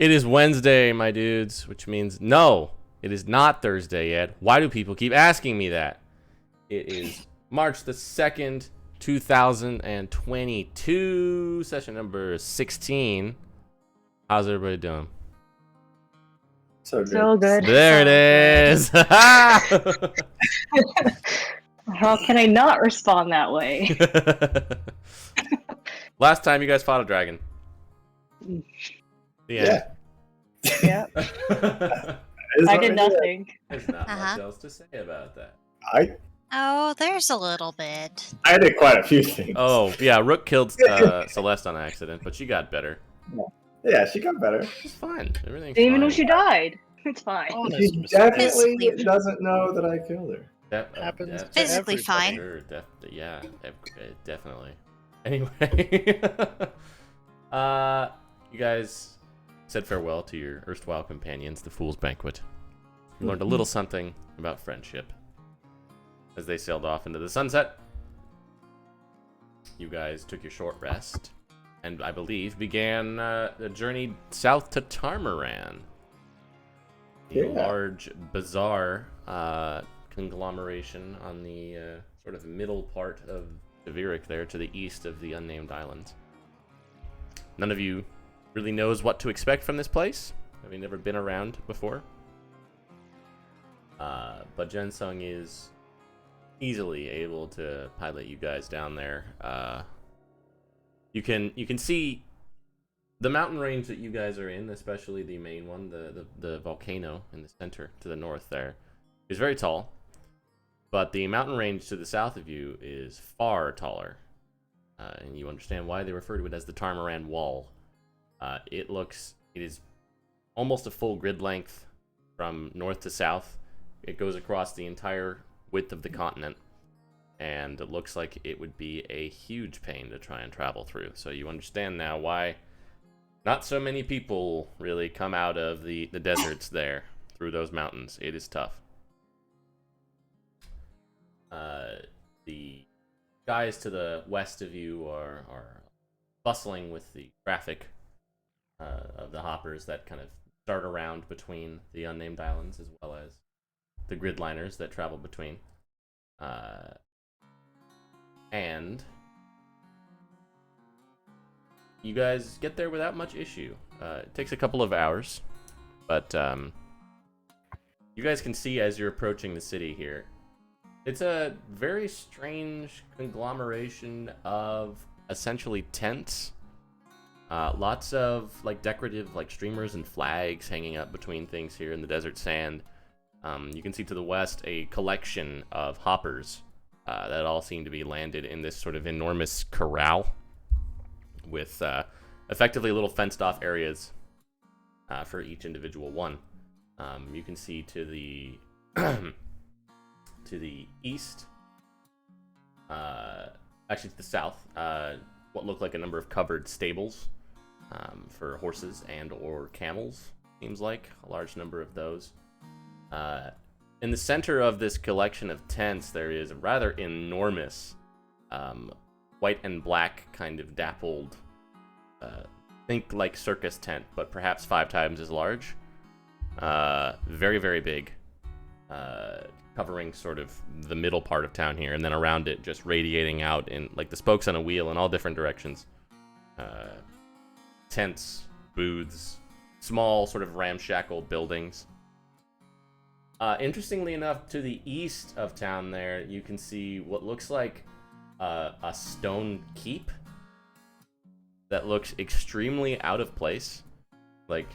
It is Wednesday, my dudes, which means no, it is not Thursday yet. Why do people keep asking me that? It is March the 2nd, 2022, session number 16. How's everybody doing? So good. So good. There it is. How can I not respond that way? Last time you guys fought a dragon. The end. Yeah. I did nothing. There's not much else to say about that. Oh, there's a little bit. I did quite a few things. Oh, yeah, Rook killed Celeste on accident, but she got better. Yeah, she got better. It's fine. Everything's Didn't even fine. know she died. It's fine. She definitely doesn't know that I killed her. Happens to Physically everybody. fine. Sure, definitely. Anyway, you guys said farewell to your erstwhile companions, the Fool's Banquet. You learned a little something about friendship as they sailed off into the sunset. You guys took your short rest, and I believe began a journey south to Tarmaran, the large bazaar conglomeration on the sort of middle part of Deveric there to the east of the unnamed islands. None of you really knows what to expect from this place, having never been around before. But Jensung is easily able to pilot you guys down there. You can see the mountain range that you guys are in, especially the main one, the volcano in the center to the north there, is very tall. But the mountain range to the south of you is far taller. And you understand why they refer to it as the Tarmaran Wall. It is almost a full grid length from north to south. It goes across the entire width of the continent. And it looks like it would be a huge pain to try and travel through. So you understand now why not so many people really come out of the deserts there through those mountains. It is tough. The guys to the west of you are bustling with the traffic of the hoppers that kind of dart around between the unnamed islands, as well as the gridliners that travel between. And you guys get there without much issue. It takes a couple of hours, but you guys can see as you're approaching the city here, it's a very strange conglomeration of essentially tents. Lots of like decorative like streamers and flags hanging up between things here in the desert sand. You can see to the west a collection of hoppers that all seem to be landed in this sort of enormous corral with effectively little fenced off areas for each individual one. You can see to the to the east, actually to the south, what look like a number of covered stables for horses and or camels, seems like a large number of those. In the center of this collection of tents, there is a rather enormous white and black kind of dappled, think like circus tent, but perhaps 5 times as large. Very, very big. Covering sort of the middle part of town here, and then around it just radiating out in like the spokes on a wheel in all different directions. Tents, booths, small sort of ramshackle buildings. Interestingly enough, to the east of town there, you can see what looks like a stone keep that looks extremely out of place. Like,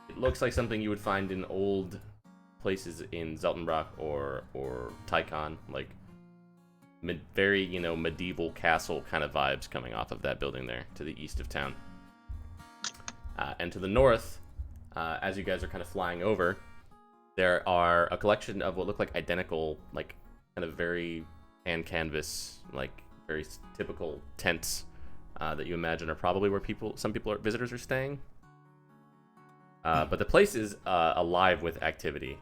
it looks like something you would find in old places in Zeltenbrock or Tycon, like very, medieval castle kind of vibes coming off of that building there to the east of town. And to the north, as you guys are kind of flying over, there are a collection of what look like identical, like kind of very hand canvas, like very typical tents that you imagine are probably where visitors are staying. But the place is alive with activity.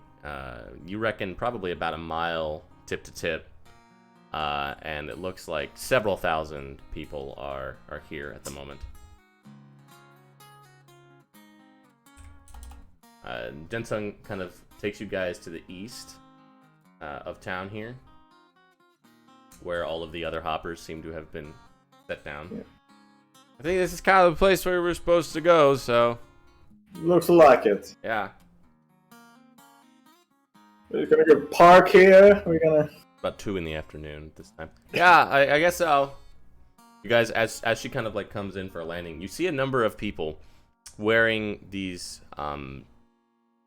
You reckon probably about a mile tip to tip, and it looks like several thousand people are here at the moment. Jensung kind of takes you guys to the east of town here, where all of the other hoppers seem to have been set down. Yeah. I think this is kind of the place where we're supposed to go, so... Looks like it. Yeah. We're gonna go park here. We're gonna... About 2 in the afternoon this time. Yeah, I guess so. You guys, as she kind of like comes in for a landing, you see a number of people wearing these kind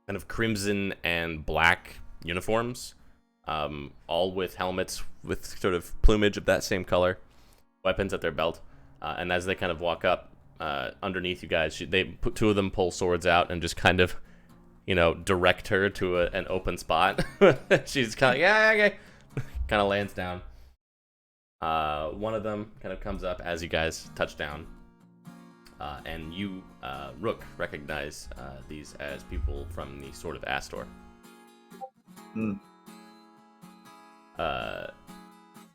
of crimson and black uniforms, all with helmets with sort of plumage of that same color, weapons at their belt, and as they kind of walk up underneath you guys, they put 2 of them pull swords out and just kind of, you know, direct her to an open spot. She's kind of yeah, okay, kind of lands down. One of them kind of comes up as you guys touch down, and you, Rook, recognize these as people from the Sword of Astor. Hmm.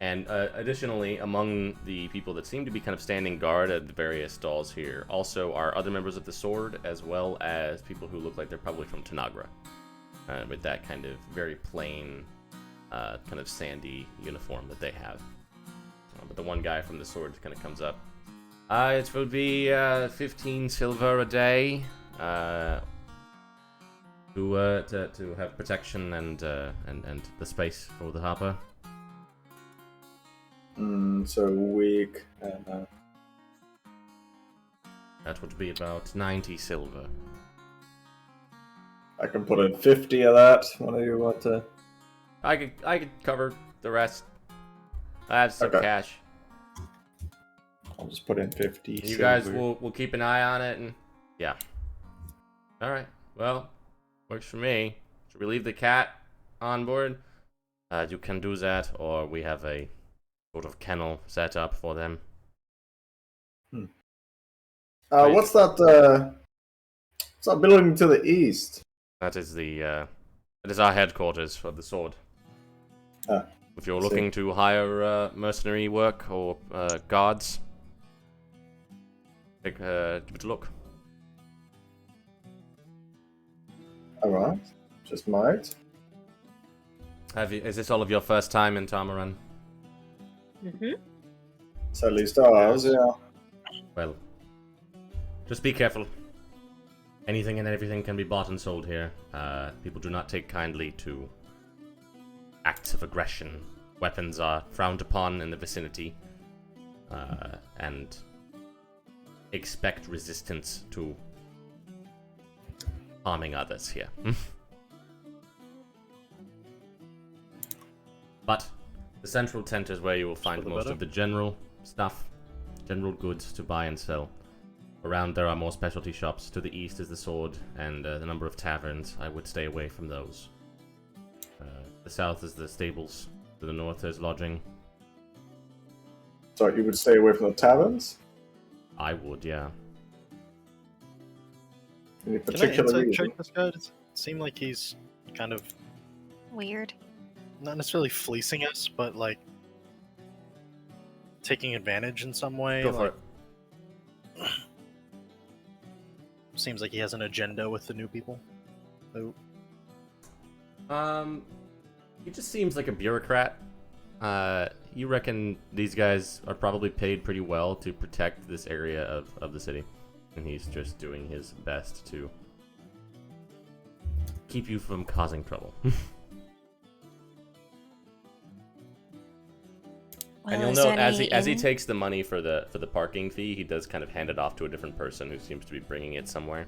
And additionally, among the people that seem to be kind of standing guard at the various stalls here, also are other members of the Sword, as well as people who look like they're probably from Tanagra, with that kind of very plain, kind of sandy uniform that they have. But the one guy from the Sword kind of comes up. It will be 15 silver a day to have protection and the space for the hopper. So weak. And, That would be about 90 silver. I can put in 50 of that. One of you want to? I could cover the rest. I have some Okay. cash. I'll just put in 50. You guys will keep an eye on it, and yeah. All right. Well, works for me. Should we leave the cat on board? You can do that, or we have a sort of kennel set up for them. What's that? What's that building to the east? That is that is our headquarters for the Sword. If you're looking to hire mercenary work or guards, give it a look. Alright. Just might. Is this all of your first time in Tarmaran? It's at least ours, yeah. Well, just be careful. Anything and everything can be bought and sold here. People do not take kindly to acts of aggression. Weapons are frowned upon in the vicinity, and expect resistance to harming others here. But the central tent is where you will find most of the general stuff, general goods to buy and sell. Around there are more specialty shops. To the east is the Sword and the number of taverns. I would stay away from those. The south is the stables. To the north there's lodging. So you would stay away from the taverns? I would, yeah. Any Can I particular insight reason? check this guy? Does it seem like he's kind of Weird. not necessarily fleecing us, but like taking advantage in some way? Go for like, it. Seems like he has an agenda with the new people. Oh, He just seems like a bureaucrat. You reckon these guys are probably paid pretty well to protect this area of the city. And he's just doing his best to keep you from causing trouble. And you'll is note there as any he inn? takes the money for the parking fee, he does kind of hand it off to a different person who seems to be bringing it somewhere.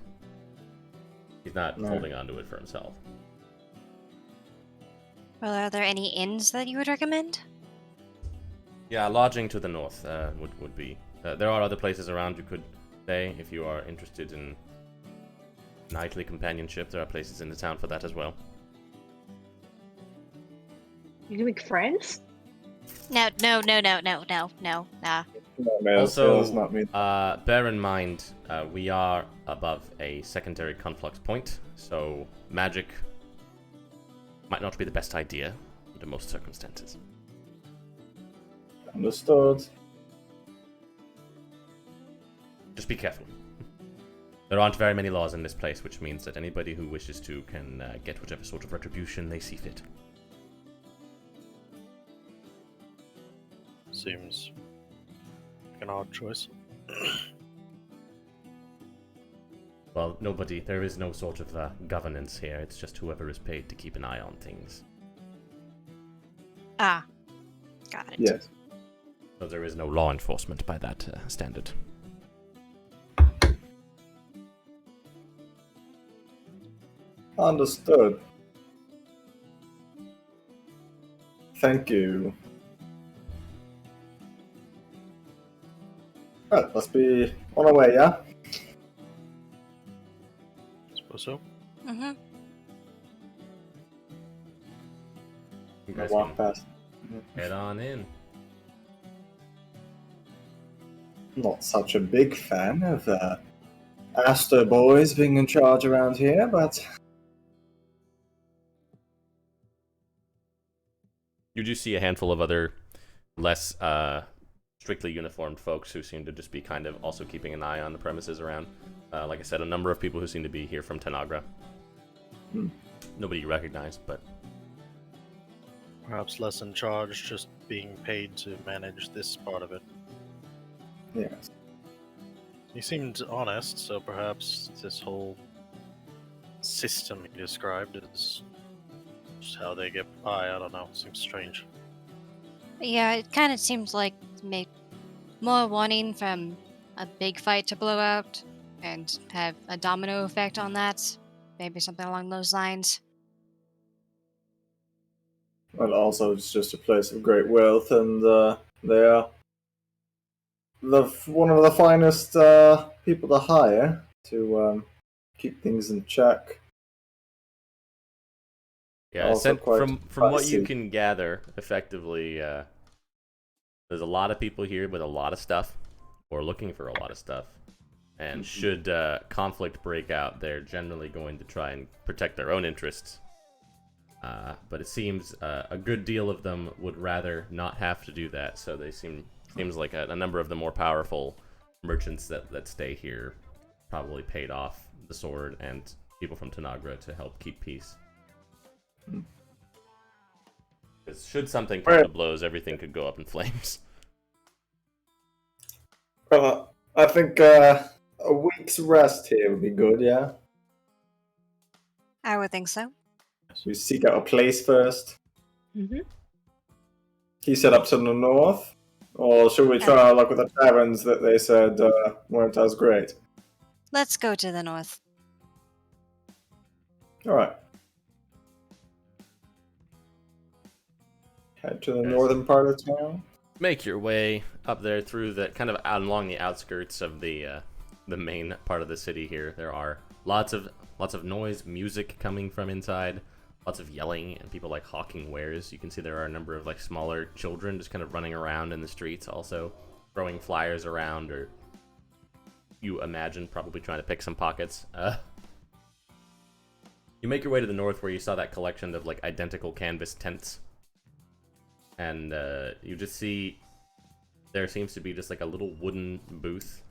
He's not Right. holding on to it for himself. Well, are there any inns that you would recommend? Yeah, lodging to the north would be. There are other places around you could stay if you are interested in nightly companionship. There are places in the town for that as well. You can make friends? No. Nah. No, man, Also, that's not me. bear in mind, we are above a secondary conflux point, so magic might not be the best idea under most circumstances. Understood. Just be careful. There aren't very many laws in this place, which means that anybody who wishes to can get whatever sort of retribution they see fit. Seems like an odd choice. Well, there is no sort of governance here. It's just whoever is paid to keep an eye on things. Ah, got it. Yes. So there is no law enforcement by that standard. Understood. Thank you. Right, let's be on our way, yeah? Suppose so. Mm-hmm. You I'll guys walk can past. head on in. Not such a big fan of Astor boys being in charge around here, but You do see a handful of other less strictly uniformed folks who seem to just be kind of also keeping an eye on the premises around. Like I said, a number of people who seem to be here from Tanagra. Nobody you recognize, but Perhaps less in charge, just being paid to manage this part of it. yes. He seemed honest, so perhaps this whole system he described is just how they get by. I don't know. Seems strange. Yeah, it kind of seems like more warning from a big fight to blow out and have a domino effect on that. Maybe something along those lines. Well, also it's just a place of great wealth, and they are one of the finest people to hire to keep things in check. yeah, Also quite from what you pricey. can gather, effectively, there's a lot of people here with a lot of stuff, or looking for a lot of stuff. And should conflict break out, they're generally going to try and protect their own interests. But it seems a good deal of them would rather not have to do that, so they seems like a number of the more powerful merchants that stay here probably paid off the sword and people from Tanagra to help keep peace. 'Cause should something come to blows, everything could go up in flames. Well, I think a week's rest here would be good, yeah? I would think so. We seek out a place first. Mm-hmm. He said up to the north, or should we try our luck with the taverns that they said weren't as great? Let's go to the north. Alright. Head to the Yes. northern part of town. Make your way up there through the kind of out along the outskirts of the main part of the city here. There are lots of noise, music coming from inside, lots of yelling, and people like hawking wares. You can see there are a number of like smaller children just kind of running around in the streets, also throwing flyers around, or you imagine probably trying to pick some pockets. You make your way to the north where you saw that collection of like identical canvas tents. And you just see there seems to be just like a little wooden booth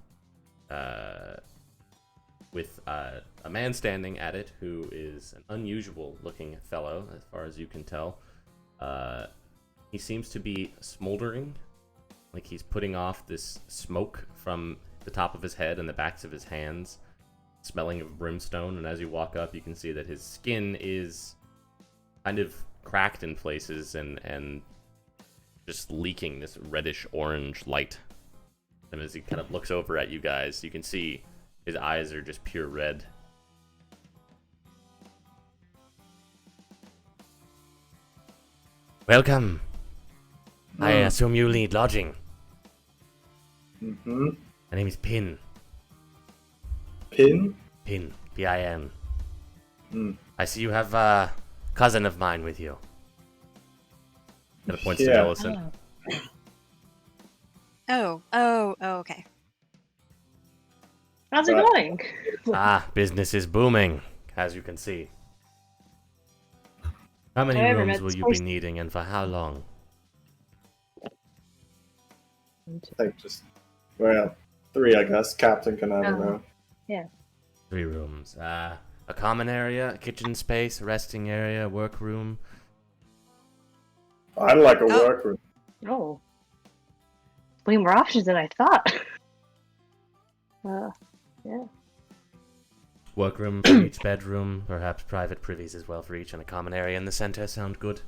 with a man standing at it who is an unusual looking fellow as far as you can tell. He seems to be smoldering, like he's putting off this smoke from the top of his head and the backs of his hands, smelling of brimstone. And as you walk up, you can see that his skin is kind of cracked in places and just leaking this reddish orange light. And as he kind of looks over at you guys, you can see his eyes are just pure red. Welcome. I assume you need lodging. Mm-hmm. My name is Pin. Pin? Pin. P-I-N. Mm. I see you have a cousin of mine with you. And it points to Yeah. Millicent. Oh, okay. How's it Right. going? Ah, business is booming, as you can see. How many I ever rooms met will this you be person. needing and for how long? I think just, well, 3, I guess. Captain can have a Oh. room. 3 rooms. A common area, a kitchen space, a resting area, workroom. I'd like a workroom. Oh. Way more options than I thought. Yeah. Workroom for each bedroom, perhaps private privies as well for each, and a common area in the center. Sound good?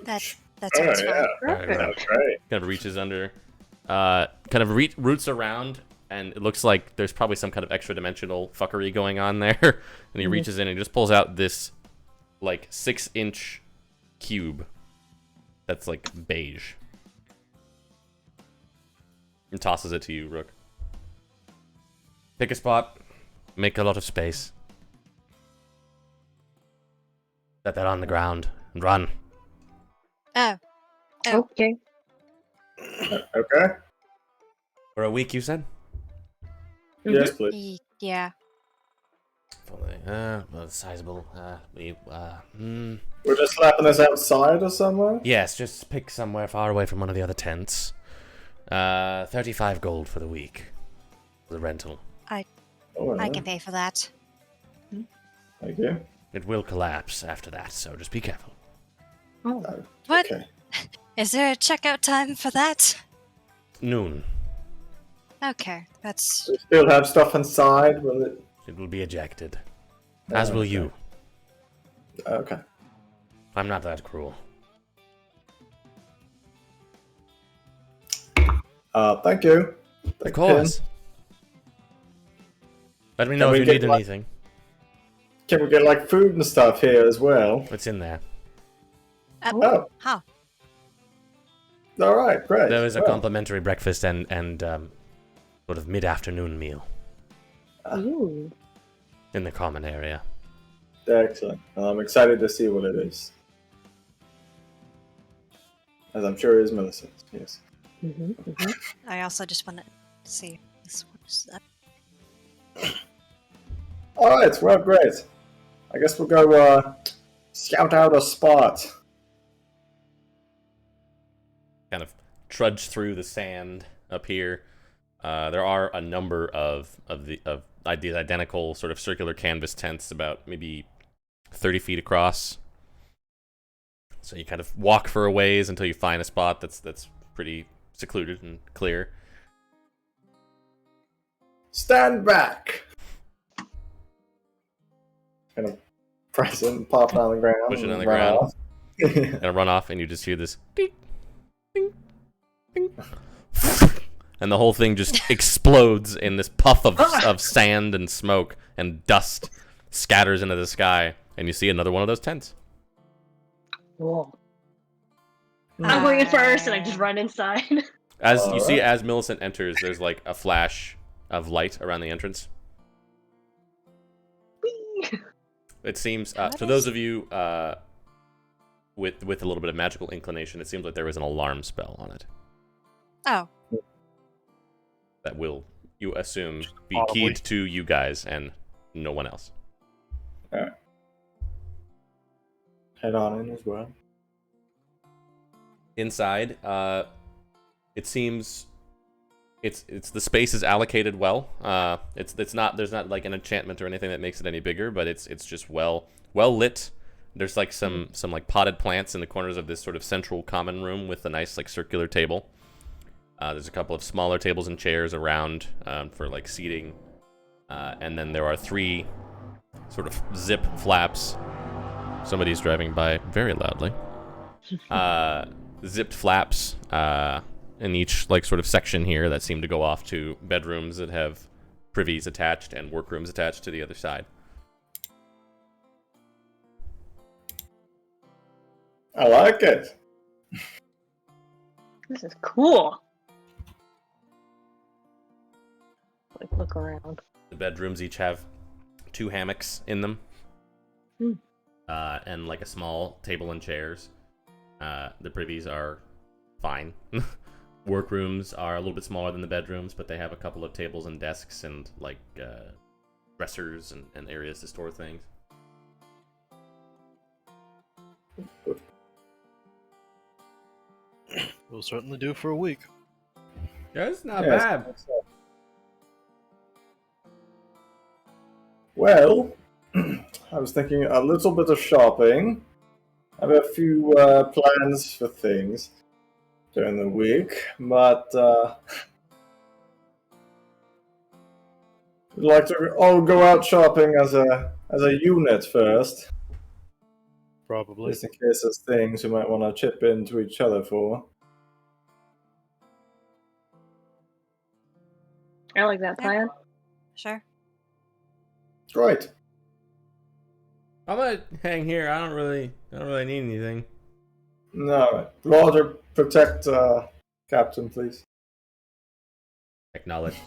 That Oh, sounds yeah. fine. Perfect. That's great. Kind of reaches under, roots around, and it looks like there's probably some kind of extra dimensional fuckery going on there. And he reaches in and he just pulls out this, like, 6-inch cube that's, like, beige. And tosses it to you, Rook. Pick a spot, make a lot of space. Set that on the ground, and run. Oh, Okay. Okay. For a week, you said? Yes, please. yeah. Well, sizable. We're just slapping this outside or somewhere? Yes, just pick somewhere far away from one of the other tents. 35 gold for the week. For the rental. Oh, I yeah. can pay for that. Thank you. It will collapse after that, so just be careful. Oh. What? Okay. Is there a checkout time for that? Noon. Okay, that's... We still have stuff inside, will it? It will be ejected. As will Okay. you. Okay. I'm not that cruel. Thank you. Of course. Let me know Can if we you get, need like- anything. Can we get like food and stuff here as well? It's in there. Oh, Huh. all right, great. There is a Well, complimentary breakfast and sort of mid-afternoon meal Ooh. in the common area. Excellent. I'm excited to see what it is. As I'm sure is Millicent. Yes. I also just want to see this one's up. All right. Well, great. I guess we'll go scout out a spot. Kind of trudge through the sand up here. There are a number of these identical sort of circular canvas tents, about maybe 30 feet across. So you kind of walk for a ways until you find a spot that's pretty secluded and clear. Stand back. Kind of press it and pop it on the ground. Push it and on the run ground. off. And run off, and you just hear this ding, ding, ding, and the whole thing just explodes in this puff of sand and smoke, and dust scatters into the sky, and you see another one of those tents. Cool. I'm going in first, and I just run inside. As you see, Alright. as Millicent enters, there's like a flash of light around the entrance. It seems, for those of you with a little bit of magical inclination, it seems like there is an alarm spell on it Oh, that will, you assume, be Probably. keyed to you guys and no one else. Head on in as well. Inside, it seems it's the space is allocated well. It's not, there's not like an enchantment or anything that makes it any bigger, but it's just well lit. There's like some like potted plants in the corners of this sort of central common room with a nice like circular table. There's a couple of smaller tables and chairs around for like seating, and then there are 3 sort of zip flaps. Somebody's driving by very loudly. Zipped flaps in each like sort of section here that seem to go off to bedrooms that have privies attached and workrooms attached to the other side. I like it. This is cool. Like, look around. The bedrooms each have 2 hammocks in them, and like a small table and chairs. The privies are fine. Workrooms are a little bit smaller than the bedrooms, but they have a couple of tables and desks and like dressers and areas to store things. Will certainly do for a week. Yeah, it's not Yes. bad. Well, I was thinking a little bit of shopping. I have a few plans for things during the week, but we'd like to all go out shopping as a unit first, Probably. just in case there's things we might want to chip into each other for. I like that plan. Sure. Great. I'm gonna hang here. I don't really need anything. No, Roger, protect Captain, please. Acknowledged.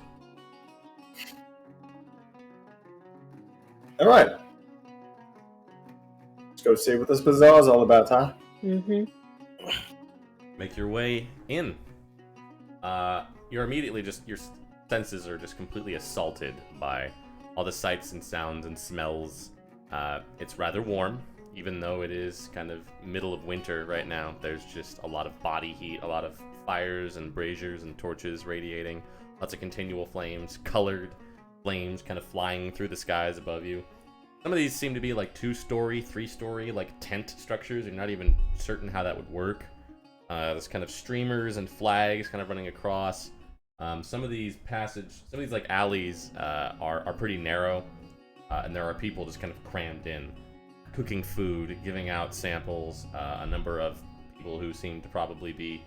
All right. Let's go see what this bazaar's all about, huh? Mm-hmm. Make your way in. You're immediately your senses are just completely assaulted by all the sights and sounds and smells. It's rather warm, even though it is kind of middle of winter right now. There's just a lot of body heat, a lot of fires and braziers and torches radiating, lots of continual flames, colored flames kind of flying through the skies above you. Some of these seem to be like 2-story, 3-story, like tent structures. You're not even certain how that would work. There's kind of streamers and flags kind of running across. Some of these like alleys are pretty narrow, and there are people just kind of crammed in, cooking food, giving out samples. A number of people who seem to probably be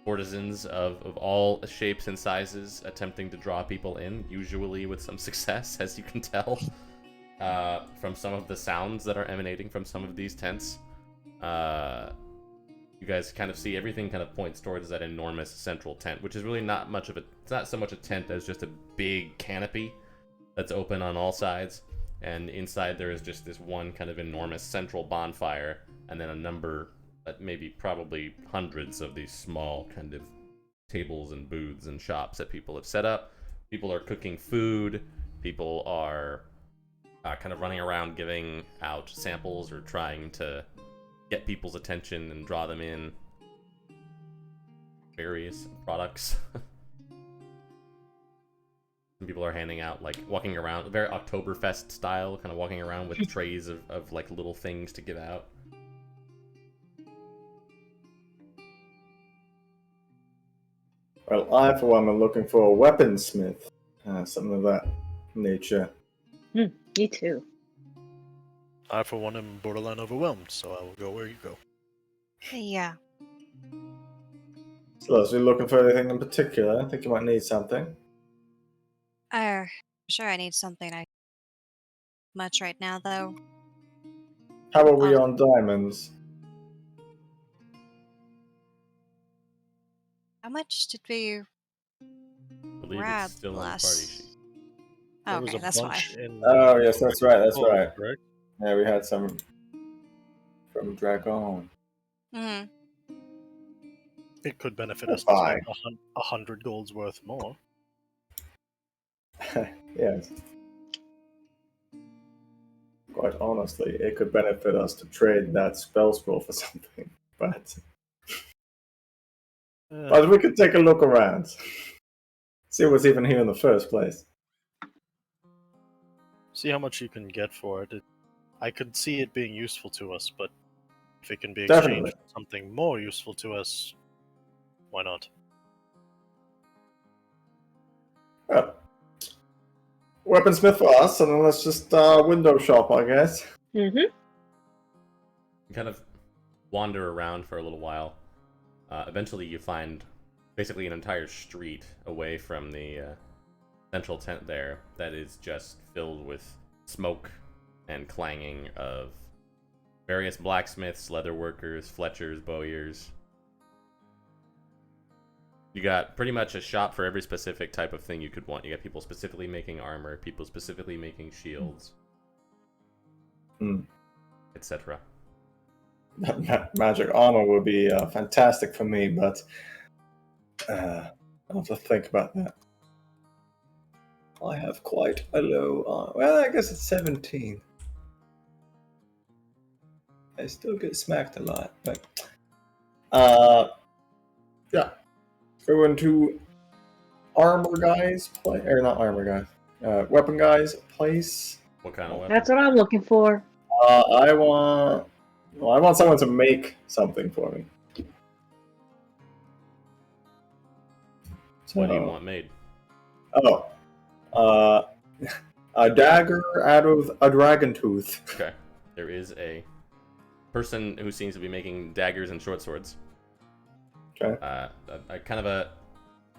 artisans of all shapes and sizes, attempting to draw people in, usually with some success, as you can tell. From some of the sounds that are emanating from some of these tents. You guys kind of see everything kind of points towards that enormous central tent, which is really not much of a, it's not so much a tent as just a big canopy that's open on all sides. And inside there is just this one kind of enormous central bonfire, and then a number, maybe probably hundreds of these small kind of tables and booths and shops that people have set up. People are cooking food. People are kind of running around giving out samples or trying to get people's attention and draw them in. Various products. Some people are handing out, like, walking around, very Oktoberfest style, kind of walking around with trays of like, little things to give out. Well, I, for one, am looking for a weaponsmith. Something of that nature. Me too. I, for one, am borderline overwhelmed, so I will go where you go. Yeah. So, are you looking for anything in particular? I think you might need something. Sure, I need something. I much right now, though. How are we on diamonds? How much did we I believe grab it's still on the last? party sheet. There was Okay, a that's fine. bunch in Oh, yes, that's right, that's Oh, right. correct? Yeah, we had some from Dragon. Mm-hmm. It could benefit us to Fine. spend 100 golds worth more. Yes. Quite honestly, it could benefit us to trade that spell scroll for something, but we could take a look around. See what's even here in the first place. See how much you can get for it. I could see it being useful to us, but if it can be Definitely. exchanged for something more useful to us, why not? Well, weaponsmith for us, and then let's just window shop, I guess. Mm-hmm. You kind of wander around for a little while. Eventually you find basically an entire street away from the central tent there that is just filled with smoke and clanging of various blacksmiths, leather workers, fletchers, bowyers. You got pretty much a shop for every specific type of thing you could want. You got people specifically making armor, people specifically making shields, etc. Magic armor would be fantastic for me, but I'll have to think about that. I have quite a low armor. Well, I guess it's 17. I still get smacked a lot, but yeah. Go into armor guys play, or not armor guys, weapon guys place. What kind of weapon? That's what I'm looking for. I want someone to make something for me. What do you So- want made? Oh, a dagger out of a dragon tooth. Okay. There is a person who seems to be making daggers and short swords. Okay.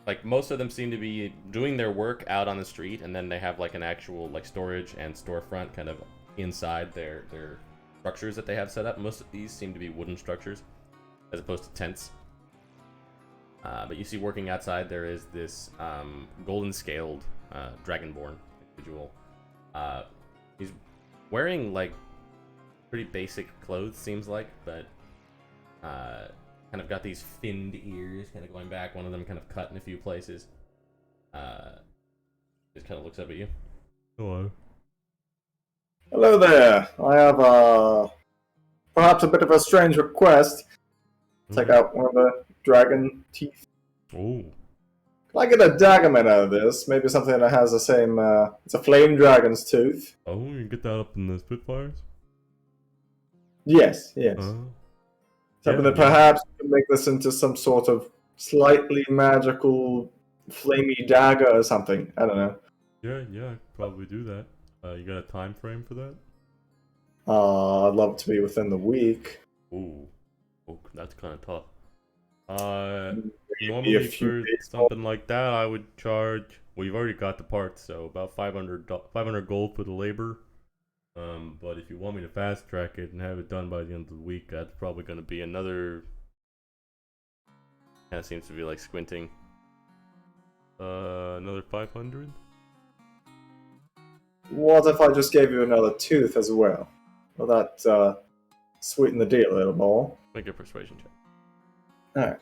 Like most of them seem to be doing their work out on the street, and then they have like an actual like storage and storefront kind of inside their structures that they have set up. Most of these seem to be wooden structures as opposed to tents. But you see working outside there is this golden scaled dragonborn individual. He's wearing like pretty basic clothes, seems like, but kind of got these finned ears kind of going back, one of them kind of cut in a few places. Just kind of looks up at you. Hello. Hello there. I have perhaps a bit of a strange request. Take out one of the dragon teeth. Oh. Can I get a dagger made out of this? Maybe something that has the same. It's a flame dragon's tooth. Oh, you can get that up in the Spitfires? Yes, yes. Something yeah, that perhaps can make this into some sort of slightly magical, flamey dagger or something. I don't know. Yeah, I could probably do that. You got a time frame for that? I'd love to be within the week. Ooh. Oh, that's kind of tough. Maybe Normally a few for days something like that, I would charge. Well, you've already got the parts, so about 500 gold for the labor. But if you want me to fast track it and have it done by the end of the week, that's probably going to be another. Kind of seems to be like squinting. Another 500. What if I just gave you another tooth as well? Will that sweeten the deal a little more? Make a persuasion check. Alright.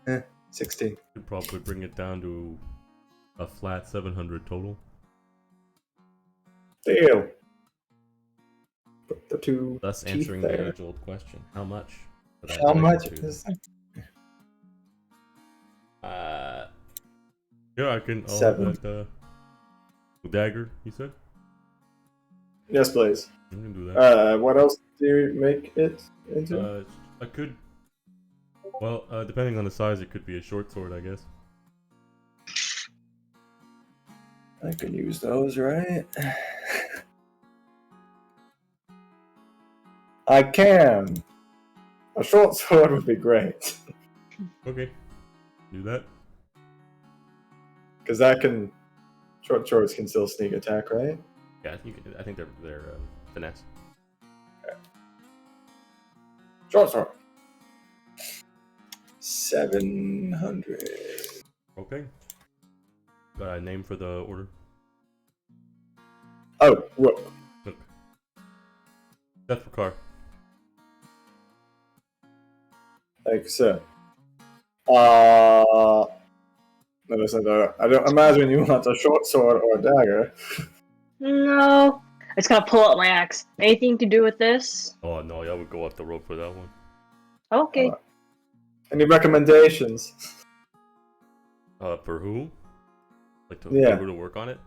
Eh, 16. Could probably bring it down to a flat 700 total. Deal. Put the two Thus teeth answering the there. age-old question: how much? For that How dragon much tooth? is Yeah, I can. Oh, 7. that dagger. You said. Yes, please. I can do that. What else do you make it into? I could. Well, depending on the size, it could be a short sword, I guess. I can use those, right? I can. A short sword would be great. Okay, do that. Because that can. Short swords can still sneak attack, right? Yeah, you can. I think they're finesse. Short sword. 700. Okay. Got a name for the order? Oh, whoop. Look. Death for car. Like so. No, listen, I don't imagine you want a short sword or a dagger. No. I just gotta pull out my axe. Anything to do with this? Oh no, I would go off the road for that one. Okay. Any recommendations? For who? Like to Yeah. who to work on it?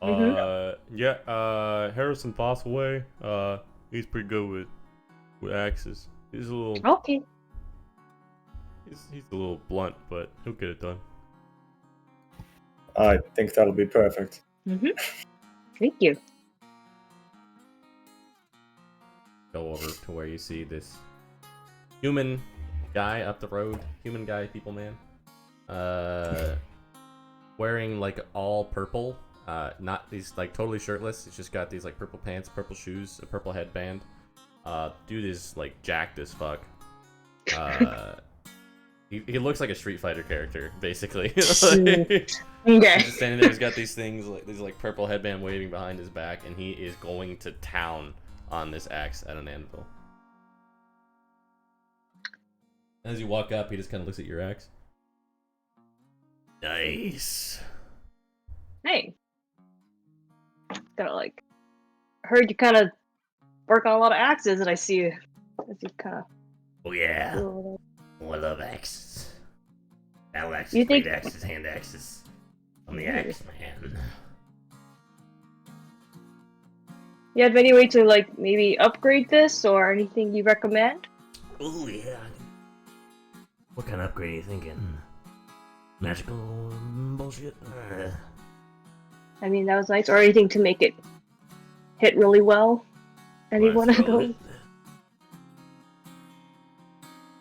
Mhm. Yeah. Harrison Fossilway. He's pretty good with axes. He's a little. Okay. He's a little blunt, but he'll get it done. I think that'll be perfect. Thank you. Go over to where you see this human guy up the road. Human guy, people man. Wearing like all purple. Not he's like totally shirtless. He's just got these like purple pants, purple shoes, a purple headband. Dude is like jacked as fuck. He looks like a Street Fighter character, basically. Okay. He's just standing there. He's got these things, like these like purple headband waving behind his back, and he is going to town on this axe at an anvil. As you walk up, he just kind of looks at your axe. Nice. Hey. Gotta like. Heard you kind of work on a lot of axes, and I see you. As you kind of. Oh yeah. Oh, I love axes. Battle axes, You think- great axes, hand axes. I'm the axe man. You have any way to like maybe upgrade this or anything you recommend? Oh yeah. What kind of upgrade are you thinking? Magical bullshit? I mean, that was nice. Or anything to make it hit really well? Any Wanna one of throw those? it?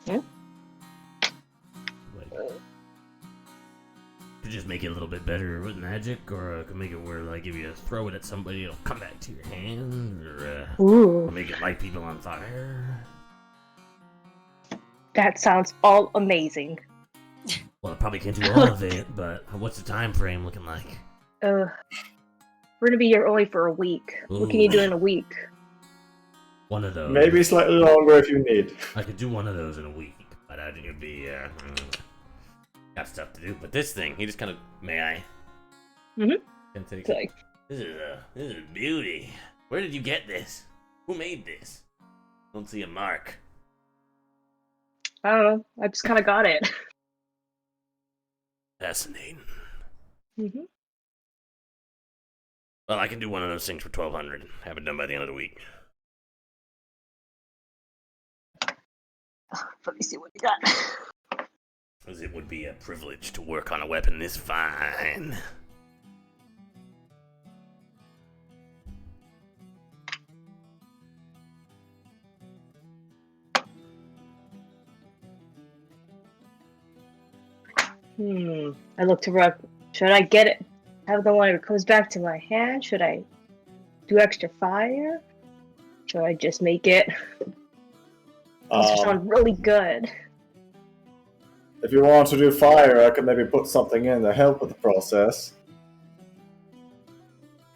Yeah. Like, could just make it a little bit better with magic, or could make it where, like, if you throw it at somebody, it'll come back to your hand, or Ooh, make it light people on fire. that sounds all amazing. Well, I probably can't do all of it, but what's the time frame looking like? We're gonna be here only for a week. What can you do Ooh. in a week? One of those. Maybe slightly longer if you need. I could do one of those in a week, but I think it'd be, got stuff to do. But this thing, he just kind of, may I? Mhm. Can take It's like, This is a beauty. Where did you get this? Who made this? Don't see a mark. I don't know. I just kind of got it. Fascinating. Mhm. Well, I can do one of those things for 1,200. Have it done by the end of the week. Let me see what you got. As it would be a privilege to work on a weapon this fine. I look to Rook. Should I get it? Have the one that comes back to my hand? Should I do extra fire? Should I just make it? Those sound really good. If you want to do fire, I could maybe put something in to help with the process.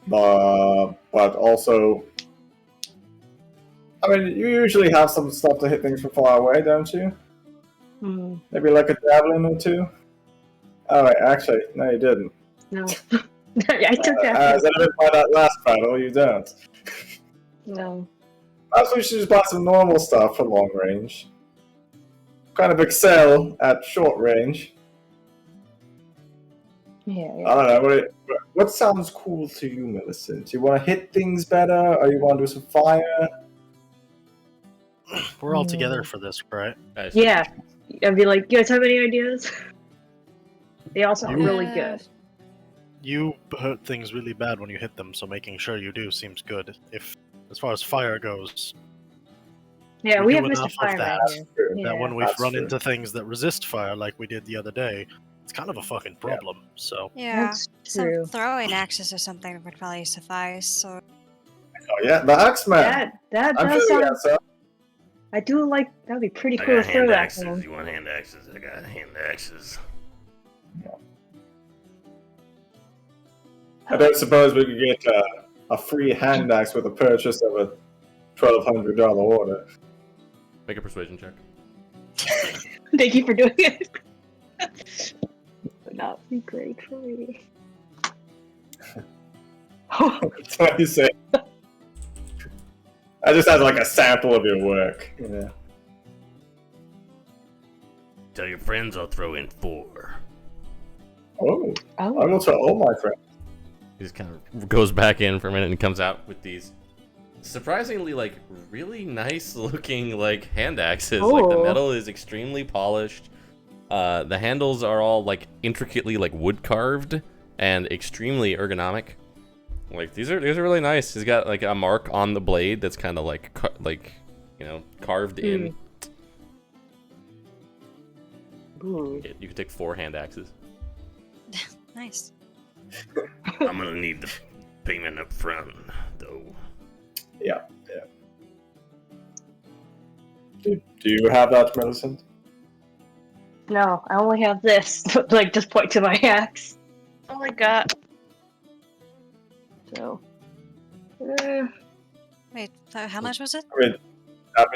But also, I mean, you usually have some stuff to hit things from far away, don't you? Maybe like a javelin or two? Oh, wait, actually, no, you didn't. No. I took that. As evidenced by that last battle, you don't. No. Perhaps we should just buy some normal stuff for long range. Kind of excel at short range. Yeah, I yeah. don't know. What sounds cool to you, Millicent? You want to hit things better, or you want to do some fire? We're all together for this, right? Yeah. I'd be like, you guys have any ideas? They all sound really good. You hurt things really bad when you hit them, so making sure you do seems good. If, as far as fire goes, Yeah, we we do have Mr. enough of Fireman that. here. True. Yeah. that when we've that's run true. into things that resist fire, like we did the other day, it's kind of a fucking problem. So Yeah, That's some true. throwing axes or something would probably suffice. So Oh yeah, the Axeman. That I'm does sure you sound. got some. I do like. That'd be pretty I cool to got throw hand that axes. thing. You want hand axes? I got hand axes. I don't suppose we could get a free hand axe with the purchase of a $1,200 order. Make a persuasion check. Thank you for doing it. Would not be great for me. That's what you say. I just had like a sample of your work. Yeah. Tell your friends I'll throw in 4. Oh, I Oh. will tell all my friends. He just kind of goes back in for a minute and comes out with these surprisingly, like, really nice looking, like, hand axes. Like, the Oh. metal is extremely polished. The handles are all, like, intricately, like, wood carved and extremely ergonomic. Like, these are really nice. He's got, like, a mark on the blade that's kind of, like, carved in. Ooh. You can take 4 hand axes. nice. I'm gonna need the payment up front, though. Yeah. Do you have that, Millicent? No, I only have this. Like, just point to my axe. All I got. So. Wait, how much was it? I mean,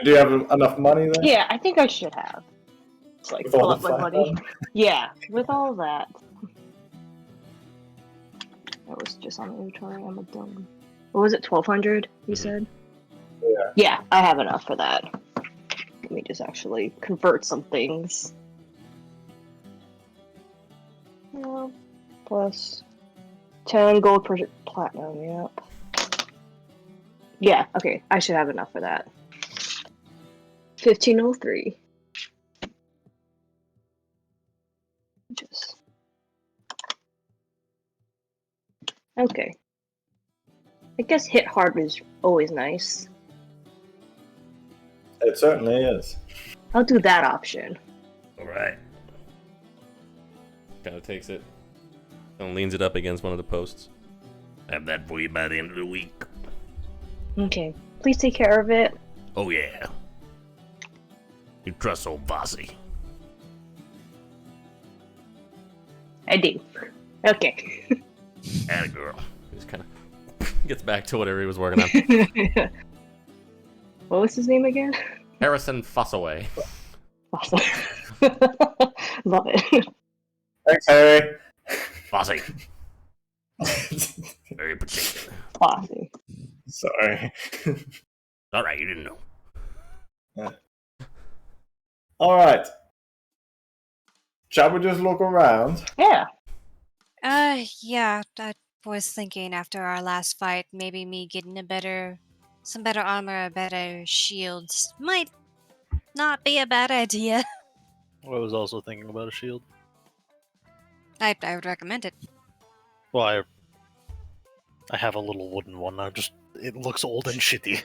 do you have enough money then? Yeah, I think I should have. It's like With all pull the up my money. Yeah, with all that. That was just on the inventory. I'm a dumb. What was it? 1,200? You said. Yeah. Yeah, I have enough for that. Give me just actually convert some things. Plus 10 gold per platinum, yep. Yeah, okay, I should have enough for that. 1503. Just... Okay. I guess hit hard is always nice. It certainly is. I'll do that option. Alright. Kind of takes it and leans it up against one of the posts. Have that for you by the end of the week. Okay. Please take care of it. Oh yeah. You trust old Bossy. I do. Okay. Atta girl. He just kind of gets back to whatever he was working on. What was his name again? Harrison Fossaway. Awesome. Love it. Thanks, Harry. Bossy. Very particular. Awesome. Sorry. Alright, you didn't know. All right. Shall we just look around? Yeah. Yeah, I was thinking after our last fight, maybe me getting some better armor, better shields might not be a bad idea. I was also thinking about a shield. I would recommend it. Well, I have a little wooden one. It looks old and shitty.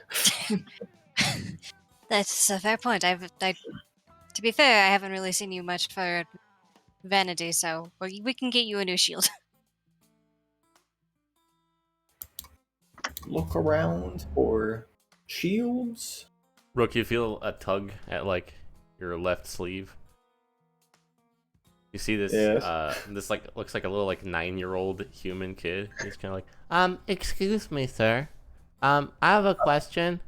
That's a fair point. To be fair, I haven't really seen you much for vanity, so we can get you a new shield. Look around for shields. Rook, you feel a tug at like your left sleeve. You see this Yes. this like looks like a little like 9-year-old human kid. He's kind of like, excuse me, sir. I have a question.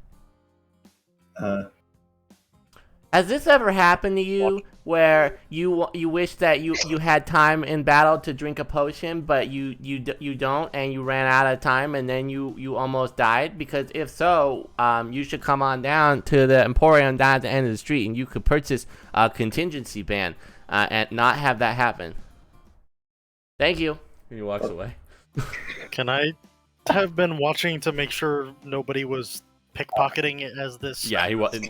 Has this ever happened to you where you wish that you had time in battle to drink a potion, but you don't, and you ran out of time, and then you almost died? Because if so, you should come on down to the Emporium down at the end of the street, and you could purchase a contingency band and not have that happen. Thank you. He walks away. Can I have been watching to make sure nobody was pickpocketing it as this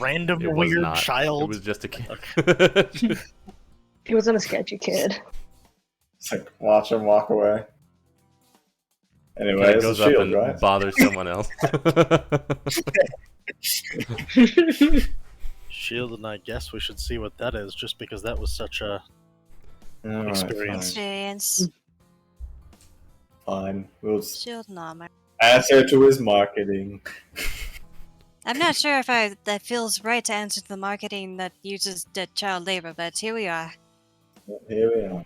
random it was weird not. child? It was just a kid. Okay. He wasn't a sketchy kid. It's like watch him walk away. Anyway, Kinda it's a goes up shield, and right? bothers someone else. Shield, and I guess we should see what that is, just because that was such a Alright, experience. Experience. Fine. We'll Shield and armor. answer to his marketing. I'm not sure if that feels right to answer to the marketing that uses the child labor, but here we are. Here we are.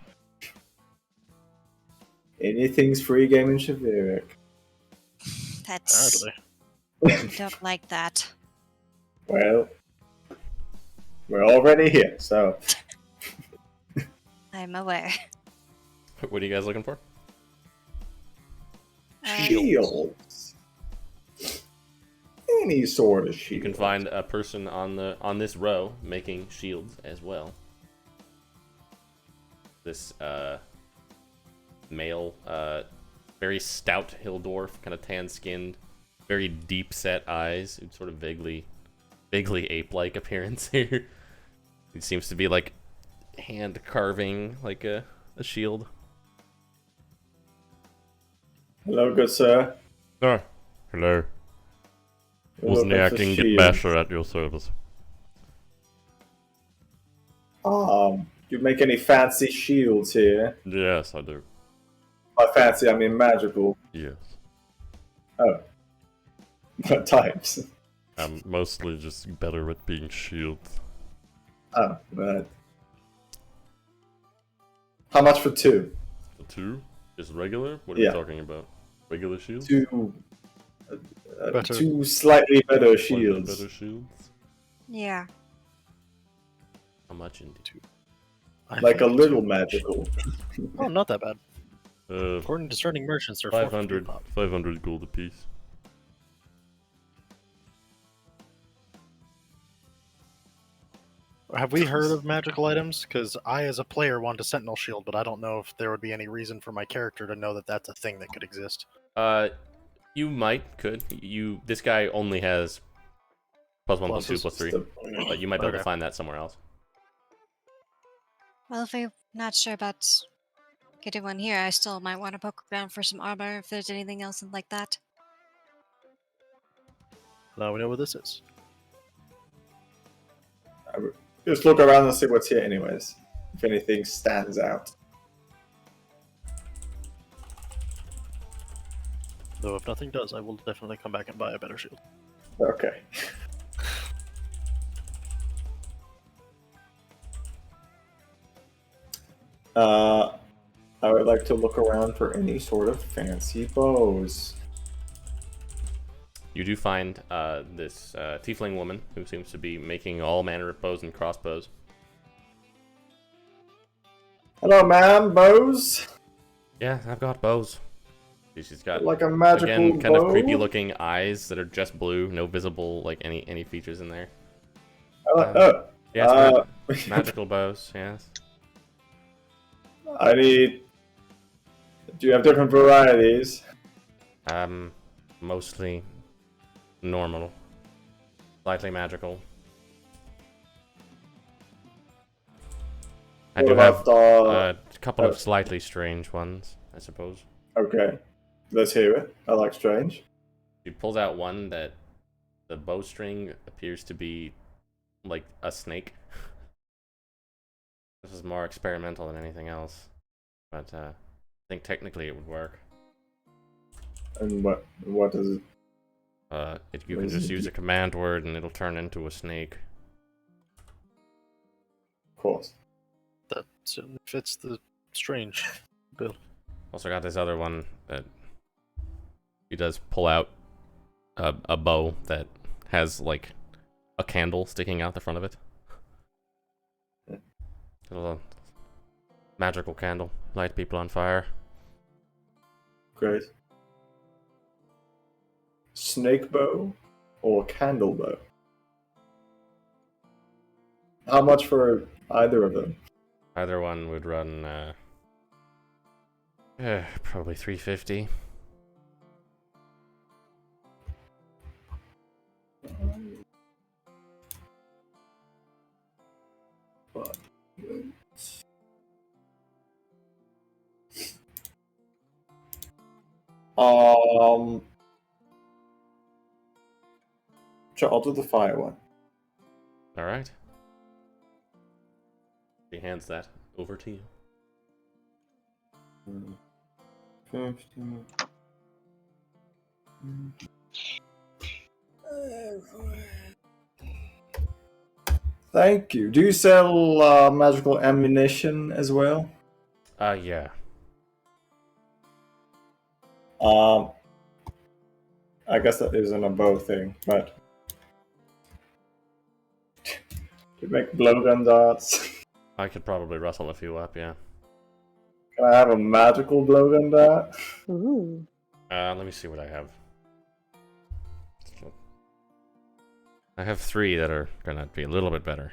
Anything's free game in Shaviric. That's... Apparently. I don't like that. Well, we're already here, so I'm aware. What are you guys looking for? shields. Any sort of shield. You can find a person on this row making shields as well. This male, very stout Hildorf, kind of tan-skinned, very deep-set eyes, sort of vaguely ape-like appearance here. He seems to be like hand carving like a shield. Hello, good sir. Oh, hello. We're looking for shields. Basher at your service. You make any fancy shields here? Yes, I do. By fancy, I mean magical. Yes. Oh. What types? I'm mostly just better at being shields. Oh, right. How much for two? The two? Just regular? What are Yeah. we talking about? Regular shields? Two. Better. Two slightly better Slightly shields. better shields? Yeah. How much indeed? I Like a think little two- magical. Oh, not that bad. 500, According to discerning merchants, they're 500, 450 pop. 500 gold apiece. Have we heard of magical items? Because I, as a player, want a sentinel shield, but I don't know if there would be any reason for my character to know that that's a thing that could exist. You could. This guy only has +1, +2, Pluses. +3, but you might be able to Okay. find that somewhere else. Well, if we're not sure about getting one here, I still might want to poke around for some armor if there's anything else like that. Now we know what this is. I would just look around and see what's here, anyways. If anything stands out. Though if nothing does, I will definitely come back and buy a better shield. Okay. I would like to look around for any sort of fancy bows. You do find this tiefling woman who seems to be making all manner of bows and crossbows. Hello, ma'am. Bows? Yeah, I've got bows. She's got, Like a magical again, kind bow? of creepy looking eyes that are just blue, no visible, like, any features in there. Yes, magical bows, yes. I need... Do you have different varieties? Mostly normal. Slightly magical. I What do have about a couple of slightly strange ones, I suppose. Okay. Let's hear it. I like strange. She pulls out one that the bowstring appears to be like a snake. This is more experimental than anything else, but I think technically it would work. And what does it... You can just use a command word and it'll turn into a snake. Of course. That certainly fits the strange build. Also got this other one that he does pull out a bow that has like a candle sticking out the front of it. A little magical candle, light people on fire. Great. Snake bow or candle bow? How much for either of them? Either one would run probably 350. Sure, I'll do the fire one. All right. He hands that over to you. 15. Thank you. Do you sell magical ammunition as well? Yeah. I guess that isn't a bow thing, but you make blowgun darts. I could probably rustle a few up, yeah. Can I have a magical blowgun dart? Ooh. Let me see what I have. I have 3 that are gonna be a little bit better.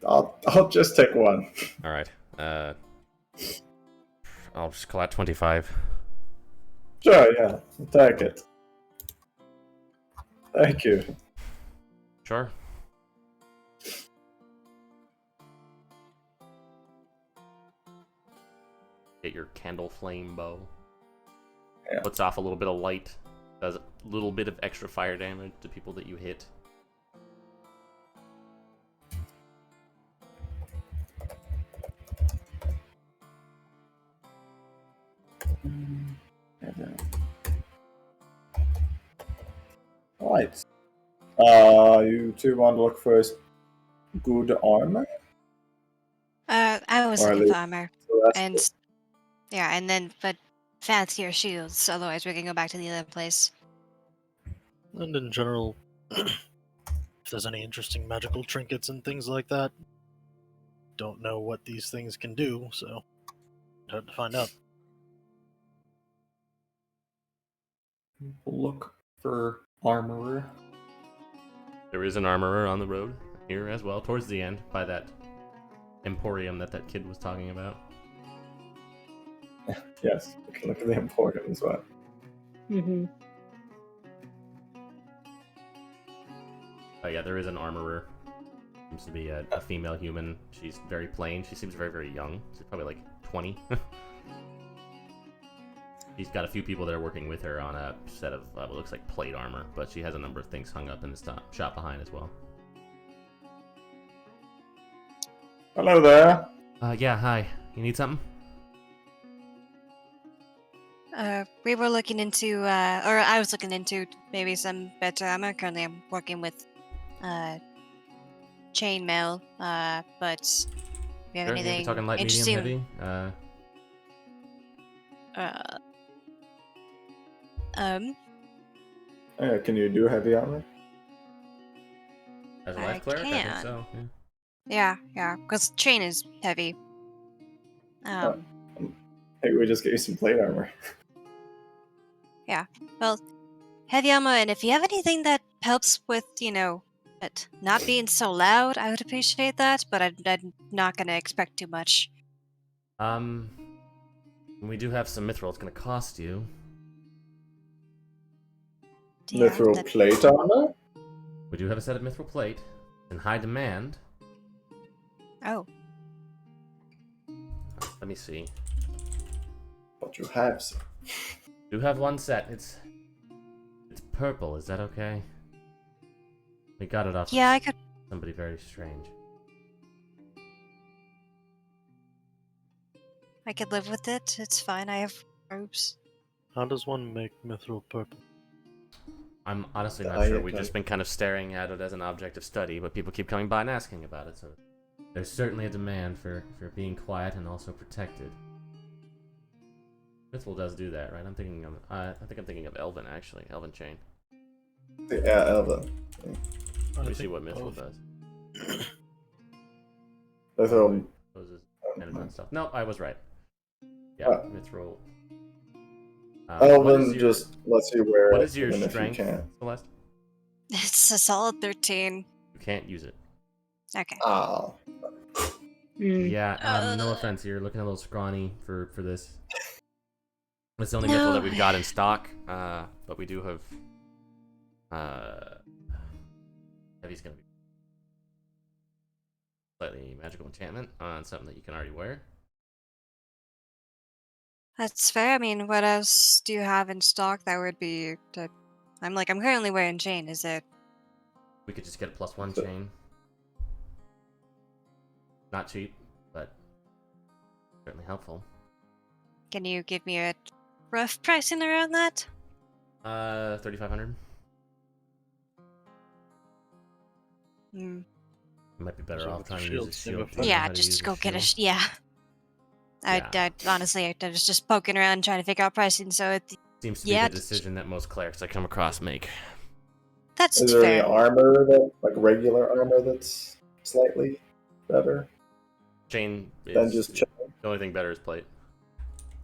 I'll just take one. All right. I'll just call out 25. Sure, yeah. I'll take it. Thank you. Sure. Get your candle flame bow. Yeah. Puts off a little bit of light. Does a little bit of extra fire damage to people that you hit. Right. You two want to look for good armor? I was Or looking least- for armor, So that's and yeah, and then but fancier shields. Otherwise, we can go back to the other place. And in general, if there's any interesting magical trinkets and things like that, don't know what these things can do, so hard to find out. look for armorer. There is an armorer on the road. here as well, towards the end, by that emporium that kid was talking about. Yes, we can look at the emporium as well. Mm-hmm. Oh yeah, there is an armorer. Seems to be a female human. She's very plain. She seems very, very young. She's probably like 20. She's got a few people that are working with her on a set of what looks like plate armor, but she has a number of things hung up in the shop behind as well. Hello there. Yeah, hi. You need something? We were looking into, or I was looking into maybe some better armor. Currently, I'm working with chainmail, but if you have Sure, you're anything talking light, medium, interesting, heavy? Can you do heavy armor? As a I life cleric, I think can. so. Yeah. yeah, because chain is heavy. Maybe we just get you some plate armor. Well, heavy armor, and if you have anything that helps with, it not being so loud, I would appreciate that, but I'm not going to expect too much. We do have some mithril. It's going to cost you. Yeah, Mithril plate armor? We do have a set of mithril plate in high demand. Oh, Let me see. What you have, sir? Do have one set. It's purple. Is that okay? We got it off yeah, I could. somebody very strange. I could live with it. It's fine. I have robes. How does one make mithril purple? I'm honestly not I- sure. We've just been kind of staring at it as an object of study, but people keep coming by and asking about it, so there's certainly a demand for being quiet and also protected. Mithril does do that, right? I think I'm thinking of Elven, actually. Elven chain. Yeah, Elven. Let me see what Mithril does. Mithril. Poses energy and stuff. No, I was right. Yeah, Oh. Mithril. Elven just lets you wear What it is your even strength, if you can't. Celeste? It's a solid 13. You can't use it. Okay. Ah. Mm. Yeah, no offense, you're looking a little scrawny for this. It's the only mithril that we've got in stock, but we do have... Heavy's gonna be slightly magical enchantment on something that you can already wear. That's fair. I mean, what else do you have in stock that would be... I'm currently wearing chain. Is it... We could just get a +1 So- chain. Not cheap, but certainly helpful. Can you give me a rough pricing around that? 3,500. Hmm. Might be better So off with trying the to use a shield, shield. same to learn Yeah, how to use just go get a... shield. Yeah. Yeah. I honestly, I was just poking around trying to figure out pricing, so Seems to be yeah, the decision that most clerics I come across make. that's Is there any fair. armor that, like regular armor, that's slightly better Chain than is just chain? the only thing better is plate.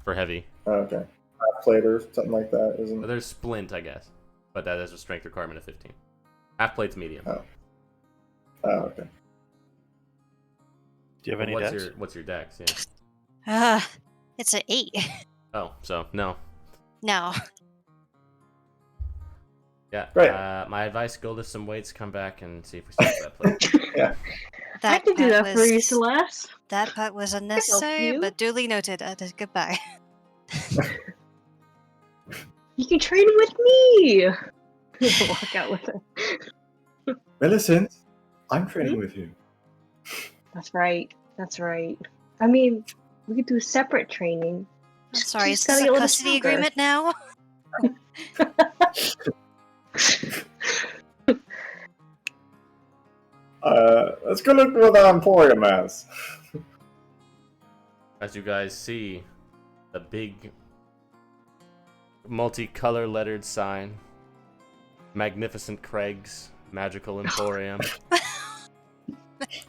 For heavy. Okay. Half plate or something like that, isn't But there's splint, I guess. But that has a strength requirement of 15. Half plate's medium. Oh. Okay. Do you have any decks? What's your dex? Yeah. It's an 8. Oh, so no. No. Yeah. Right. My advice: go lift some weights, come back, and see if we still have that plate. Yeah. I can do part that for you, was- Celeste. That part was unnecessary, you. but duly noted. Goodbye. You can train with me. Walk out with it. Millicent, I'm training with you. That's right. That's right. I mean, we could do separate training. I'm sorry, is Just this gotta a get a little custody stronger. agreement now? Let's go look what the Emporium has. As you guys see, the big multicolor lettered sign, Magnificent Craig's Magical Emporium.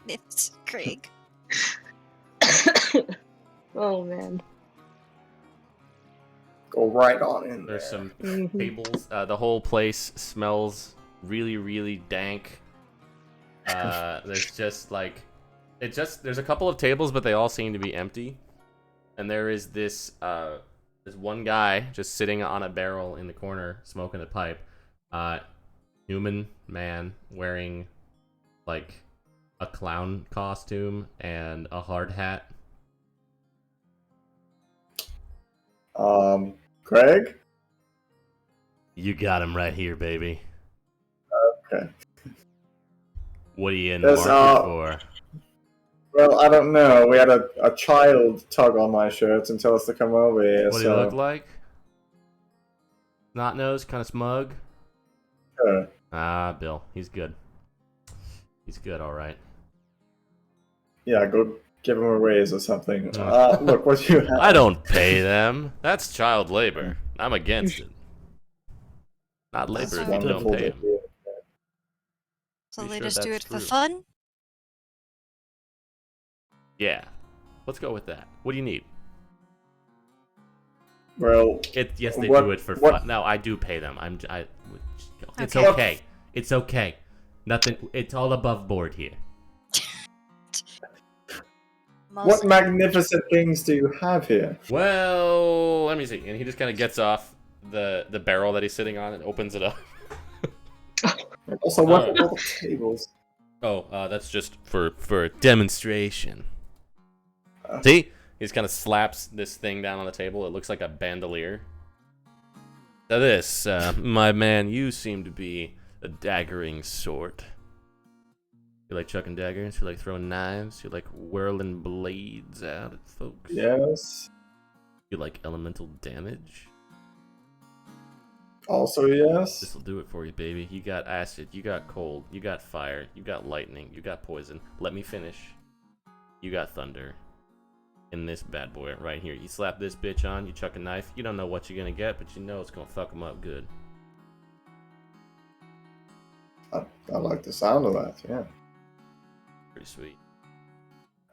It's Craig. Oh man. Go right on in there. There's some Mhm. tables. The whole place smells really, really dank. There's just like, there's a couple of tables, but they all seem to be empty. And there is this one guy just sitting on a barrel in the corner smoking a pipe. Human man wearing like a clown costume and a hard hat. Craig? You got him right here, baby. Okay. What are you in the Yes, market for? Well, I don't know. We had a child tug on my shirt and tell us to come over here. What do so... you look like? Snot nose, kind of smug. Sure. Ah, Bill, he's good. He's good, all right. Yeah, go give him a raise or something. Look, what you have. I don't pay them. That's child labor. I'm against it. Not labor if you don't pay them. So Be they sure just do that's it for true. fun? Yeah. Let's go with that. What do you need? Well, Yes, they what- do it for what- fun. No, I do pay them. It's Okay. okay. It's okay. Nothing. It's all above board here. what magnificent things do you have here? Well, let me see. And he just kind of gets off the barrel that he's sitting on and opens it up. Also, what are all the tables? Oh, that's just for demonstration. Uh. See? He just kind of slaps this thing down on the table. It looks like a bandolier. So this, my man, you seem to be a daggering sort. You like chucking daggers? You like throwing knives? You like whirling blades out at folks? Yes. You like elemental damage? Also, yes. This'll do it for you, baby. You got acid, you got cold, you got fire, you got lightning, you got poison. Let me finish. You got thunder. In this bad boy right here. You slap this bitch on, you chuck a knife. You don't know what you're gonna get, but you know it's gonna fuck them up good. I like the sound of that, yeah. Pretty sweet.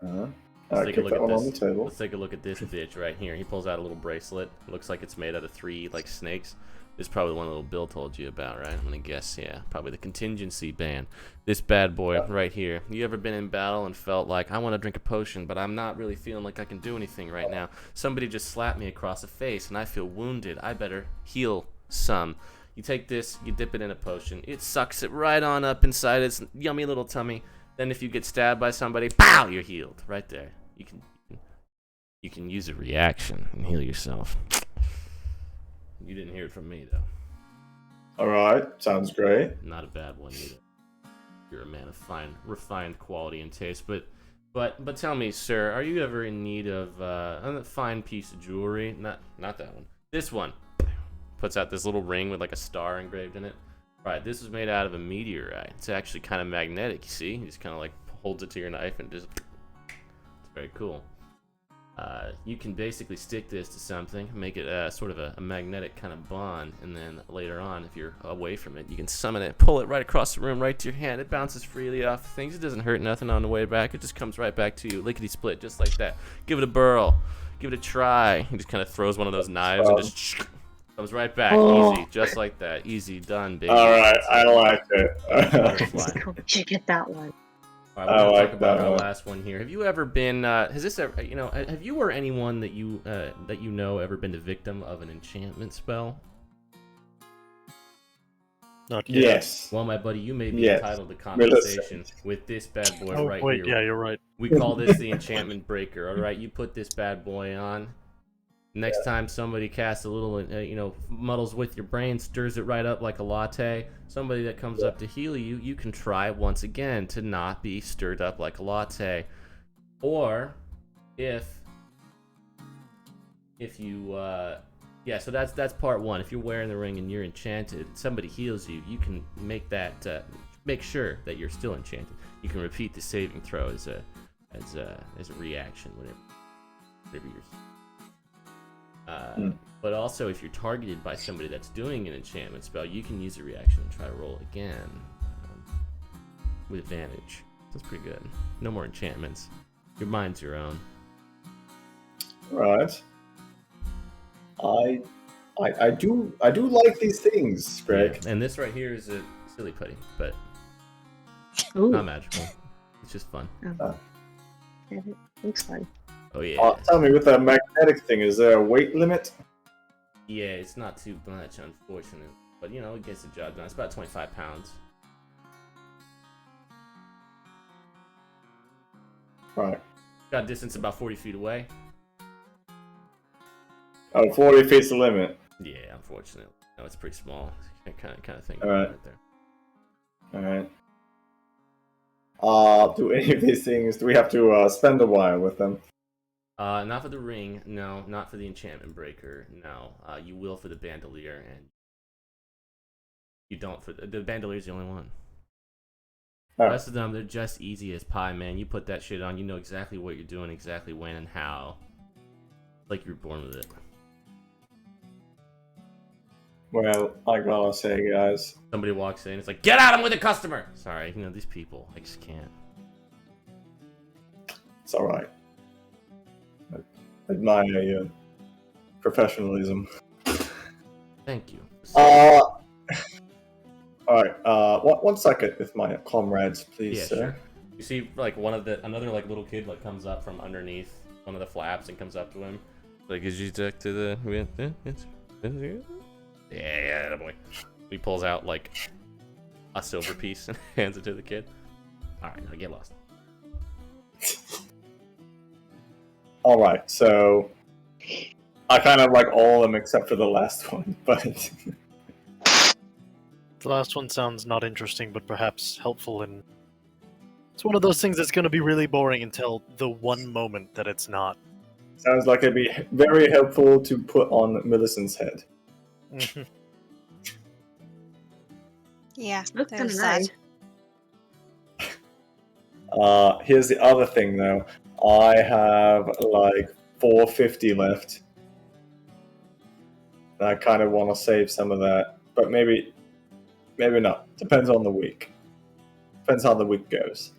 Let's Let's I take a kick look that at one on this. the table. Let's take a look at this bitch right here. He pulls out a little bracelet. Looks like it's made out of 3 like snakes. This is probably one little Bill told you about, right? I'm gonna guess, yeah. Probably the contingency band. This bad boy right here. You ever been in battle and felt like, I want to drink a potion, but I'm not really feeling like I can do anything right now. Somebody just slapped me across the face and I feel wounded. I better heal some. You take this, you dip it in a potion. It sucks it right on up inside its yummy little tummy. Then if you get stabbed by somebody, pow, you're healed. Right there. You can use a reaction and heal yourself. You didn't hear it from me, though. Alright, sounds great. Not a bad one either. You're a man of fine, refined quality and taste. But tell me, sir, are you ever in need of a fine piece of jewelry? Not that one. This one. Puts out this little ring with like a star engraved in it. Right, this is made out of a meteorite. It's actually kind of magnetic, you see? You just kind of like holds it to your knife and just... It's very cool. You can basically stick this to something, make it sort of a magnetic kind of bond, and then later on, if you're away from it, you can summon it, pull it right across the room, right to your hand. It bounces freely off things. It doesn't hurt nothing on the way back. It just comes right back to you, lickety-split, just like that. Give it a burl. Give it a try. He just kind of throws one of those knives and just comes right back. Easy, just like that. Easy, done, baby. Alright, I like Butterfly. it. Should get that one. All right, we're gonna I talk like about that our one. last one here. Have you ever been? Has this ever? Have you or anyone that you know ever been the victim of an enchantment spell? Not yet. Yes. Well, my buddy, you may be Yes. entitled to compensation with this bad boy Oh, right wait, here. yeah, you're right. We call this the enchantment breaker. All right, you put this bad boy on. Next time somebody casts a little, muddles with your brain, stirs it right up like a latte. Somebody that comes up to heal you, you can try once again to not be stirred up like a latte. Or, if you, so that's part one. If you're wearing the ring and you're enchanted, somebody heals you, you can make that, make sure that you're still enchanted. You can repeat the saving throw as a reaction, whatever you're. But also, if you're targeted by somebody that's doing an enchantment spell, you can use a reaction and try to roll again with advantage. That's pretty good. No more enchantments. Your mind's your own. Right. I do like these things, Greg. Yeah. And this right here is a silly putty, but Ooh, Not magical. It's just fun. it looks fun. Oh yeah. Tell me, with that magnetic thing, is there a weight limit? Yeah, it's not too much, unfortunately. But, you know, it gets the job done. It's about 25 pounds. Right. Got a distance about 40 feet away. Oh, 40 feet's the limit. Yeah, unfortunately. No, it's pretty small. Kind of thing. Alright. Right there. Alright. Do any of these things, do we have to spend a while with them? Not for the ring. No, not for the enchantment breaker. No. You will for the bandolier, and you don't for the bandelier's the only one. The rest of them, they're just easy as pie, man. You put that shit on, you know exactly what you're doing, exactly when and how. Like you were born with it. Well, I gotta say, guys. Somebody walks in, it's like, get out! I'm with a customer! Sorry, you know, these people, I just can't. It's alright. I admire your professionalism. Thank you. Alright, one second with my comrades, please, Yeah, sir. sure. You see, like, another, like, little kid, like, comes up from underneath one of the flaps and comes up to him. Like, is you talk to the... Yeah, boy. He pulls out, like, a silver piece and hands it to the kid. Alright, now get lost. Alright, so... I kind of like all of them except for the last one, but... The last one sounds not interesting, but perhaps helpful, and it's one of those things that's going to be really boring until the one moment that it's not. Sounds like it'd be very helpful to put on Millicent's head. Yeah, Looks there's kinda that. Here's the other thing, though. I have, like, 450 left. And I kind of want to save some of that, but maybe not. Depends on the week. Depends how the week goes.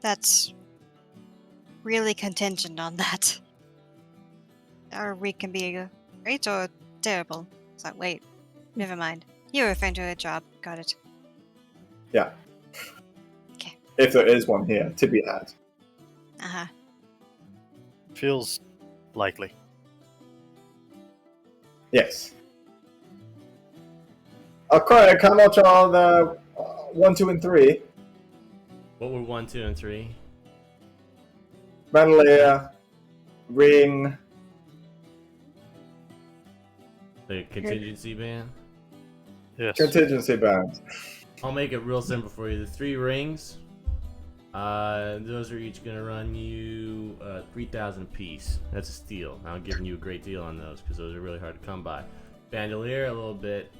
That's really contingent on that. Our week can be great or terrible. So wait, never mind. You're referring to a job. Got it. Yeah. Okay. If there is one here to be had. Uh-huh. Feels likely. Yes. Okay, how much are the 1, 2, and 3? What were 1, 2, and 3? Bandolier, ring. The contingency band? Yes. Contingency band. I'll make it real simple for you. The 3 rings, those are each gonna run you 3,000 apiece. That's a steal. I'm giving you a great deal on those because those are really hard to come by. Bandolier, a little bit.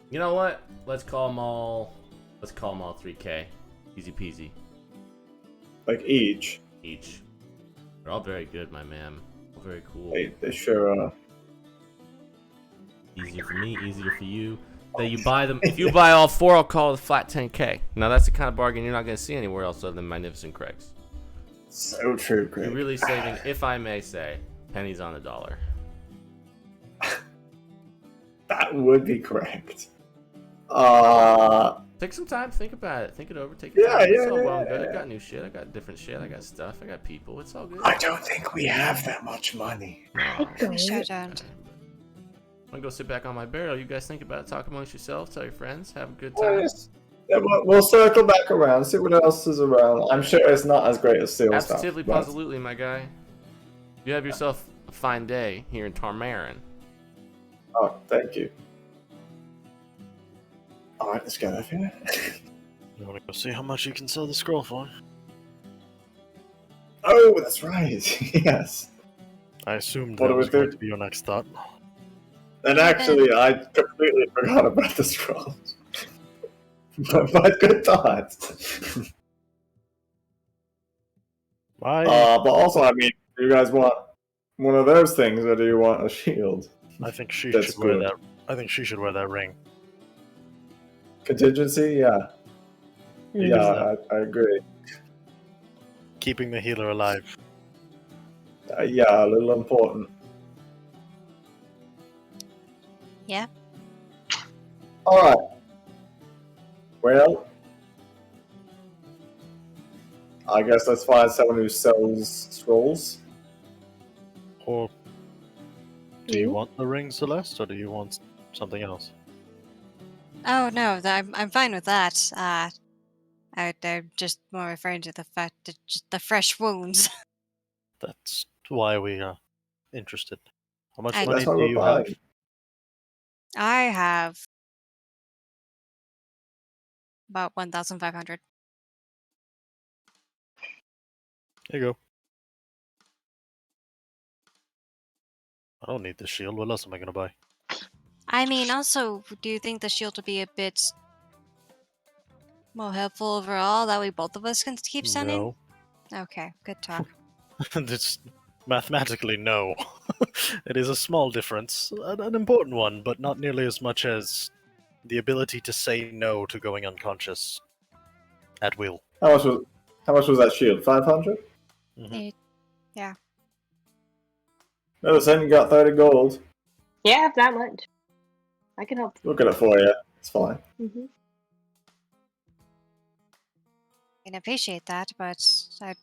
You know what? Let's call them all 3K. Easy peasy. Like each. Each. They're all very good, my man. All very cool. They sure are. Easier for me, easier for you. That you buy them. If you buy all 4, I'll call it a flat 10K. Now that's the kind of bargain you're not going to see anywhere else other than Magnificent Craig's. So true, Greg. You're really saving, if I may say, pennies on the dollar. That would be correct. Take some time, think about it, think it over, take Yeah, your time. yeah, It's all well and yeah, good. yeah. I got new shit, I got different shit, I got stuff, I got people. It's all good. I don't think we have that much money. We sure don't. I'm gonna go sit back on my barrel. You guys think about it, talk amongst yourselves, tell your friends, have a good Well, time. yes. Yeah, we'll circle back around, see what else is around. I'm sure it's not as great as Steel stuff. Absolutely, but- positively, my guy. You have yourself a fine day here in Tarmaran. Oh, thank you. Alright, let's get out of here. You want to go see how much you can sell the scroll for? Oh, that's right. Yes. I assumed What that do we was going do? to be your next thought. And actually, I completely forgot about the scrolls. but good thought. But also, I mean, do you guys want one of those things, or do you want a shield? I think she That's should wear good. that. I think she should wear that ring. Contingency? Yeah. Yeah, I agree. Keeping the healer alive. Yeah, a little important. Yeah. Alright. Well, I guess let's find someone who sells scrolls. Or do you Me? want the ring, Celeste, or do you want something else? Oh no, I'm fine with that. I'm just more referring to the fact that just the fresh wounds. That's why we are interested. How much I- money That's why do we're you have? buying. I have about 1,500. Here you go. I don't need the shield. What else am I gonna buy? I mean, also, do you think the shield would be a bit more helpful overall? That way both of us can keep standing? No. Okay, good talk. It's mathematically no. It is a small difference, an important one, but not nearly as much as the ability to say no to going unconscious at will. How much was that shield? 500? Mhm. No, then you got 30 gold. Yeah, that much. I can help. Look at it for you. It's fine. Mm-hmm. I can appreciate that, but I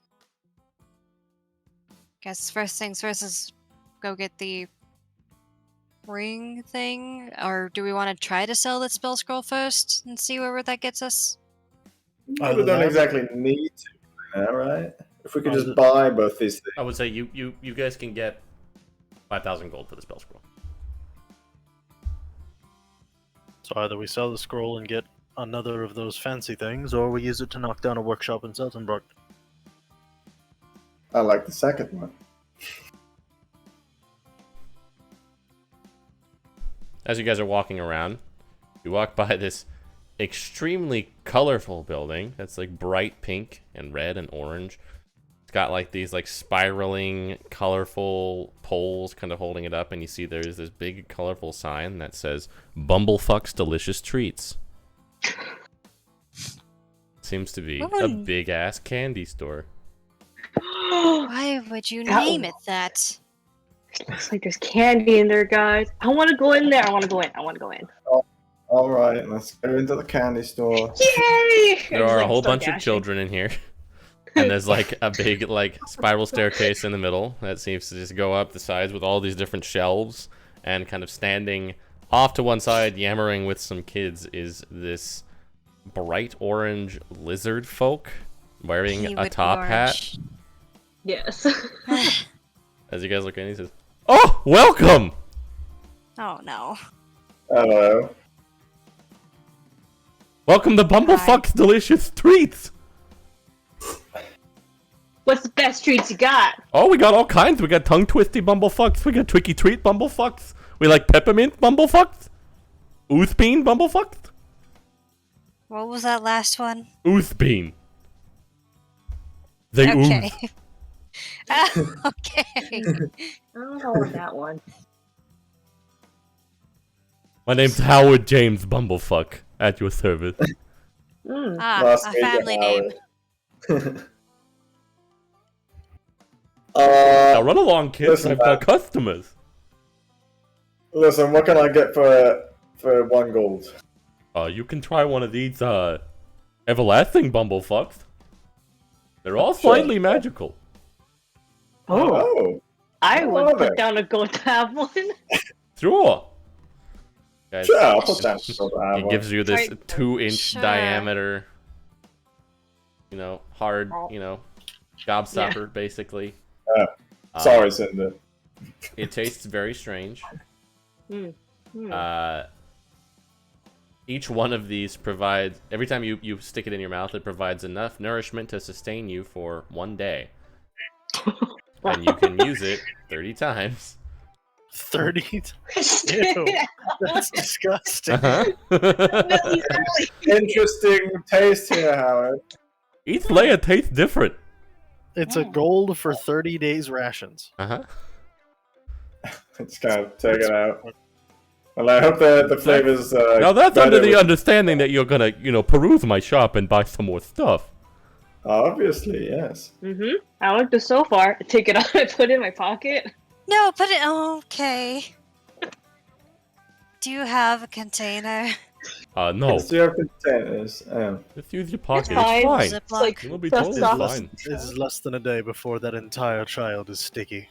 guess first things first is go get the ring thing, or do we want to try to sell the spell scroll first and see where that gets us? We Either don't that- exactly need to, right now, right? If we could just Either- buy both these things. I would say you guys can get 5,000 gold for the spell scroll. So either we sell the scroll and get another of those fancy things, or we use it to knock down a workshop in Seltenbrook. I like the second one. As you guys are walking around, you walk by this extremely colorful building that's like bright pink and red and orange. It's got like these like spiraling colorful poles kind of holding it up, and you see there's this big colorful sign that says Bumblefuck's Delicious Treats. Seems to be a big ass candy store. Why would you That name one. it that? Looks like there's candy in there, guys. I want to go in there. I want to go in. All right, let's go into the candy store. Yay! There are a whole bunch of children in here. And there's like a big like spiral staircase in the middle that seems to just go up the sides with all these different shelves, and kind of standing off to one side yammering with some kids is this bright orange lizard folk wearing He a would be top hat. orange. Yes. As you guys look in, he says, "Oh, welcome!" Oh no. Hello. Welcome to Bumblefuck's Delicious Treats! What's the best treats you got? Oh, we got all kinds. We got tongue-twisty Bumblefucks. We got Tricky Treat Bumblefucks. We like peppermint Bumblefucks. Oothbean Bumblefucks. What was that last one? Oothbean. They Okay. ooze. Okay. I don't know about that one. My name's Howard James Bumblefuck. At your service. Mm. Last A week, family name. Now run along, kids. Listen, I've got customers. Listen, what can I get for 1 gold? You can try one of these, everlasting Bumblefucks. They're all Sure. slightly magical. Oh, I would love put it. down a gold to have one. Sure. Guys, Sure, I'll put down some gold to have it one. gives you this Right. 2-inch Sure. diameter, hard, gobstopper, basically. Sorry, Cinder. It tastes very strange. Mm. Each one of these provides, every time you stick it in your mouth, it provides enough nourishment to sustain you for 1 day. And you can use it 30 times. 30? Ew, that's disgusting. Uh-huh. Interesting taste here, Howard. Each layer tastes different. It's a gold for 30 days rations. Uh-huh. Just kind of take it out. Well, I hope the flavors. Now that's better under the with- understanding that you're gonna, peruse my shop and buy some more stuff. Obviously, yes. I like this so far. I take it out. I put it in my pocket. No, put it. Okay. Do you have a container? No. Do you have containers? Just use your pocket. fine. It's fine. Ziploc. like It'll be dust totally off. fine. It is less than a day before that entire child is sticky.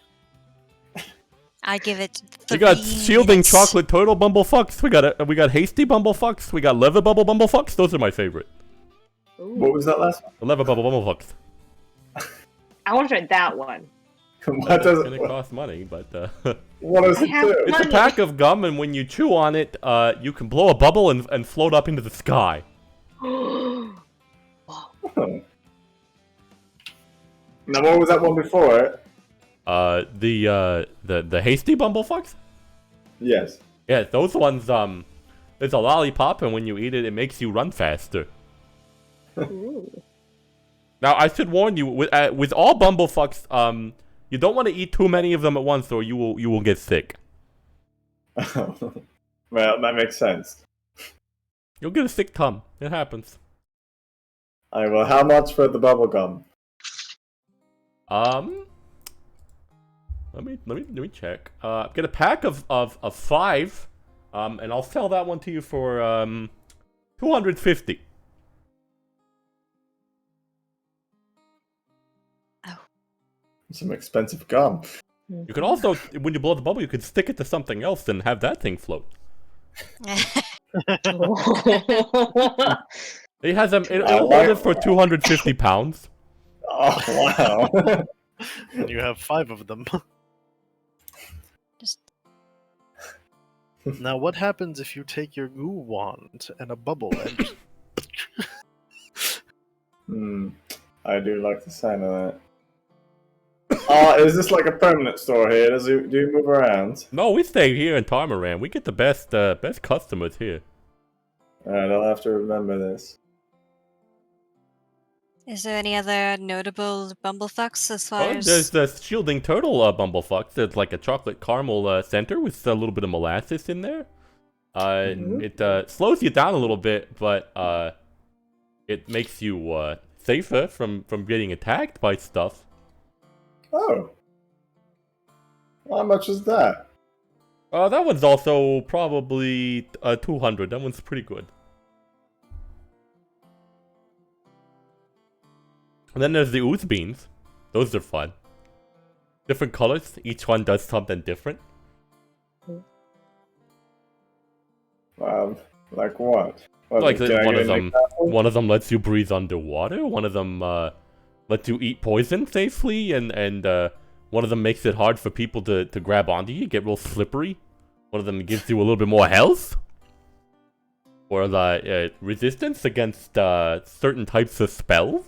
I give it. We got 3 shielding minutes. chocolate turtle bumblefucks. We got hasty bumblefucks. We got leather bubble bumblefucks. Those are my favorite. What was that last one? The leather bubble bumblefucks. I want to try that one. What does It's gonna it? cost money, but What does I it have do? it's a money. pack of gum, and when you chew on it, you can blow a bubble and float up into the sky. Now, what was that one before it? The hasty bumblefucks. Yes. Yeah, those ones. There's a lollipop, and when you eat it, it makes you run faster. Ooh. Now, I should warn you, with all bumblefucks, you don't want to eat too many of them at once, or you will get sick. Well, that makes sense. You'll get a sick tum. It happens. Alright, well, how much for the bubble gum? Let me check. Get a pack of 5, and I'll sell that one to you for 250. Some expensive gum. You can also, when you blow the bubble, you can stick it to something else and have that thing float. It has it'll hold it for 250 pounds. Oh, wow. And you have 5 of them. Just Now, what happens if you take your goo wand and a bubble and I do like the sound of that. Is this like a permanent store here? Do you move around? No, we stay here in Tarmaran. We get the best customers here. Alright, I'll have to remember this. is there any other notable bumblefucks as far Oh, as? there's the shielding turtle bumblefuck. There's like a chocolate caramel center with a little bit of molasses in there. It slows you down a little bit, but it makes you safer from getting attacked by stuff. Oh. How much is that? That one's also probably 200. That one's pretty good. And then there's the ooze beans. Those are fun. Different colors. Each one does something different. Like what? Like can I one get of an them. example? One of them lets you breathe underwater. One of them lets you eat poison safely, and one of them makes it hard for people to grab onto you. Get real slippery. One of them gives you a little bit more health, or the resistance against certain types of spells.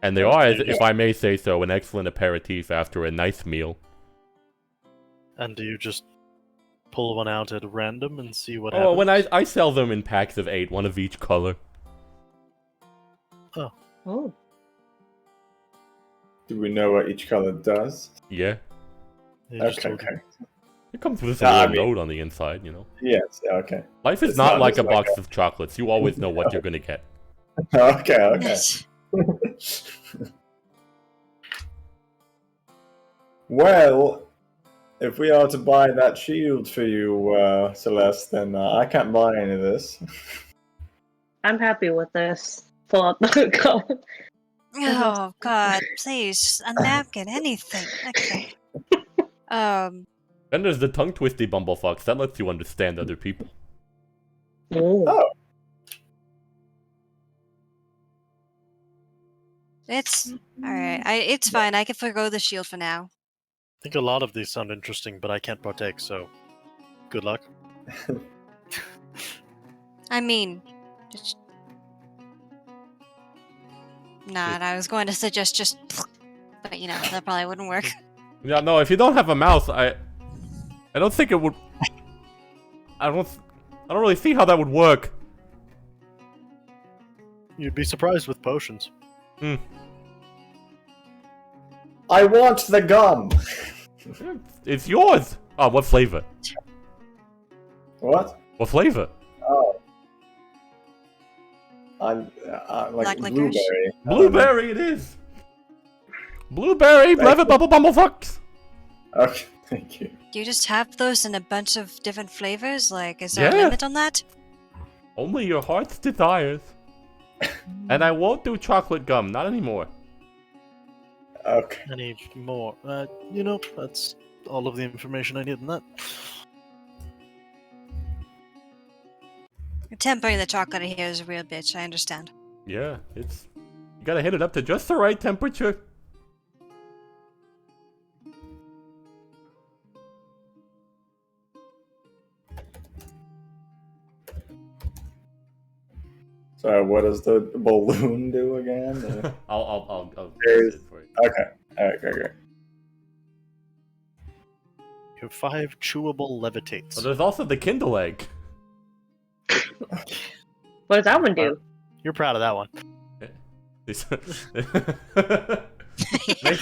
And they are, if I may say so, an excellent aperitif after a nice meal. and do you just pull one out at random and see what happens? Oh, when I sell them in packs of 8, one of each color. Oh. Do we know what each color does? Yeah. You just Okay, told- okay. It comes with a Yeah, I little mean- note on the inside, you know. Yes, yeah, okay. Life is It's not not like just a like box of chocolates. You always know what you're gonna get. Okay, okay. Well, if we are to buy that shield for you, Celeste, then I can't buy any of this. I'm happy with this. Pull out the code. Oh God! Please, a napkin, anything. Okay. Then there's the tongue twisty bumblefucks. That lets you understand other people. Oh, It's all right. It's fine. I can forgo the shield for now. I think a lot of these sound interesting, but I can't partake, so good luck. I mean, just... Nah, I was going to suggest just, but you know that probably wouldn't work. Yeah, no, if you don't have a mouth, I don't think it would. I don't really see how that would work. You'd be surprised with potions. I want the gum! It's yours. Oh, what flavor? What? What flavor? Oh. I'm like Black licorice? blueberry. Blueberry it is. Blueberry, leather bubble bumblefucks. Okay. Thank you. Do you just have those in a bunch of different flavors? Like, is there a Yeah. limit on that? Only your heart's desires. And I won't do chocolate gum, not anymore. Okay. Any more? That's all of the information I need on that. Tempering the chocolate here is a real bitch, I understand. Yeah, you gotta hit it up to just the right temperature. So what does the balloon do again? I'll There's- it for you. Okay. Alright, great. You have 5 chewable levitates. Well, there's also the Kindle egg. What does that one do? You're proud of that one. Makes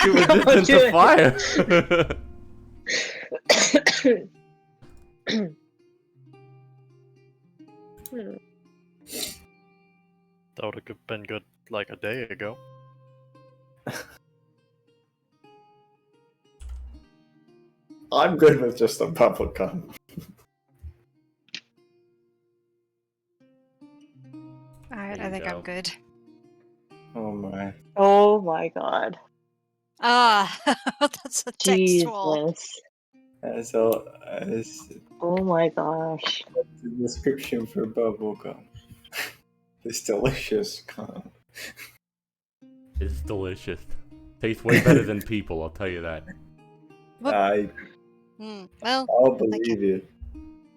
you resistant to fire. That would have been good like a day ago. I'm good with just a bubble gum. Alright, There I you think go. I'm good. Oh my. Oh my god. Ah, that's a textual. Jesus. As Oh my gosh. the description for bubble gum. This delicious gum. It's delicious. Tastes way better than people, I'll tell you that. What? I'll Well, believe you.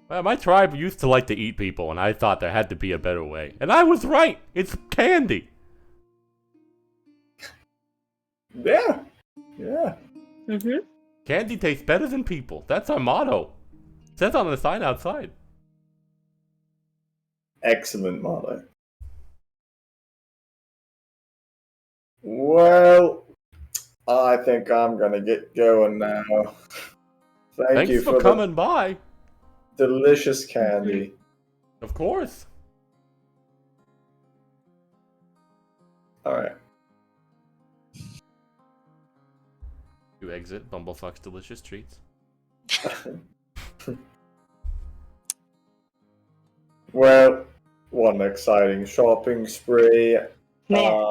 Well, my tribe used to like to eat people, and I thought there had to be a better way. And I was right! It's candy! Yeah. Yeah. Mm-hmm. Candy tastes better than people. That's our motto. It says on the sign outside. Excellent motto. Well, I think I'm gonna get going now. Thank you Thanks for the coming by. delicious candy. Of course. Alright. You exit Bumblefuck's delicious treats. Well, what an exciting shopping spree. Man.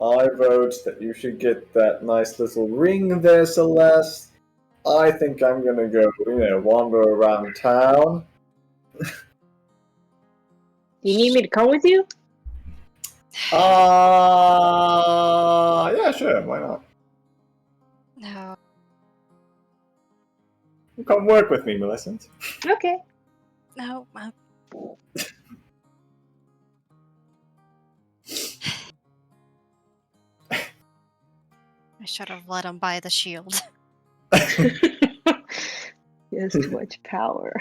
I vote that you should get that nice little ring there, Celeste. I think I'm gonna go, wander around town. Do you need me to come with you? Yeah, sure, why not? no. Come work with me, Millicent. Okay. No. I should have let him buy the shield. He has too much power.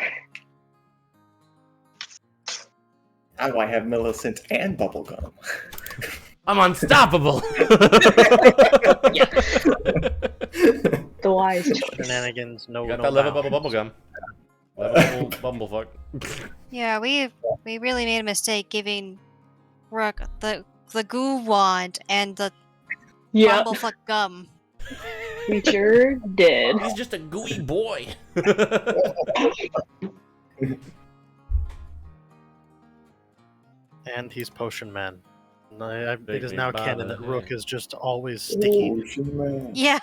Now I have Millicent and Bubblegum. I'm unstoppable! The wise choice. Shenanigans, no, You got no that level bounds. bubble gum. Level Bumblefuck. Yeah, we really made a mistake giving Rook the goo wand and the Yeah, bumblefuck gum. we sure did. He's just a gooey boy. And he's Potion Man. It Big is big now baba, canon that yeah. Rook is just always sticky. Ocean Man. Yeah.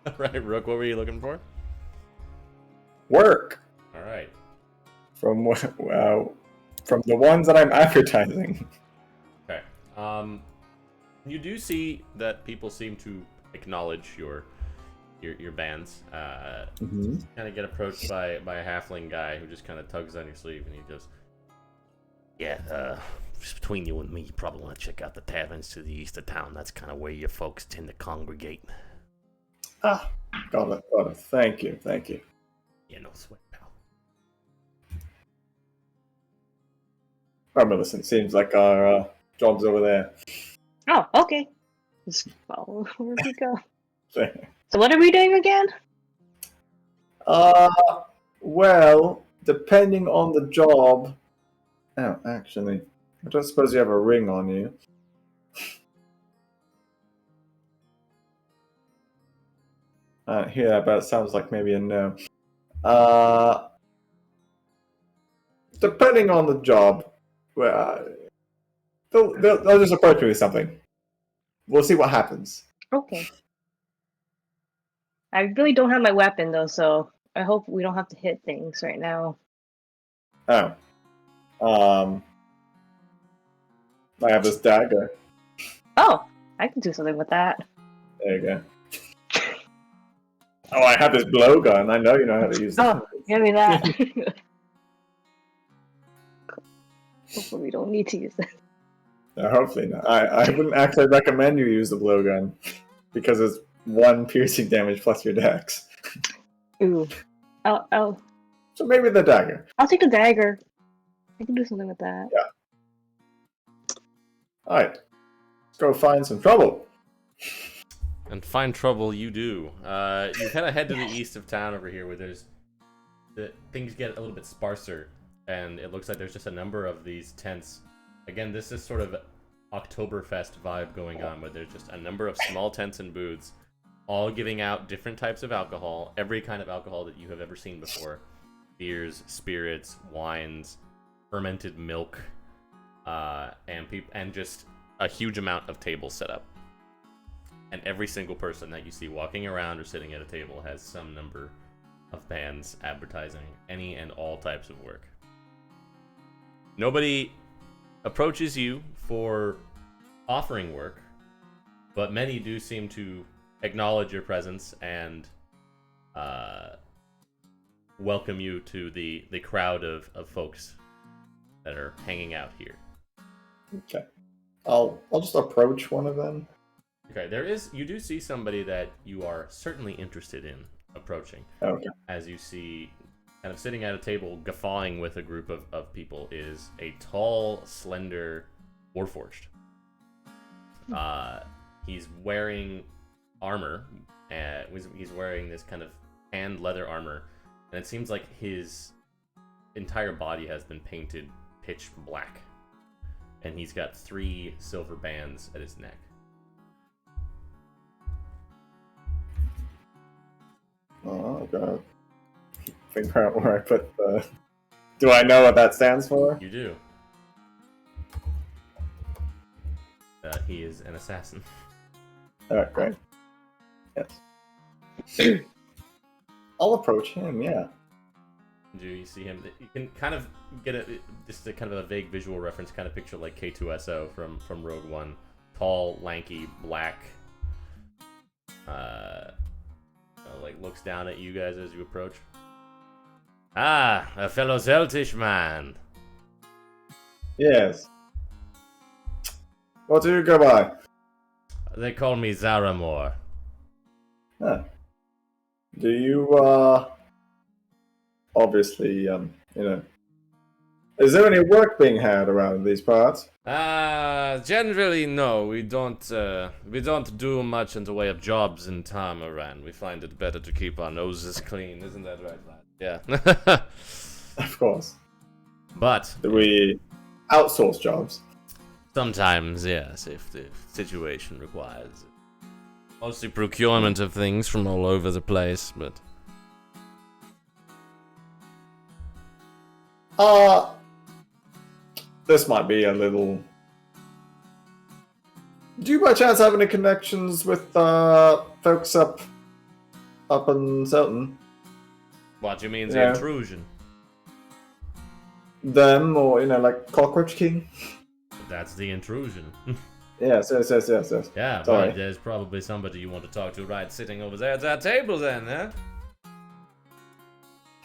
Alright, Rook, what were you looking for? Work Alright. from from the ones that I'm advertising. Okay. You do see that people seem to acknowledge your bands. Mm-hmm. Kind of get approached by a halfling guy who just kind of tugs on your sleeve, and he goes, "Yeah, just between you and me, you probably want to check out the taverns to the east of town. That's kind of where your folks tend to congregate." Got it. Thank you. Yeah, no sweat, pal. Our Millicent seems like our job's over there. Oh, okay. Just follow where we go. So what are we doing again? Well, depending on the job. Oh, actually, I don't suppose you have a ring on you. Yeah, but it sounds like maybe a no. Uh, depending on the job, well, they'll just approach me with something. We'll see what happens. Okay. I really don't have my weapon though, so I hope we don't have to hit things right now. Oh. I have this dagger. Oh, I can do something with that. There you go. Oh, I have this blowgun. I know you know how to use it. Oh, give me that. Hopefully we don't need to use that. No, hopefully not. I wouldn't actually recommend you use the blowgun because it's 1 piercing damage plus your dex. Ooh. I'll So maybe the dagger. take a dagger. I can do something with that. Yeah. Alright. Let's go find some trouble. And find trouble you do. You kind of head to the east of town over here, where things get a little bit sparser, and it looks like there's just a number of these tents. Again, this is sort of Oktoberfest vibe going on, where there's just a number of small tents and booths, all giving out different types of alcohol, every kind of alcohol that you have ever seen before. Beers, spirits, wines, fermented milk, and just a huge amount of tables set up. And every single person that you see walking around or sitting at a table has some number of bands advertising any and all types of work. Nobody approaches you for offering work, but many do seem to acknowledge your presence and welcome you to the crowd of folks that are hanging out here. Okay. I'll just approach one of them. Okay, you do see somebody that you are certainly interested in approaching. Okay. As you see, kind of sitting at a table, guffawing with a group of people, is a tall, slender Warforged. He's wearing armor, and he's wearing this kind of tanned leather armor, and it seems like his entire body has been painted pitch black, and he's got 3 silver bands at his neck. Oh, God. Figure out where I put the... Do I know what that stands for? You do. He is an assassin. Alright, great. Yes. I'll approach him, yeah. Do you see him? You can kind of get just a kind of a vague visual reference, kind of picture like K2SO from Rogue One. Tall, lanky, black. Like looks down at you guys as you approach. Ah, a fellow Zeltish man. Yes. What do you go by? They call me Zaramor. Huh. Do you, obviously, you know, is there any work being had around these parts? Generally no. We don't do much in the way of jobs in Tarmaran. We find it better to keep our noses clean, isn't that right, lad? Yeah. Of course. But Do we outsource jobs? sometimes, yes, if the situation requires it. Mostly procurement of things from all over the place, but This might be a little... Do you by chance have any connections with, folks up in Selton? what do you mean, the Yeah. intrusion? Them, or, you know, like Cockroach King? That's the intrusion. Yes. Yeah, Sorry. right, there's probably somebody you want to talk to right sitting over there at that table then, huh?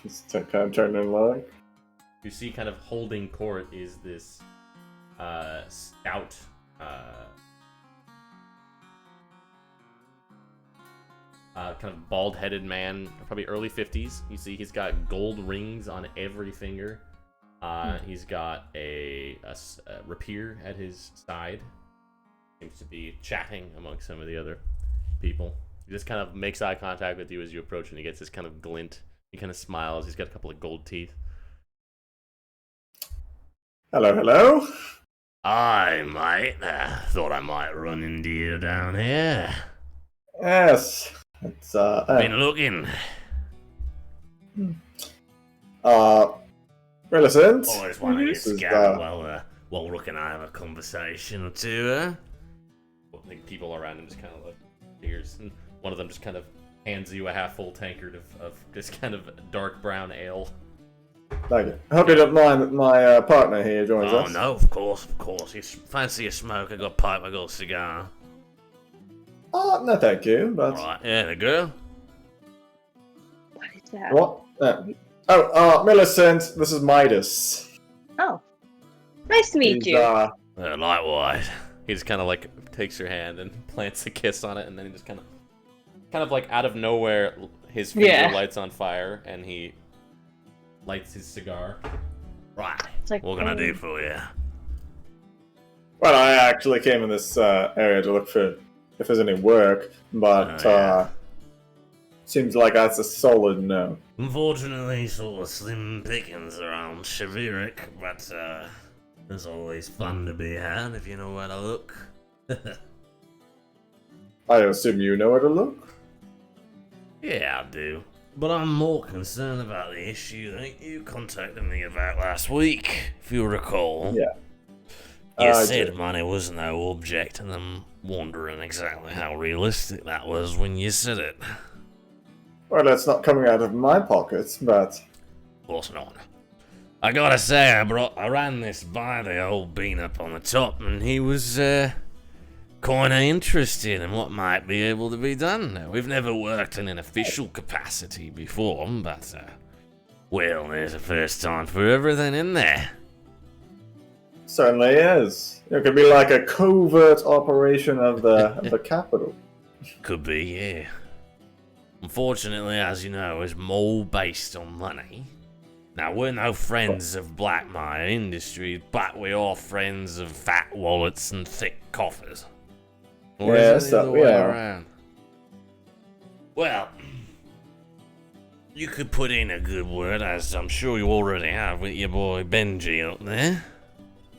Just kind of turn and look. You see kind of holding court is this stout kind of bald-headed man, probably early 50s. You see he's got gold rings on every finger. He's got a rapier at his side. Seems to be chatting among some of the other people. He just kind of makes eye contact with you as you approach, and he gets this kind of glint. He kind of smiles. He's got a couple of gold teeth. Hello? Hi, mate. Thought I might run into you down here. Yes. It's Been looking. Millicent. Always wanted Mhm. to This is, scout while Rook and I have a conversation or two. Well, I think people around him just kind of like ears, and one of them just kind of hands you a half full tankard of just kind of dark brown ale. Thank you. I hope you don't mind that my partner here joins Oh us. no, of course. You fancy a smoke? I got a pipe, I got a cigar. No, thank you. But Alright, yeah, the girl. What is that? what? Millicent. This is Midas. Oh, nice to meet He's, you. Likewise. He just kind of like takes your hand and plants a kiss on it, and then he just kind of like out of nowhere, his finger lights on fire, and he lights his cigar. Right. It's like, What can I do for you? Well, I actually came in this area to look for if there's any work, but seems like that's a solid no. Unfortunately, sort of slim pickings around Shaviric, but there's always fun to be had if you know where to look. I assume you know where to look? Yeah, I do. But I'm more concerned about the issue that you contacted me about last week, if you recall. Yeah. You I said did. money was no object, and I'm wondering exactly how realistic that was when you said it. Well, that's not coming out of my pockets, but Of course not. I gotta say, I ran this by the old bean up on the top, and he was, kinda interested in what might be able to be done. Now, we've never worked in an official capacity before, but, well, there's a first time for everything in there. certainly is. It could be like a covert operation of the capital. Could be, yeah. Unfortunately, as you know, it's more based on money. Now, we're no friends of black mine industry, but we are friends of fat wallets and thick coffers. Or Yes, is it the that other we way are. around? Well, you could put in a good word, as I'm sure you already have with your boy Benji up there.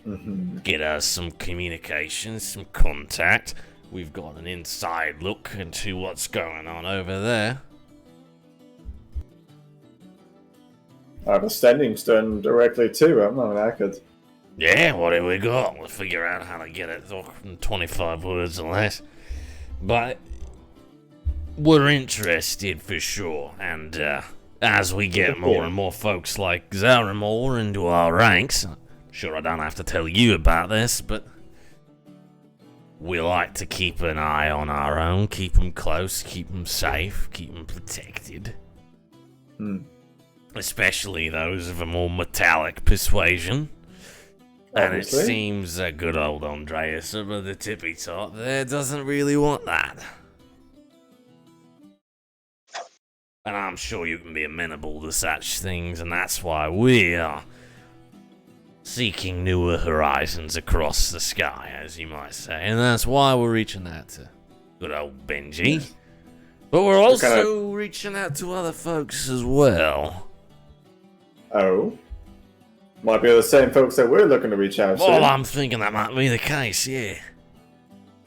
Mm-hmm. Get us some communication, some contact. We've got an inside look into what's going on over there. I have a standing stone directly to him. I mean, I could. Yeah, what have we got? We'll figure out how to get it in 25 words or less. But we're interested for sure, and as we get more and more folks like Zaramor into our ranks, I'm sure I don't have to tell you about this, but we like to keep an eye on our own, keep them close, keep them safe, keep them protected. Hmm. Especially those of a more metallic persuasion. And it Obviously. seems that good old Andreas over the tippy top there doesn't really want that. And I'm sure you can be amenable to such things, and that's why we are seeking newer horizons across the sky, as you might say. And that's why we're reaching out to good old Benji. But we're also reaching out to other folks as well. Oh. Might be the same folks that we're looking to reach out Well, to. I'm thinking that might be the case, yeah.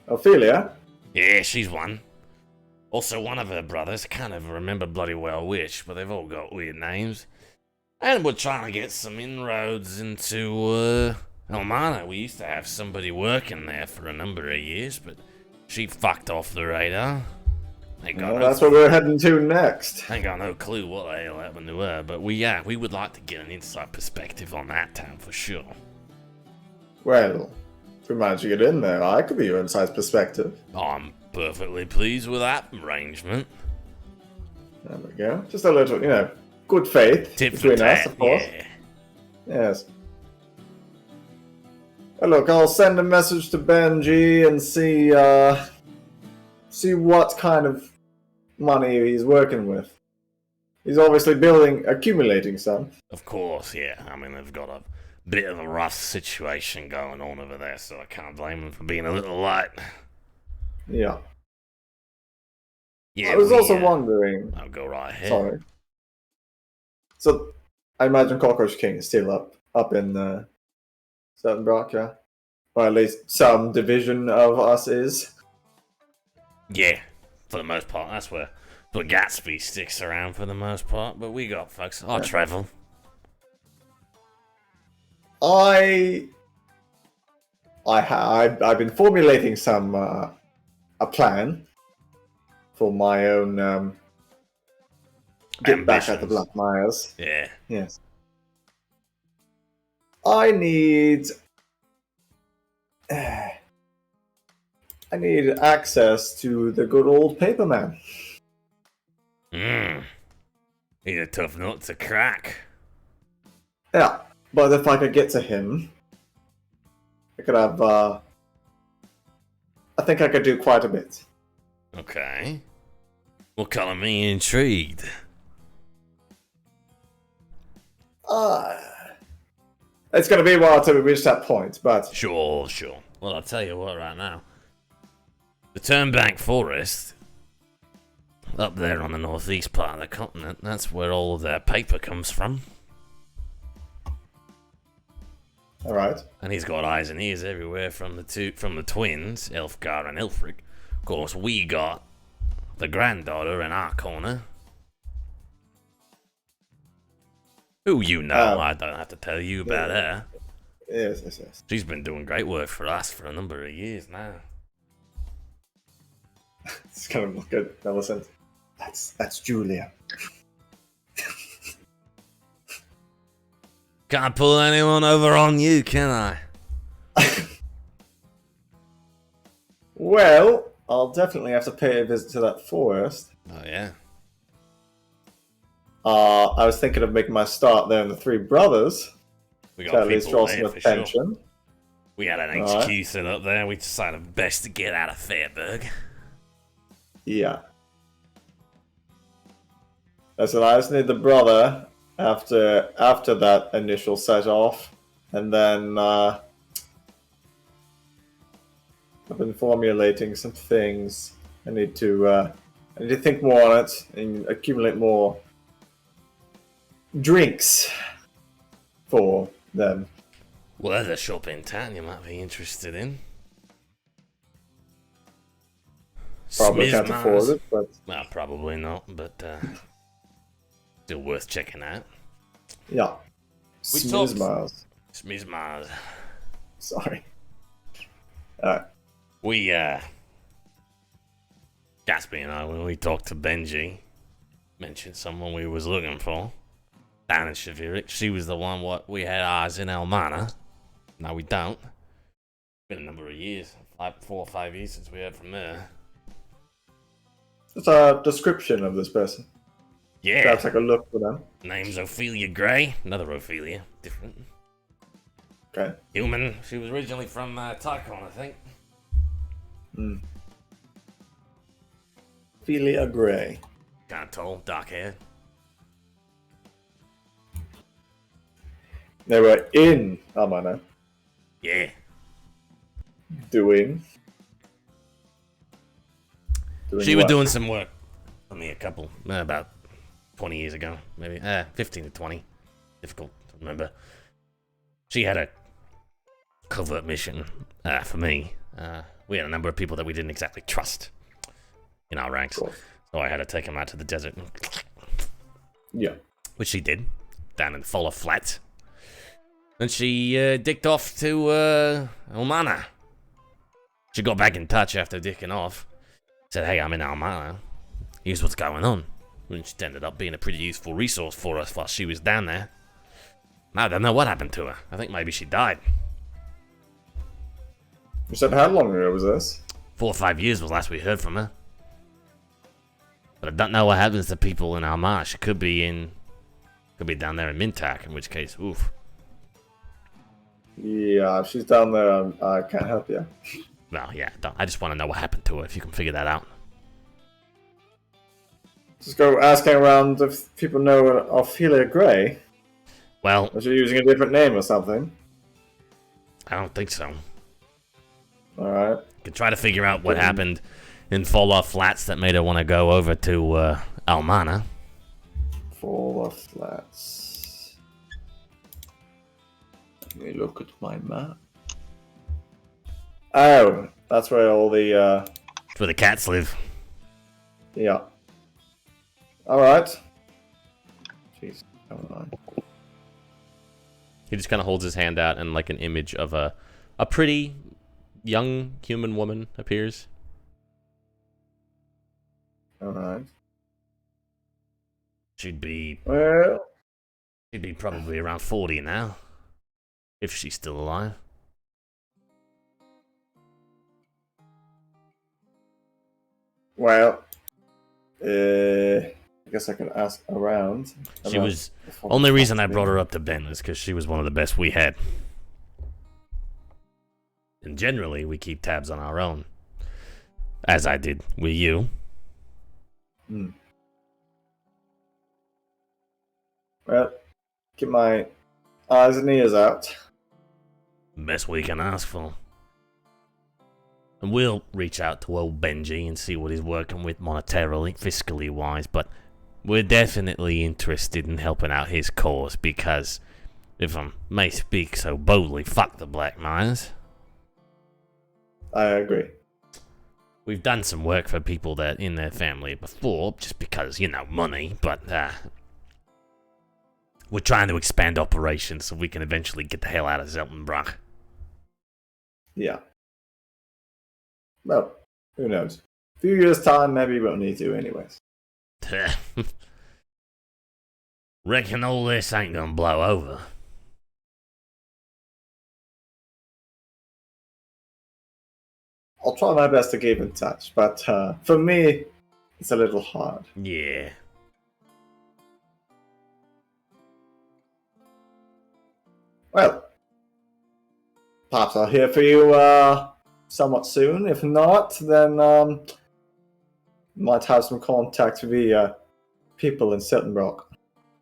Ophelia? Yeah, she's one. Also, one of her brothers, I can't ever remember bloody well which, but they've all got weird names. And we're trying to get some inroads into, Elmana. We used to have somebody working there for a number of years, but she fucked off the radar. Well, that's what we're heading to next. Ain't got no clue what the hell happened to her, but we would like to get an inside perspective on that town for sure. Well, if we manage to get in there, I could be your inside perspective. I'm perfectly pleased with that arrangement. There we go. Just a little, good faith Tip for between us, tat, of course. yeah. Yes. Well, look, I'll send a message to Benji and see what kind of money he's working with. He's obviously accumulating some. Of course, yeah. I mean, they've got a bit of a rough situation going on over there, so I can't blame them for being a little light. Yeah. Yeah, I was also wondering. I'll go right ahead. Sorry. So, I imagine Cockroach King is still up in Certain Brock, yeah? Or at least some division of us is. Yeah, For the most part, that's where Gatsby sticks around for the most part. But we got folks. I'll travel. I've been formulating a plan for my own get back at the Ambitions. Black Myers. Yeah. Yes. I need access to the good old Paperman. He's a tough nut to crack. Yeah, but if I could get to him, I could have. I think I could do quite a bit. Okay. Well, color me intrigued. It's going to be a while till we reach that point, but Sure. Well, I'll tell you what right now. The Turnbank Forest, up there on the northeast part of the continent, that's where all of their paper comes from. all right. And he's got eyes and ears everywhere from the twins, Elfgar and Ilfric. Of course, we got the granddaughter in our corner. Who you know, I don't have to tell you about her. Yes. She's been doing great work for us for a number of years now. It's kind of good, Millicent. That's Julia. Can't pull anyone over on you, can I? Well, I'll definitely have to pay a visit to that forest. Oh, yeah. I was thinking of making my start there in the Three Brothers. We To got at least people draw there some for sure. attention. We had an Alright. HQ set up there. We decided best to get out of Fairburg. Yeah. I said I just need the brother after that initial set off, and then I've been formulating some things. I need to think more on it and accumulate more drinks for them. Well, there's a shop in town you might be interested in. Probably can't Smizmaz. afford it, but Well, probably not, but still worth checking out. yeah. We talked- Smizmaz. Smizmaz. Sorry. We, Gatsby and I, when we talked to Benji, mentioned someone we was looking for down in Shavirik. She was the one what we had ours in Elmana. Now we don't. Been a number of years, 4 or 5 years since we heard from her. Just a description of this person. Yeah. Perhaps take a look for them. Name's Ophelia Gray. Another Ophelia. Different. Okay. Human. She was originally from Tycon, I think. Ophelia Gray. Kind of tall, dark hair. They were in Almana Yeah. doing She was what? doing some work for me about 20 years ago, maybe 15 to 20. Difficult to remember. She had a covert mission for me. We had a number of people that we didn't exactly trust in our ranks, Cool. so I had to take them out to the desert, Yeah. which she did, down in Fuller Flats. Then she dicked off to Almana. She got back in touch after dicking off. Said, hey, I'm in Almana. Here's what's going on. And she ended up being a pretty useful resource for us while she was down there. I don't know what happened to her. I think maybe she died. You said how long ago was this? 4 or 5 years was the last we heard from her. But I don't know what happens to people in Almana. She could be down there in Mintak, in which case, oof. Yeah, if she's down there, I can't help you. Well, yeah, I just want to know what happened to her, if you can figure that out. Just go asking around if people know Ophelia Gray. Well, Or she using a different name or something. I don't think so. Alright. Can try to figure out what happened in Fuller Flats that made her want to go over to Almana. Fuller Flats. Let me look at my map. Oh, that's where all the It's where the cats live. Yeah. Alright. Jeez, come on. He just kind of holds his hand out, and like an image of a pretty young human woman appears. Alright. She'd be Well, probably around 40 now, if she's still alive. well, I guess I can ask around. She about was before only we reason I start brought her up to Ben is because she was one of the best we had. And generally, we keep tabs on our own, as I did with you. Hmm. Well, keep my eyes and ears out. Best we can ask for. And we'll reach out to old Benji and see what he's working with monetarily, fiscally wise, but we're definitely interested in helping out his cause because, if I may speak so boldly, fuck the Black Miners. I agree. We've done some work for people that in their family before, just because, money, but we're trying to expand operations so we can eventually get the hell out of Zeltenbrock. Yeah. Well, who knows? A few years' time, maybe we'll need to anyways. Reckon all this ain't gonna blow over. I'll try my best to keep in touch, but for me, it's a little hard. Yeah. Well, perhaps I'll hear for you somewhat soon. If not, then might have some contact with the people in Suttonbrook.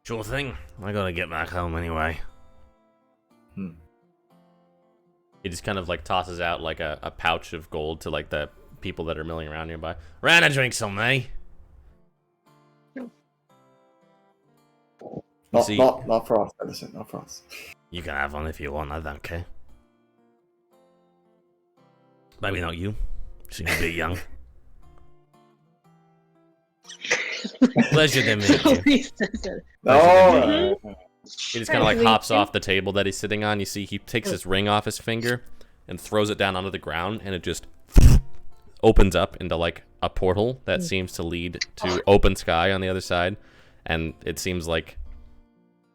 Sure thing. I gotta get back home anyway. He just kind of like tosses out like a pouch of gold to like the people that are milling around nearby. Ran a drink some, eh? Not for us, Edison, not for us. You can have one if you want, I don't care. Maybe not you. Seem a bit young. Pleasure to meet you. No. He just kind of like hops off the table that he's sitting on. You see, he takes his ring off his finger and throws it down onto the ground, and it just opens up into like a portal that seems to lead to open sky on the other side, and it seems like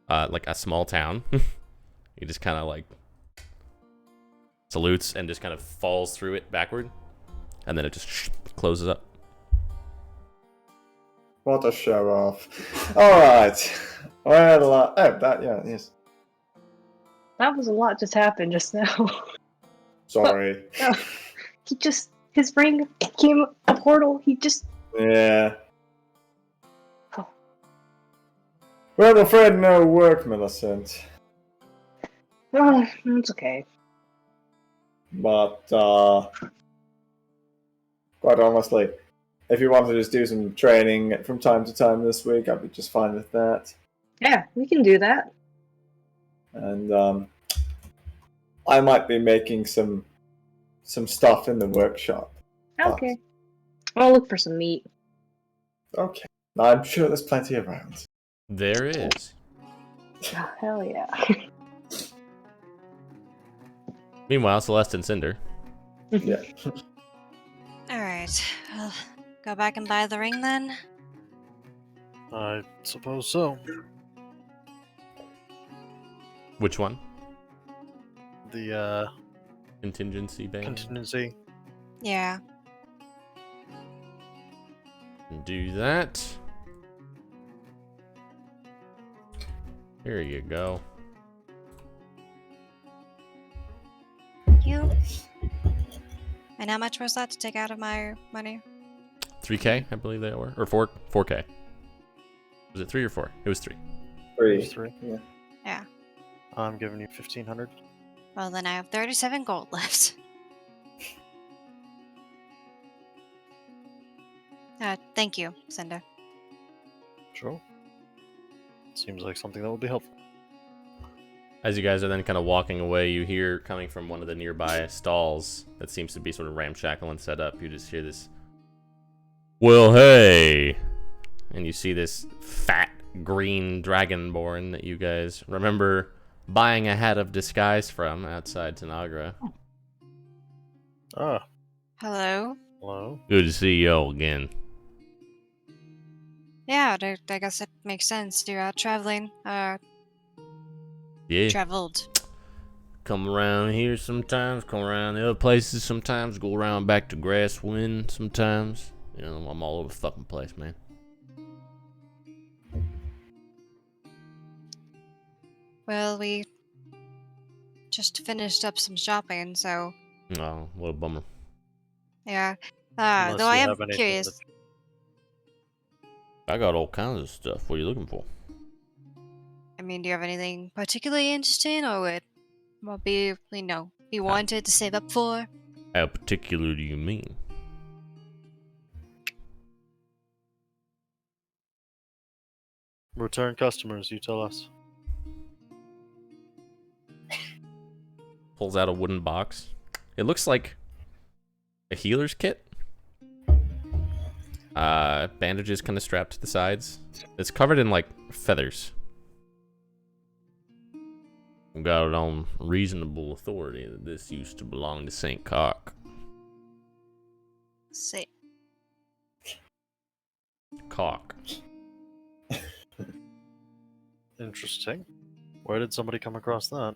a small town. He just kind of like salutes and just kind of falls through it backward, and then it just closes up. What a show off. Alright. Well, yes. That was a lot just happened just now. Sorry. His ring came a portal. Yeah. Oh. Well, I'm afraid no work, Millicent. Oh, it's okay. But, quite honestly, if you want to just do some training from time to time this week, I'd be just fine with that. Yeah, we can do that. And, I might be making some stuff in the workshop. Okay. I'll look for some meat. Okay. I'm sure there's plenty around. There is. Oh, hell yeah. Meanwhile, Celeste and Cinder. Yeah. Alright, I'll go back and buy the ring then. I suppose so. Which one? The Contingency band. contingency. Yeah. Do that. Here you go. You. And how much was that to take out of my money? 3K, I believe they were, or 4K. Was it 3 or 4? It was 3. Three. 3. Yeah. Yeah. I'm giving you 1,500. Well, then I have 37 gold left. Thank you, Cinder. Sure. Seems like something that will be helpful. As you guys are then kind of walking away, you hear coming from one of the nearby stalls that seems to be sort of ramshackle and set up. You just hear this Well, hey. And you see this fat green dragonborn that you guys remember buying a hat of disguise from outside Tanagra. Ah, Hello. hello. Good to see y'all again. Yeah, I guess it makes sense. You're out traveling. Yeah. Traveled. Come around here sometimes, come around the other places sometimes, go around back to Grasswind sometimes. You know, I'm all over the fucking place, man. Well, we just finished up some shopping, so Oh, what a bummer. yeah. Unless Though I you am have anything curious. I got all kinds of stuff. What are you looking for? I mean, do you have anything particularly interesting, or what you wanted to save up for? How particular do you mean? return customers, you tell us. Pulls out a wooden box. It looks like a healer's kit. Bandages kind of strapped to the sides. It's covered in like feathers. Got it on reasonable authority that this used to belong to St. Cock. Say, Cock. Interesting. Where did somebody come across that?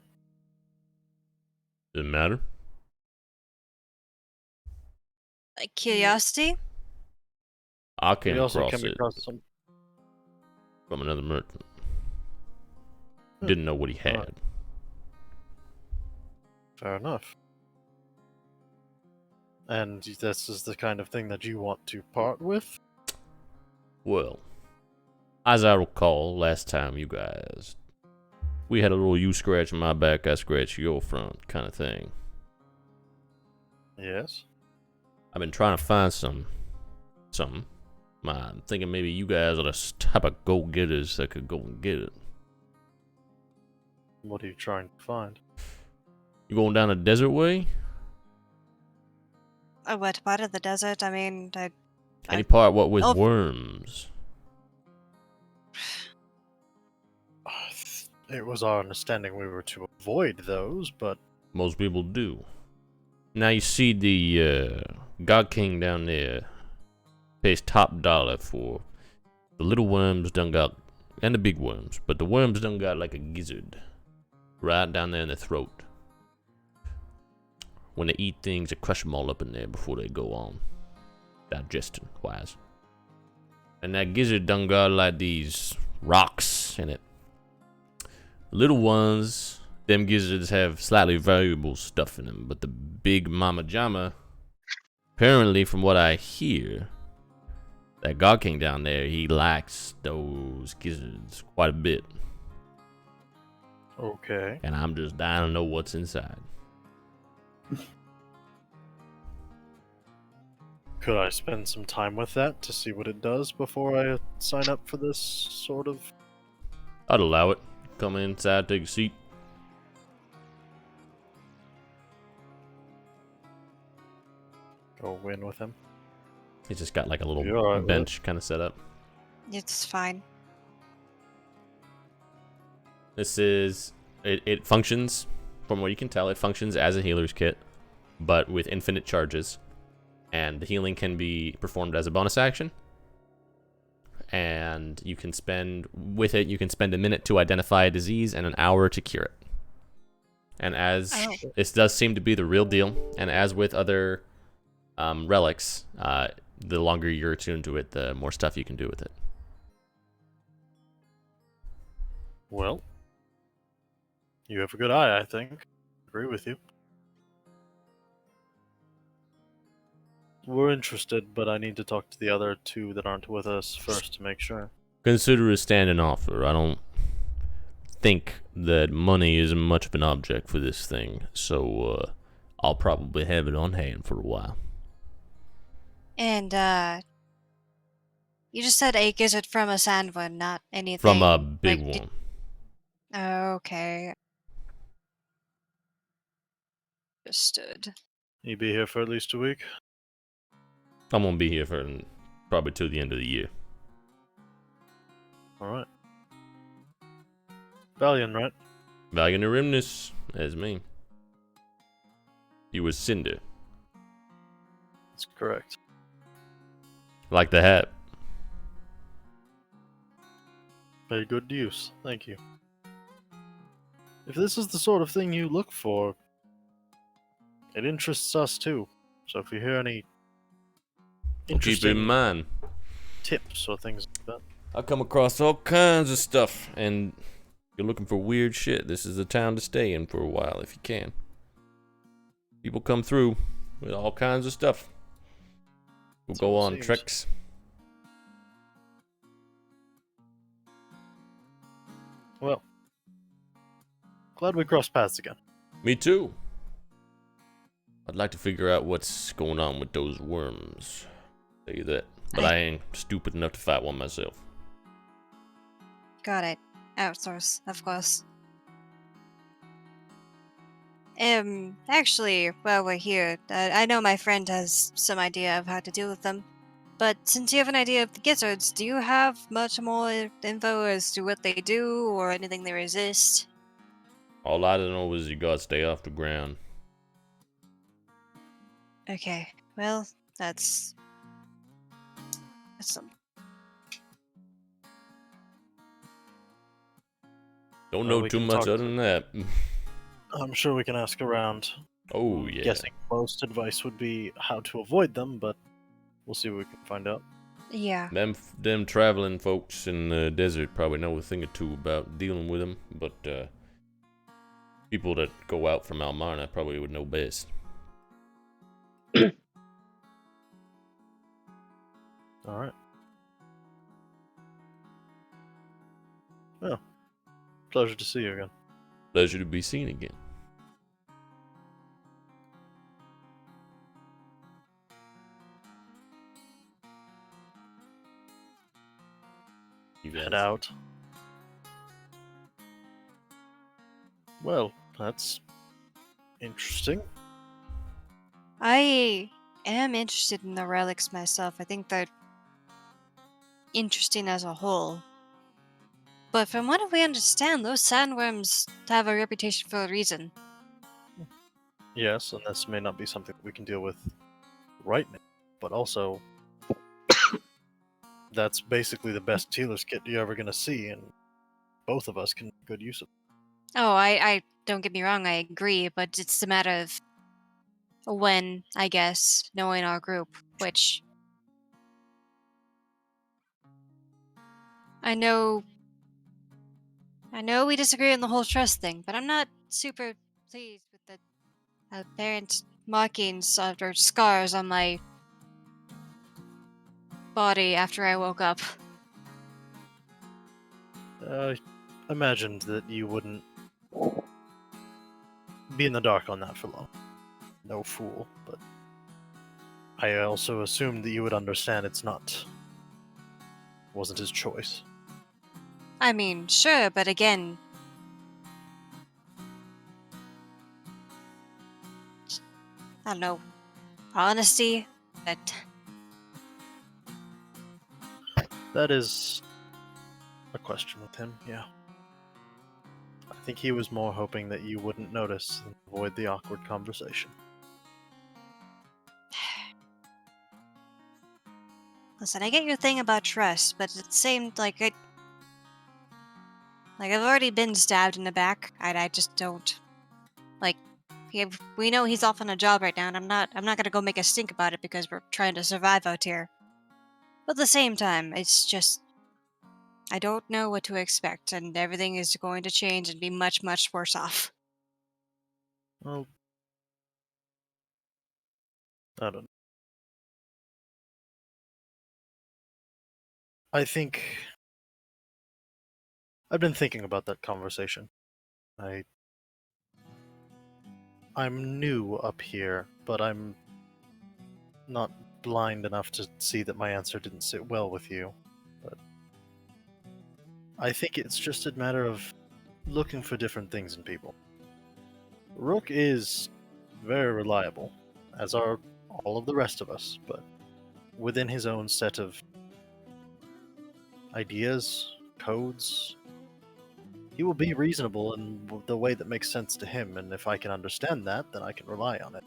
Doesn't matter. like curiosity. I We came also across came it across some. from another merchant. Hmm. Didn't know what he had. Alright. Fair enough. And this is the kind of thing that you want to part with? Well, as I recall, last time you guys, we had a little you scratch my back, I scratch your front kind of thing. Yes. I've been trying to find something. I'm thinking maybe you guys are the type of go-getters that could go and get it. What are you trying to find? You going down the desert way? What part of the desert? I mean, Any part what with Oh. worms? It was our understanding we were to avoid those, but Most people do. Now you see the God King down there pays top dollar for the little worms done got, and the big worms, but the worms done got like a gizzard right down there in the throat. When they eat things, they crush them all up in there before they go on, digestion wise. And that gizzard done got like these rocks in it. Little ones, them gizzards have slightly valuable stuff in them, but the big Mama Jama, apparently from what I hear, that God King down there, he likes those gizzards quite a bit. okay. And I'm just dying to know what's inside. Could I spend some time with that to see what it does before I sign up for this sort of... I'd allow it. Come inside, take a seat. go in with him? He's just got like a little You're all right with bench kind of set up. it's fine. This is, it functions, from what you can tell, it functions as a healer's kit, but with infinite charges. And the healing can be performed as a bonus action. And you can spend, with it, you can spend a minute to identify a disease and an hour to cure it. And as, Oh. this does seem to be the real deal, and as with other relics, the longer you're attuned to it, the more stuff you can do with it. Well, you have a good eye, I think. Agree with you. We're interested, but I need to talk to the other two that aren't with us first to make sure. Consider a standing offer. I don't think that money is much of an object for this thing, so I'll probably have it on hand for a while. And you just said a gizzard from a sandwood, not anything. From a big like, one. Okay. Understood. You be here for at least a week? I'm gonna be here for Probably till the end of the year. Alright. Valiant, right? Valiant Erimnus, as me. You was Cinder. That's correct. Like the hat. Very good use. Thank you. If this is the sort of thing you look for, it interests us too. So if you hear any Keep it in interesting mind. tips or things like that, I come across all kinds of stuff, and you're looking for weird shit. This is a town to stay in for a while if you can. People come through with all kinds of stuff. We'll So go it on seems. treks. well, glad we crossed paths again. Me too. I'd like to figure out what's going on with those worms. Tell you that. But I ain't stupid enough to fight one myself. Got it. Outsource, of course. Actually, while we're here, I know my friend has some idea of how to deal with them. But since you have an idea of the gizzards, do you have much more info as to what they do or anything they resist? All I know is you gotta stay off the ground. Okay, well, that's some. Don't Well, know we too can much talk other to- than that. I'm sure we can ask around. Oh, yeah. Guessing most advice would be how to avoid them, but we'll see what we can find out. Yeah. Them traveling folks in the desert probably know a thing or two about dealing with them, but people that go out from Almarna probably would know best. Alright. Well, pleasure to see you again. Pleasure to be seen again. You Head guys. out. Well, that's interesting. I am interested in the relics myself. I think they're interesting as a whole. But from what we understand, those sandworms have a reputation for a reason. Yes, and this may not be something that we can deal with right now, but also that's basically the best healer's kit you're ever going to see, and both of us can make good use of it. Oh, I don't get me wrong, I agree, but it's a matter of when, I guess, knowing our group, which I know we disagree on the whole trust thing, but I'm not super pleased with the apparent markings or scars on my body after I woke up. I imagined that you wouldn't be in the dark on that for long. No fool, but I also assumed that you would understand wasn't his choice. I mean, sure, but again, I don't know, honesty, that That is a question with him, yeah. I think he was more hoping that you wouldn't notice and avoid the awkward conversation. listen, I get your thing about trust, but it seemed like I've already been stabbed in the back. I just don't like. We know he's off on a job right now, and I'm not gonna go make a stink about it because we're trying to survive out here. But at the same time, it's just I don't know what to expect, and everything is going to change and be much, much worse off. Well, I don't know. I think I've been thinking about that conversation. I'm new up here, but I'm not blind enough to see that my answer didn't sit well with you. But I think it's just a matter of looking for different things in people. Rook is very reliable, as are all of the rest of us, but within his own set of ideas, codes. He will be reasonable in the way that makes sense to him, and if I can understand that, then I can rely on it.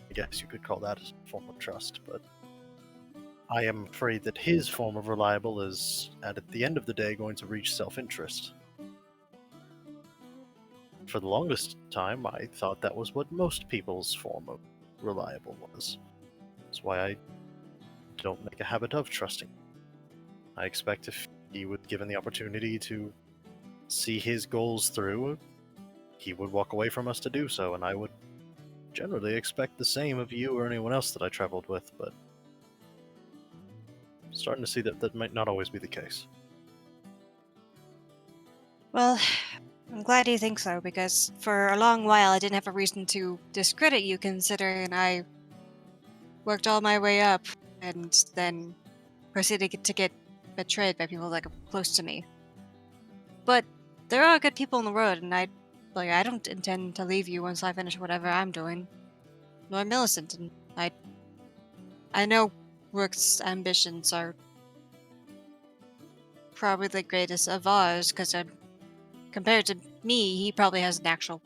I guess you could call that a form of trust, but I am afraid that his form of reliable is, at the end of the day, going to reach self-interest. For the longest time, I thought that was what most people's form of reliable was. That's why I don't make a habit of trusting. I expect if he was given the opportunity to see his goals through, he would walk away from us to do so, and I would generally expect the same of you or anyone else that I traveled with, but I'm starting to see that that might not always be the case. Well, I'm glad you think so, because for a long while I didn't have a reason to discredit you, considering I worked all my way up and then proceeded to get betrayed by people that are close to me. But there are good people in the world, and I don't intend to leave you once I finish whatever I'm doing. Nor Millicent, and I know Rook's ambitions are probably the greatest of ours, because compared to me, he probably has an actual,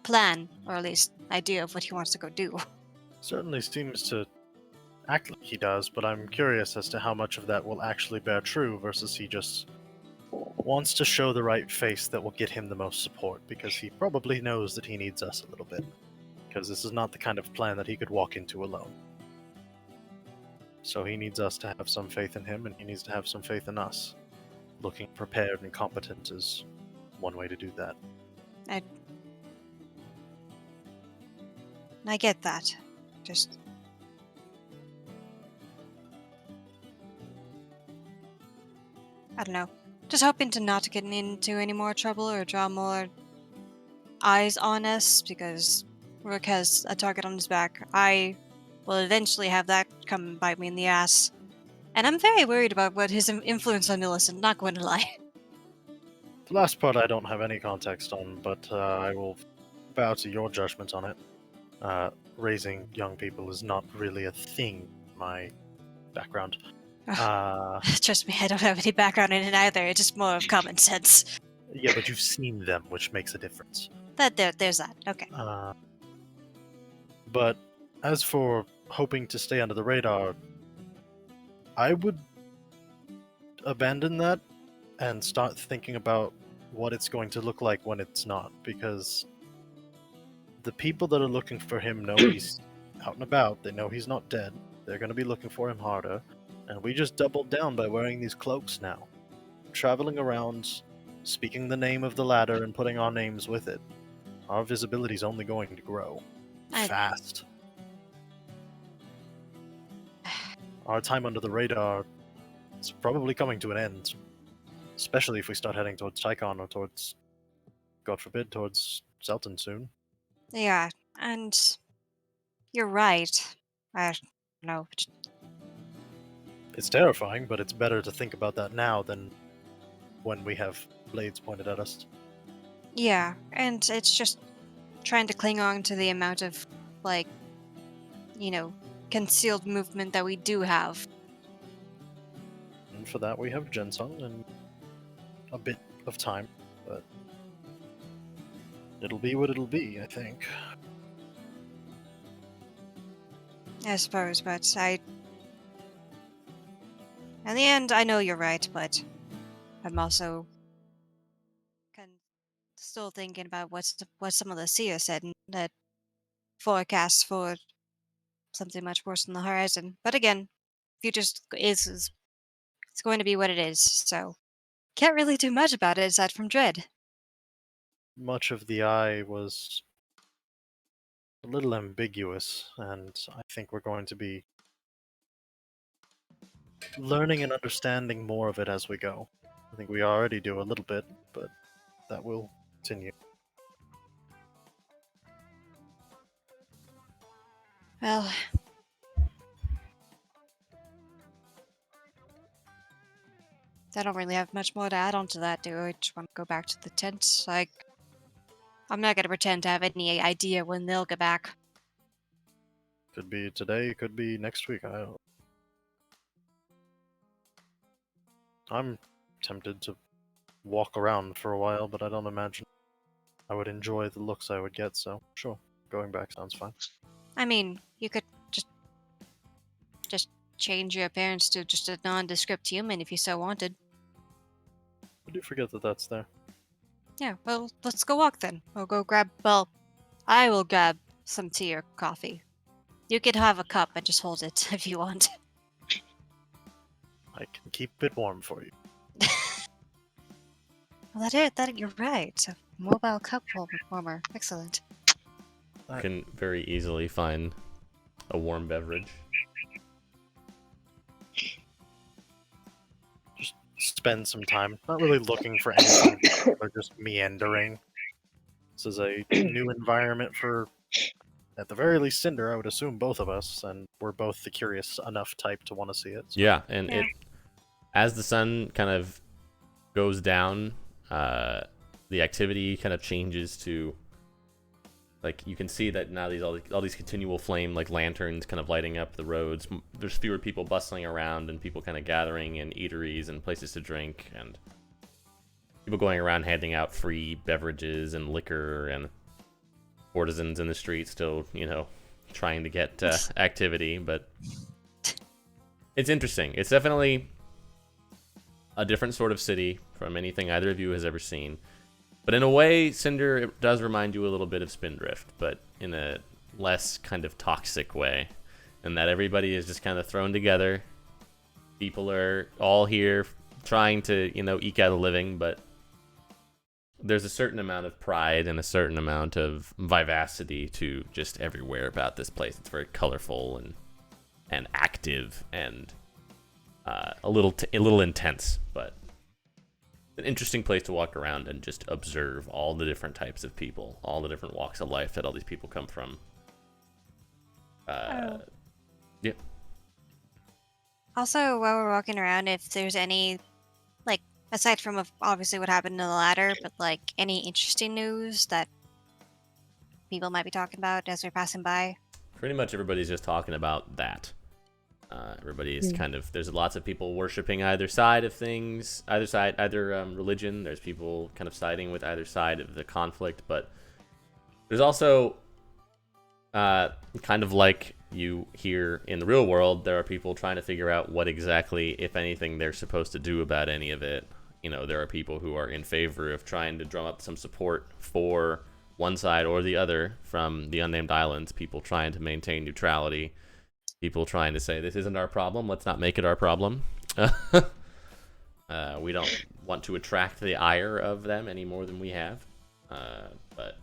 plan, or at least idea of what he wants to go do. Certainly seems to act like he does, but I'm curious as to how much of that will actually bear true versus he just wants to show the right face that will get him the most support, because he probably knows that he needs us a little bit, because this is not the kind of plan that he could walk into alone. So he needs us to have some faith in him, and he needs to have some faith in us. Looking prepared and competent is one way to do that. I get that. Just I don't know. Just hoping to not get into any more trouble or draw more eyes on us, because Rook has a target on his back. I will eventually have that come and bite me in the ass. And I'm very worried about what his influence on Millicent, not going to lie. The last part I don't have any context on, but I will bow to your judgment on it. Raising young people is not really a thing in my background. Trust me, I don't have any background in it either. It's just more of common sense. Yeah, but you've seen them, which makes a difference. There's that. Okay. But as for hoping to stay under the radar, I would abandon that and start thinking about what it's going to look like when it's not, because the people that are looking for him know he's out and about, they know he's not dead, they're going to be looking for him harder, and we just doubled down by wearing these cloaks now. Traveling around, speaking the name of the ladder and putting our names with it. Our visibility's only going to grow. Fast. Our time under the radar is probably coming to an end. Especially if we start heading towards Tychon or towards, God forbid, towards Zelton soon. Yeah, and you're right. I don't know. It's terrifying, but it's better to think about that now than when we have blades pointed at us. Yeah, and it's just trying to cling on to the amount of, concealed movement that we do have. And for that we have Jensung and a bit of time, but it'll be what it'll be, I think. I suppose, but in the end, I know you're right, but I'm also still thinking about what some of the seers said, and that forecasts for something much worse on the horizon. But again, future is it's going to be what it is, so can't really do much about it aside from dread. Much of the eye was a little ambiguous, and I think we're going to be learning and understanding more of it as we go. I think we already do a little bit, but that will continue. Well, I don't really have much more to add on to that, do I? Just want to go back to the tent. I'm not going to pretend to have any idea when they'll get back. Could be today, could be next week. I don't know. I'm tempted to walk around for a while, but I don't imagine I would enjoy the looks I would get, so sure, going back sounds fine. I mean, you could just change your appearance to just a nondescript human if you so wanted. I do forget that that's there. Yeah, well, let's go walk then. We'll go grab, well, I will grab some tea or coffee. You could have a cup and just hold it if you want. I can keep it warm for you. Well, that you're right. A mobile cup warmer. Excellent. You can very easily find a warm beverage. Just spend some time, not really looking for anything, but just meandering. This is a new environment for, at the very least, Cinder, I would assume both of us, and we're both the curious enough type to want to see it. So. Yeah, and Yeah. as the sun kind of goes down, the activity kind of changes to, like, you can see that now all these continual flame like lanterns kind of lighting up the roads. There's fewer people bustling around and people kind of gathering in eateries and places to drink, and people going around handing out free beverages and liquor, and artisans in the street still, trying to get activity. But it's interesting. It's definitely a different sort of city from anything either of you has ever seen. But in a way, Cinder, it does remind you a little bit of Spindrift, but in a less kind of toxic way. And that everybody is just kind of thrown together. People are all here trying to, eke out a living, but there's a certain amount of pride and a certain amount of vivacity to just everywhere about this place. It's very colorful and active and a little intense, but an interesting place to walk around and just observe all the different types of people, all the different walks of life that all these people come from. Yeah. Also, while we're walking around, if there's any, like, aside from obviously what happened in the ladder, but like any interesting news that people might be talking about as we're passing by. Pretty much everybody's just talking about that. Everybody is kind of, there's lots of people worshiping either side of things, either religion. There's people kind of siding with either side of the conflict, but there's also kind of like you hear in the real world, there are people trying to figure out what exactly, if anything, they're supposed to do about any of it. There are people who are in favor of trying to drum up some support for one side or the other from the unnamed islands, people trying to maintain neutrality. People trying to say, this isn't our problem, let's not make it our problem. We don't want to attract the ire of them any more than we have. But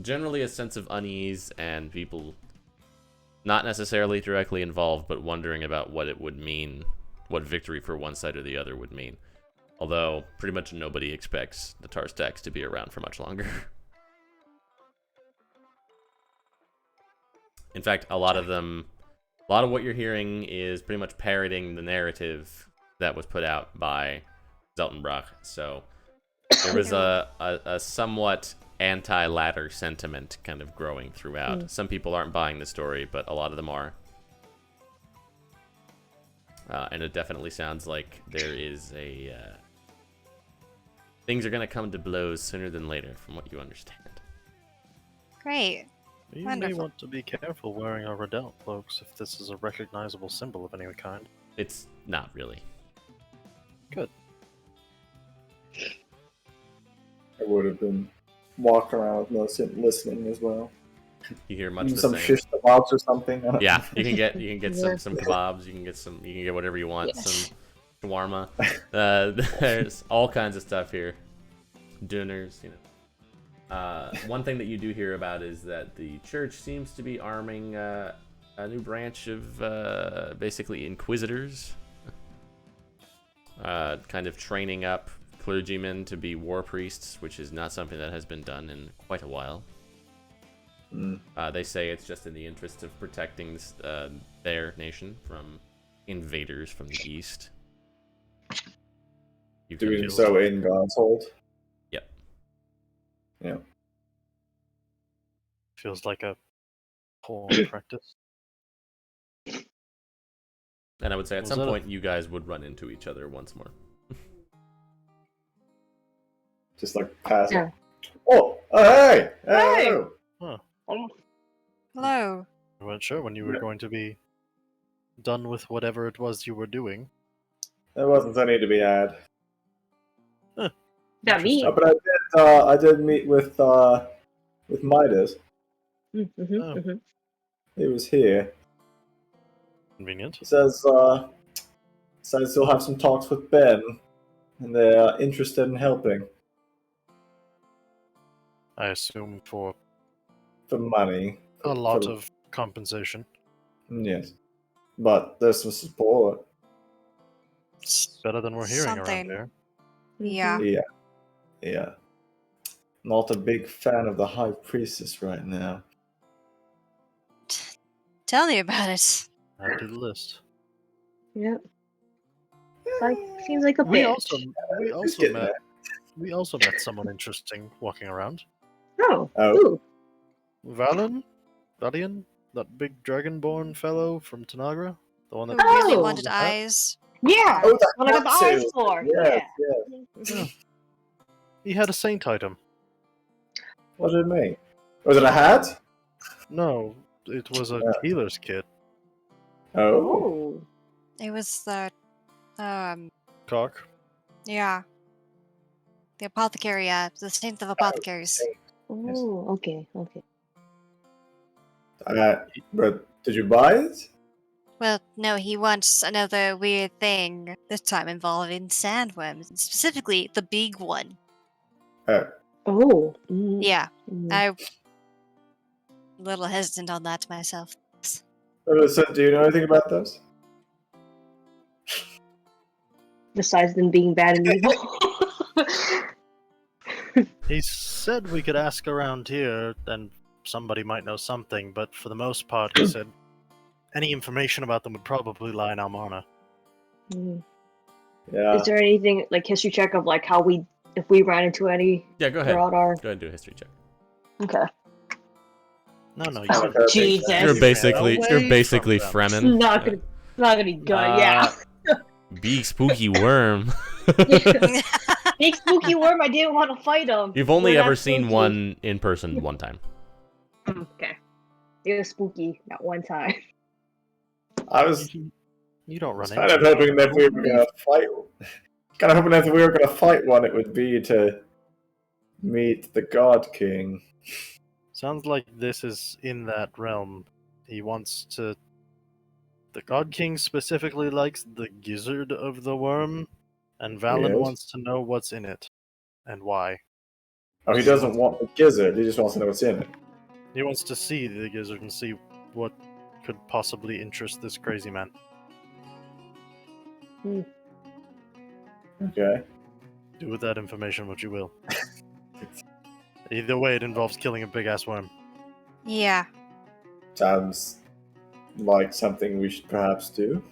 generally a sense of unease and people not necessarily directly involved, but wondering about what it would mean, what victory for one side or the other would mean. Although pretty much nobody expects the Tarstaks to be around for much longer. In fact, a lot of what you're hearing is pretty much parroting the narrative that was put out by Zeltenbach. So there was a somewhat anti-ladder sentiment kind of growing throughout. Some people aren't buying the story, but a lot of them are. And it definitely sounds like there is things are going to come to blows sooner than later, from what you understand. Great. You Wonderful. may want to be careful wearing our Redoubt cloaks if this is a recognizable symbol of any kind. It's not really. Good. I would have been walking around listening as well. You hear much the Some same. shish kebabs or something. Yeah, you can get some kebabs. You can get whatever you want. Yes. Some shawarma. There's all kinds of stuff here. Dinners, One thing that you do hear about is that the church seems to be arming a new branch of basically inquisitors, kind of training up clergymen to be war priests, which is not something that has been done in quite a while. They say it's just in the interest of protecting their nation from invaders from the east. Doing so in God's hold. Yep. Yeah. Feels like a porn practice. And I would say at Was some that point you guys would run into each other once more. Just like pass Yeah. it. Oh, hey! Hey! Hello! Hello. I wasn't sure when you were Yeah. going to be done with whatever it was you were doing. There wasn't any to be had. Not me. Interesting. But I did meet with Midas. Mm-hmm. He was here. Convenient. He says he'll have some talks with Ben, and they're interested in helping I assume for for money. a lot for- of compensation. Yes, but there's some support. It's better than we're hearing Something. around Yeah. Yeah. Not a big fan of the High Priestess right now. Tell me about it. here. Add to the list. Yep. Like seems like a We bitch. also Just getting met there. we also met someone interesting walking around. Oh. Oh. Ooh. Valian? That big dragonborn fellow from Tanagra? The one Who that really Oh. wanted the hat? eyes. Yeah. Oh, the What I got the hat eyes sales. for? Yes, Yeah. yes. He had a saint item. What did it mean? Was it a hat? No, it was a Yeah. healer's kit. Oh. Oh. It was the Cock. yeah. The apothecary, the saint of apothecaries. Oh. Okay. Okay. But did you buy it? Well, no, he wants another weird thing, this time involving sandworms, specifically the big one. Oh. Mm. Yeah, Mm. I'm a little hesitant on that myself. So, do you know anything about this? Besides them being bad and evil. He said we could ask around here, and somebody might know something, but for the most part, he said any information about them would probably lie in Almarna. Mm. Yeah. Is there anything like history check of like how if we ran into any Yeah, go ahead. throughout our? Go ahead and do a history check. Okay. No, you Oh, wouldn't. Jesus. You're basically away from them. Fremen. Not gonna be good. Yeah. Big spooky worm. Big spooky worm. I didn't want to fight him. You've only We're not ever seen spooky. one in person one time. Okay. It was spooky that one time. I was You don't run kind of into hoping that we were gonna fight. Kind of hoping that if we were gonna fight one, it would be to meet the God King. Sounds like this is in that realm. He wants to. The God King specifically likes the gizzard of the worm, and Valen Yes. wants to know what's in it and why. Oh, he doesn't want the gizzard. He just wants to know what's in it. He wants to see the gizzard and see what could possibly interest this crazy man. Okay. Do with that information what you will. Either way, it involves killing a big ass worm. Yeah. Sounds like something we should perhaps do.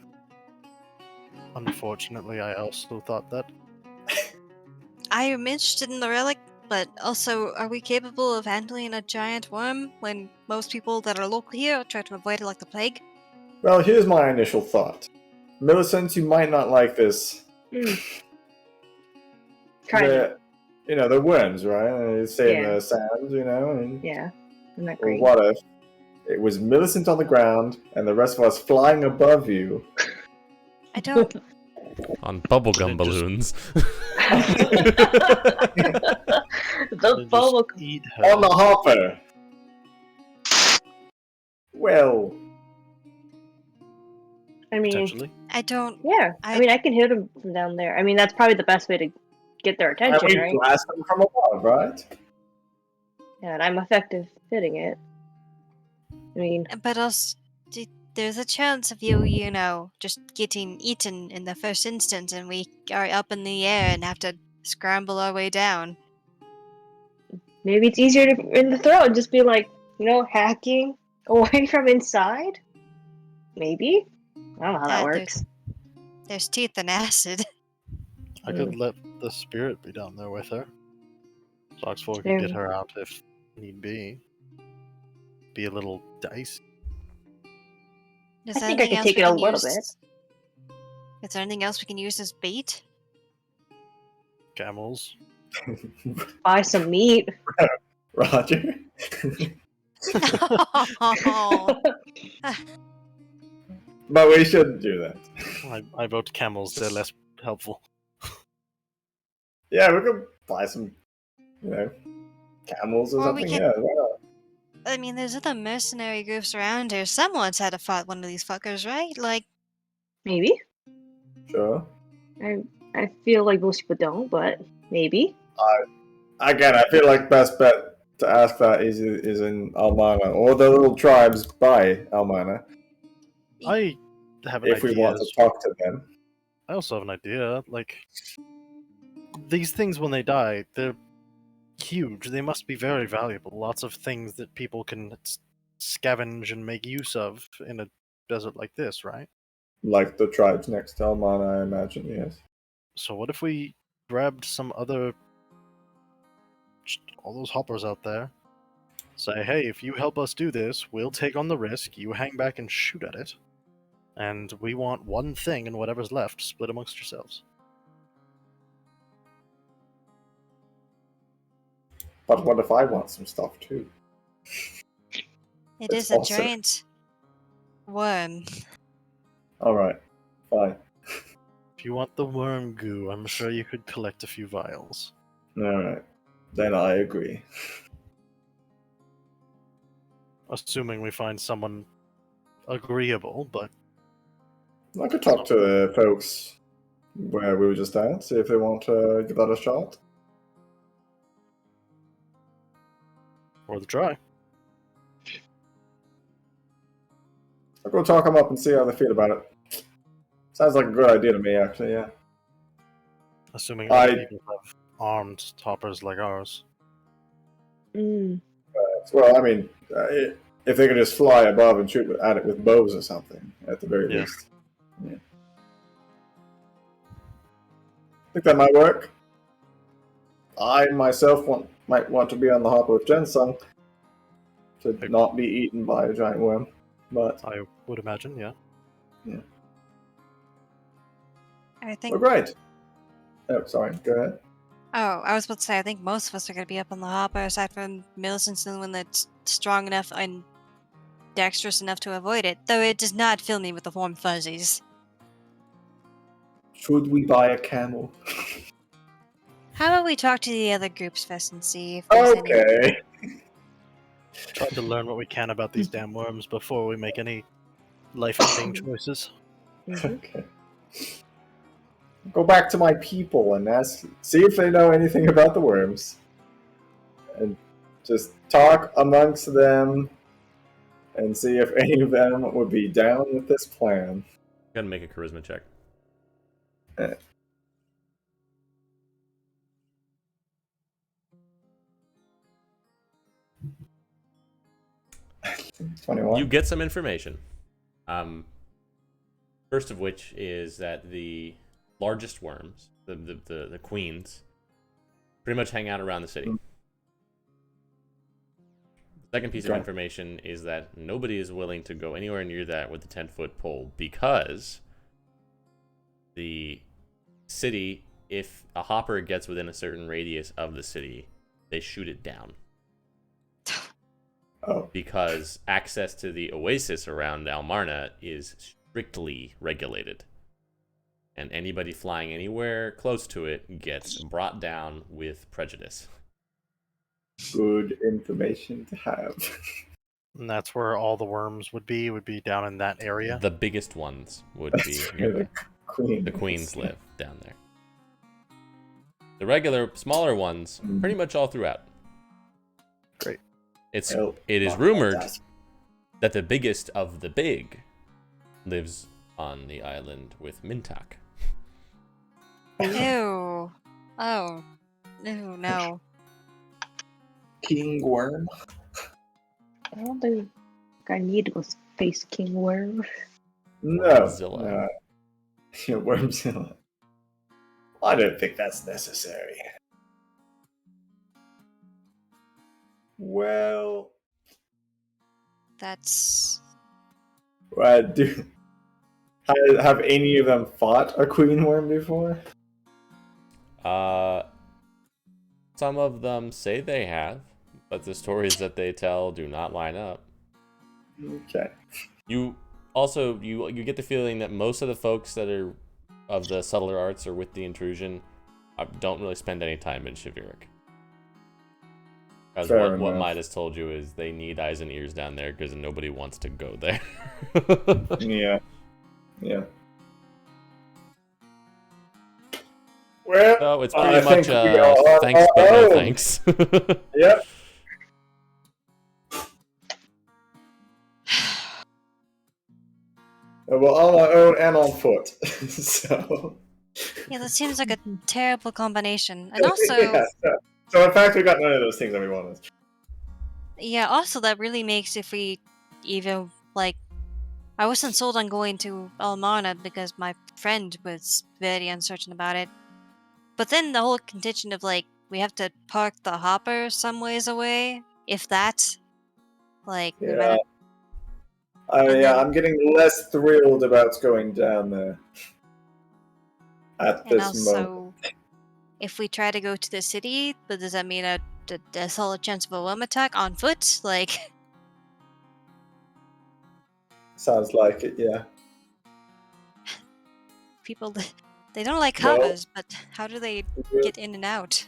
Unfortunately, I also thought that. I am interested in the relic, but also, are we capable of handling a giant worm when most people that are local here try to avoid it like the plague? Well, here's my initial thought. Millicent, you might not like this. Kind of. They're worms, right? They stay in Yeah. the sand, and Yeah. I'm not or great. what if it was Millicent on the ground and the rest of us flying above you? I don't. On bubblegum Then just- balloons. The Then bubble. just eat her. On the hopper! Well, I mean, Potentially. I don't. yeah. I mean, I can hit them from down there. I mean, that's probably the best way to get their attention, we right? blast them from above, right? Yeah, and I'm effective hitting it. I mean, But also, there's a chance of you just getting eaten in the first instance, and we are up in the air and have to scramble our way down. maybe it's easier to in the throat and just be like, hacking away from inside. Maybe. I don't know how that works. There's teeth and acid. I could let the spirit be down there with her. Soxford could There get we- her out if need be. Be a little dicey. Is I there think I anything could else take we it a can little use- bit. Is there anything else we can use as bait? Camels, Buy some meat. Roger. Oh, But we shouldn't do that. I vote camels. They're less helpful. Yeah, we could buy some, camels or Or we something. could- Yeah, why not? I mean, there's other mercenary groups around here. Someone's had to fight one of these fuckers, right? Like, Maybe. Sure. I feel like most people don't, but maybe. Again, I feel like best bet to ask that is in Almana, or the little tribes by Almana, I have an if we idea. want to talk to them. I also have an idea. Like, these things, when they die, they're huge. They must be very valuable. Lots of things that people can scavenge and make use of in a desert like this, right? Like the tribes next to Almana, I imagine, yes. So what if we grabbed some other, all those hoppers out there, say, hey, if you help us do this, we'll take on the risk, you hang back and shoot at it, and we want one thing and whatever's left, split amongst yourselves. But what if I want some stuff too? it It's is a awesome. giant worm. Alright, fine. If you want the worm goo, I'm sure you could collect a few vials. Alright. Then I agree. Assuming we find someone agreeable, but I could talk to the folks where we were just at, see if they want to give that a shot. worth a try. I'll go talk them up and see how they feel about it. Sounds like a good idea to me, actually, yeah. Assuming other people have armed toppers like ours. Mm. Well, I mean, if they can just fly above and shoot at it with bows or something, at the very Yeah. least. Yeah. I think that might work. I myself might want to be on the hopper with Jensung to not be eaten by a giant worm, but I would imagine, yeah. I think. we're great. Oh, sorry. Go ahead. Oh, I was about to say, I think most of us are going to be up on the hopper, aside from Millicent's the one that's strong enough and dexterous enough to avoid it, though it does not fill me with the warm fuzzies. Should we buy a camel? How about we talk to the other groups first and see if there's any... Okay. Try to learn what we can about these damn worms before we make any life-ending choices. Okay. Go back to my people and see if they know anything about the worms. And just talk amongst them and see if any of them would be down with this plan. Gotta make a charisma check. Eh. 21. You get some information. First of which is that the largest worms, the queens, pretty much hang out around the city. The second piece of information is that nobody is willing to go anywhere near that with the 10-foot pole because the city, if a hopper gets within a certain radius of the city, they shoot it down. Oh. Because access to the oasis around Almarna is strictly regulated. And anybody flying anywhere close to it gets brought down with prejudice. Good information to have. And that's where all the worms would be down in that area. The biggest ones would be That's where the queen. the queens live down there. The regular, smaller ones, pretty much all throughout. Great. It is rumored that the biggest of the big lives on the island with Mintak. Ew. Oh. Ew, no. King worm. I don't think I need to go face King Worm. No. Wormzilla. Yeah, Wormzilla. I don't think that's necessary. Well, That's... have any of them fought a queen worm before? Some of them say they have, but the stories that they tell do not line up. Okay. You also you get the feeling that most of the folks that are of the subtler arts or with the intrusion don't really spend any time in Shivirik. Because Fair what enough. Midas told you is they need eyes and ears down there because nobody wants to go there. Yeah. Yeah. Well, So it's I pretty much think we are thanks but no home. thanks. Yep. We're on our own and on foot. So. Yeah, that seems like a terrible combination. And also, Yeah. So in fact, we got none of those things that we wanted. yeah, also that really makes if we even like, I wasn't sold on going to Almarna because my friend was very uncertain about it. But then the whole contention of like we have to park the hopper some ways away, if that, like we might Yeah. have, Yeah, then- I'm getting less thrilled about going down there at and this moment. also if we try to go to the city, but does that mean a solid chance of a worm attack on foot? Like, Sounds like it, yeah. people they don't like Well- hoppers, but how do they get in and out?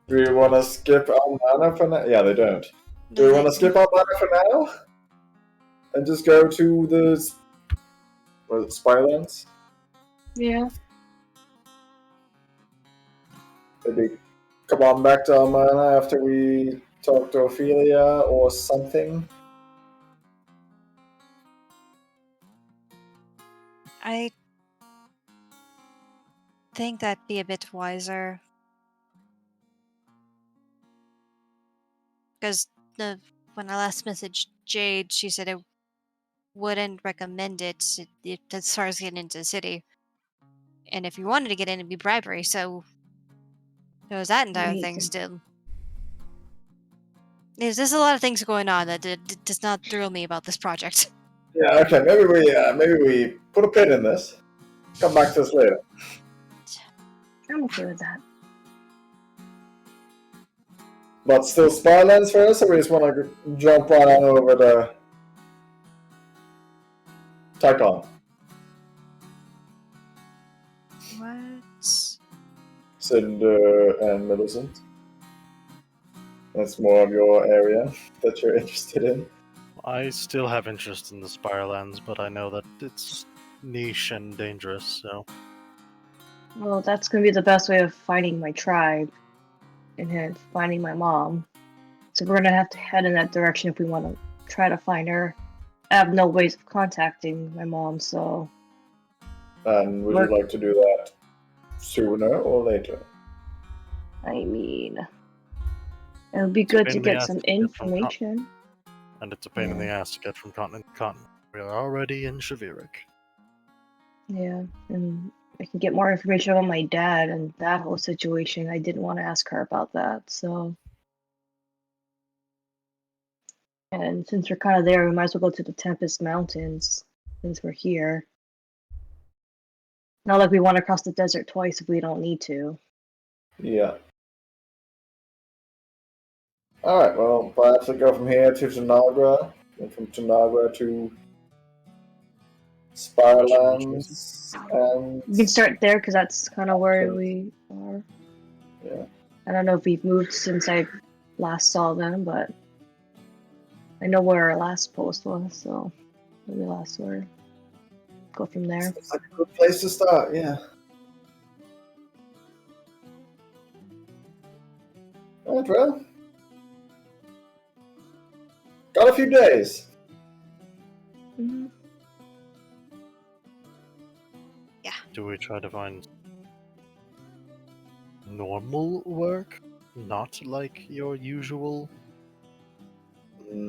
Do you want to skip Almana for now? Yeah, they don't. Do Do we they- want to skip Almana for now? And just go to the... What is it, Spylands? Yeah. Maybe come on back to Almana after we talk to Ophelia or something? I think that'd be a bit wiser. Because when I last messaged Jade, she said it wouldn't recommend it as far as getting into the city. And if you wanted to get in, it'd be bribery, so there was that entire Need thing to- still. There's a lot of things going on that does not thrill me about this project. Yeah, okay, maybe we put a pin in this. Come back to this later. I'm okay with that. But still Spylands first, or we just want to jump right on over to Tycon? What? Cinder and Millicent. That's more of your area that you're interested in. I still have interest in the Spirelands, but I know that it's niche and dangerous, so Well, that's gonna be the best way of finding my tribe and then finding my mom. So we're gonna have to head in that direction if we want to try to find her. I have no ways of contacting my mom, so And would Work. you like to do that sooner or later? I mean, it would be good pain to in the get ass some to get from information. and it's a pain in the ass to get from continent to continent. We are already in Shivirik. Yeah, and I can get more information about my dad and that whole situation. I didn't want to ask her about that, so. And since we're kind of there, we might as well go to the Tempest Mountains since we're here. Not like we want to cross the desert twice if we don't need to. Yeah. Alright, well, perhaps we go from here to Tanagra, and from Tanagra to Spirelands, and... We can start there because that's kind of where we are. Yeah. I don't know if we've moved since I last saw them, but I know where our last post was, so maybe last word. Go from there. It's like a good place to start, yeah. Alright, well. Got a few days. Mhm. Do we try to find normal work? Not like your usual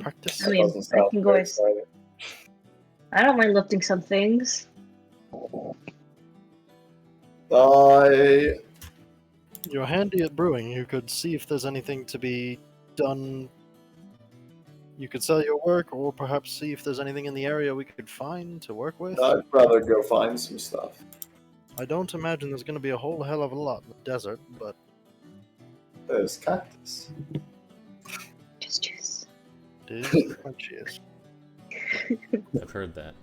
practice? I mean, Doesn't I sound can go very as- exciting. I don't mind lifting some things. I... You're handy at brewing. You could see if there's anything to be done. You could sell your work, or perhaps see if there's anything in the area we could find to work with. I'd rather go find some stuff. I don't imagine there's going to be a whole hell of a lot in the desert, but those cactus. Just juice. It is the crunchiest. I've heard that.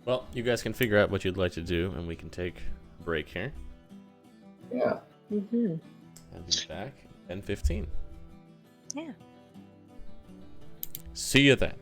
Well, you guys can figure out what you'd like to do, and we can take a break here. Yeah. Mm-hmm. And be back in 15. Yeah. See you then.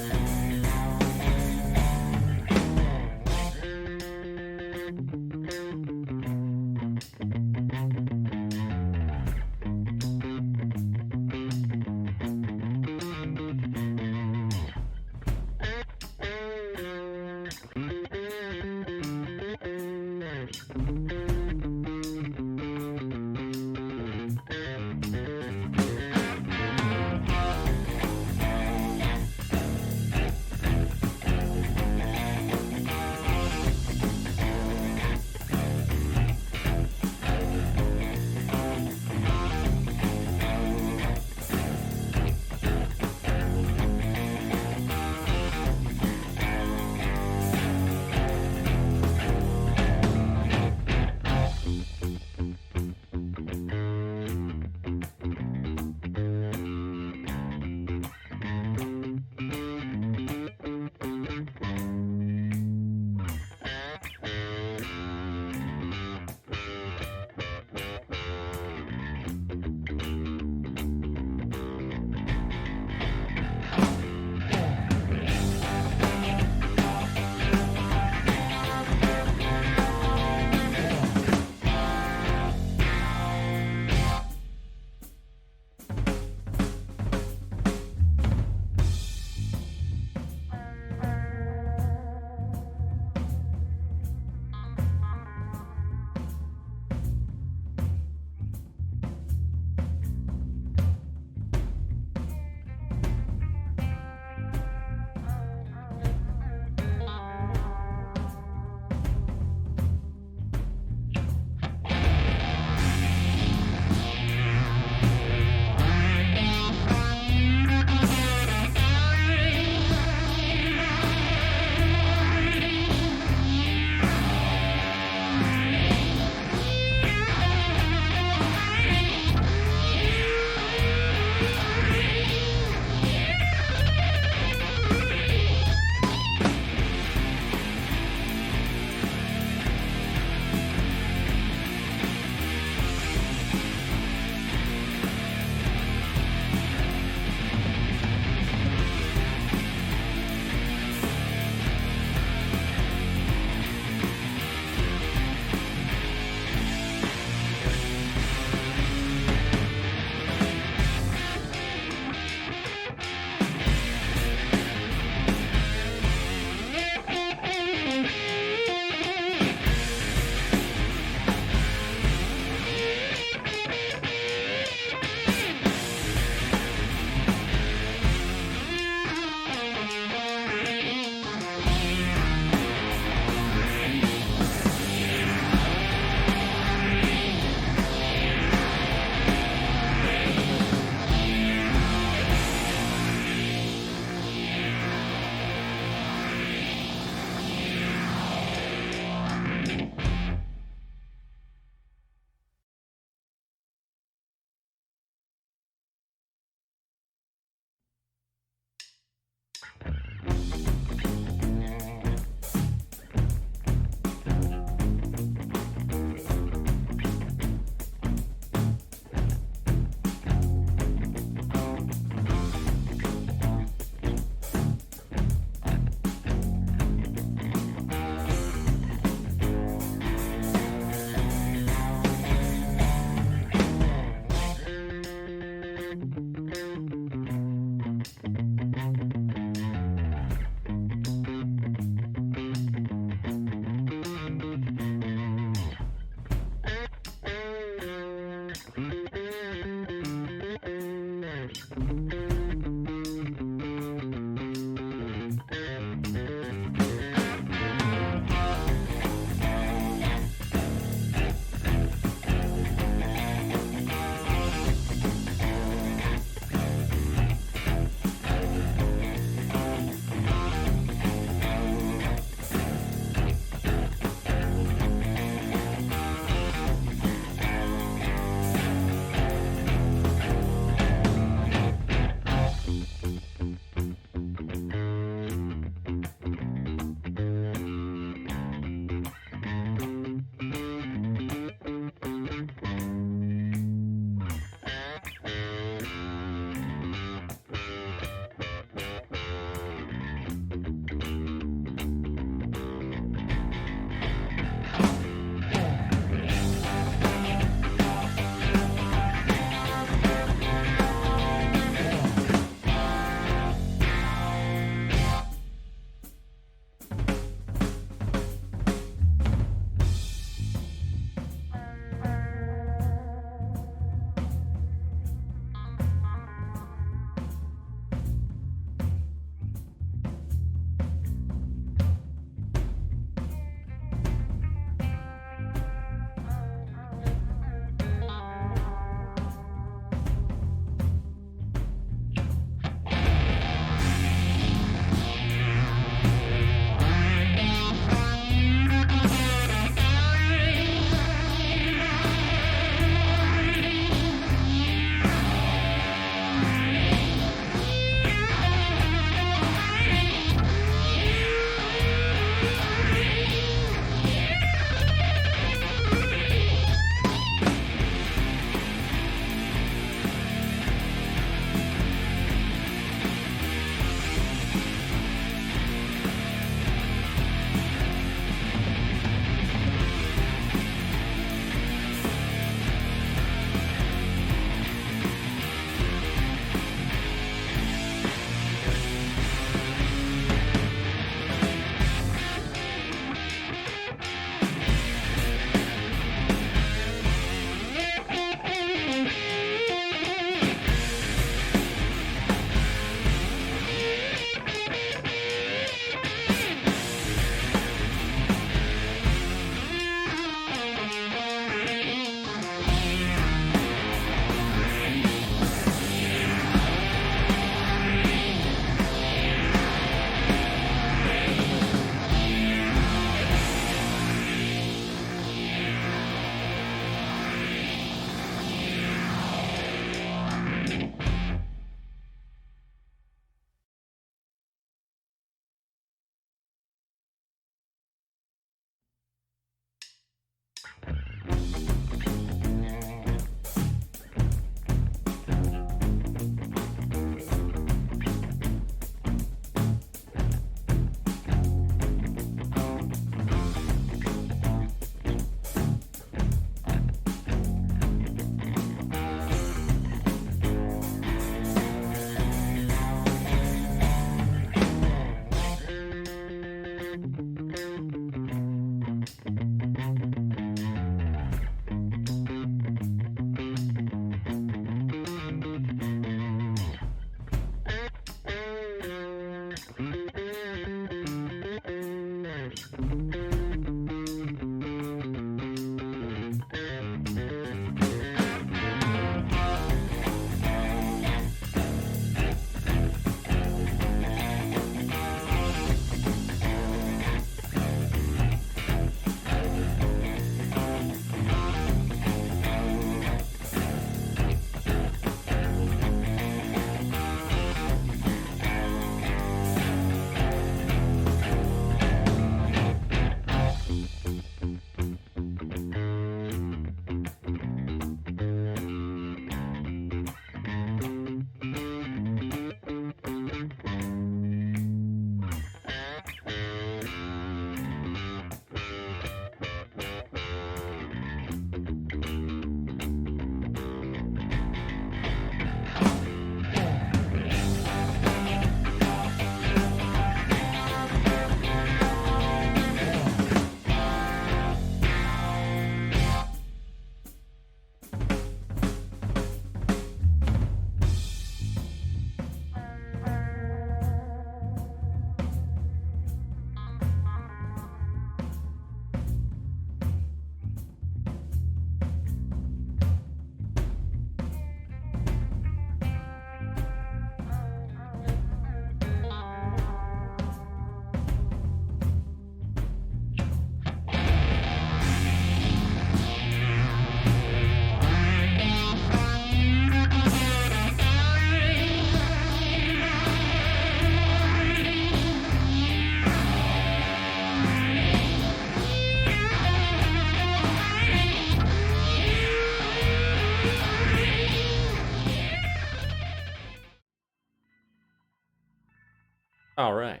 All right.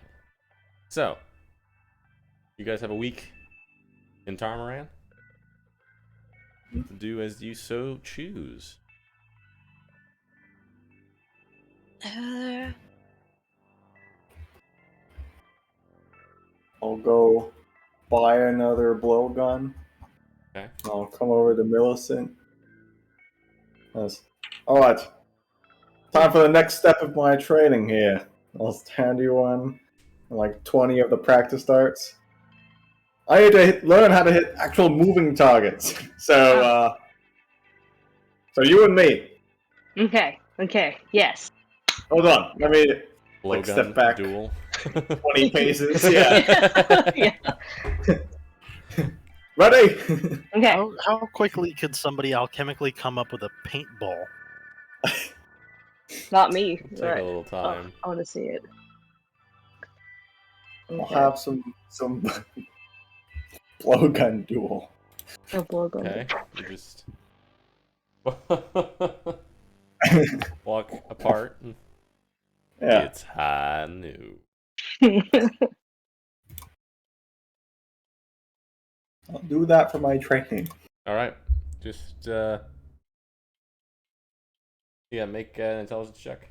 So, you guys have a week in Tarmaran to do as you so choose. I'll go buy another blowgun. Okay. I'll come over to Millicent. Yes. All right. Time for the next step of my training here. I'll hand you one. Like 20 of the practice darts. I need to learn how to hit actual moving targets. So, so you and me. Okay. Yes. Hold on. Let me like step Blowgun back duel. 20 paces. Yeah. Yeah. Ready? Okay. How quickly could somebody alchemically come up with a paintball? Not me. Take Right. a little Oh, time. I want to see it. I'll Okay. have some blowgun duel. A blow gun. Okay. You just walk apart. Yeah. It's high noon. I'll do that for my training. All right. Just yeah, make an intelligence check.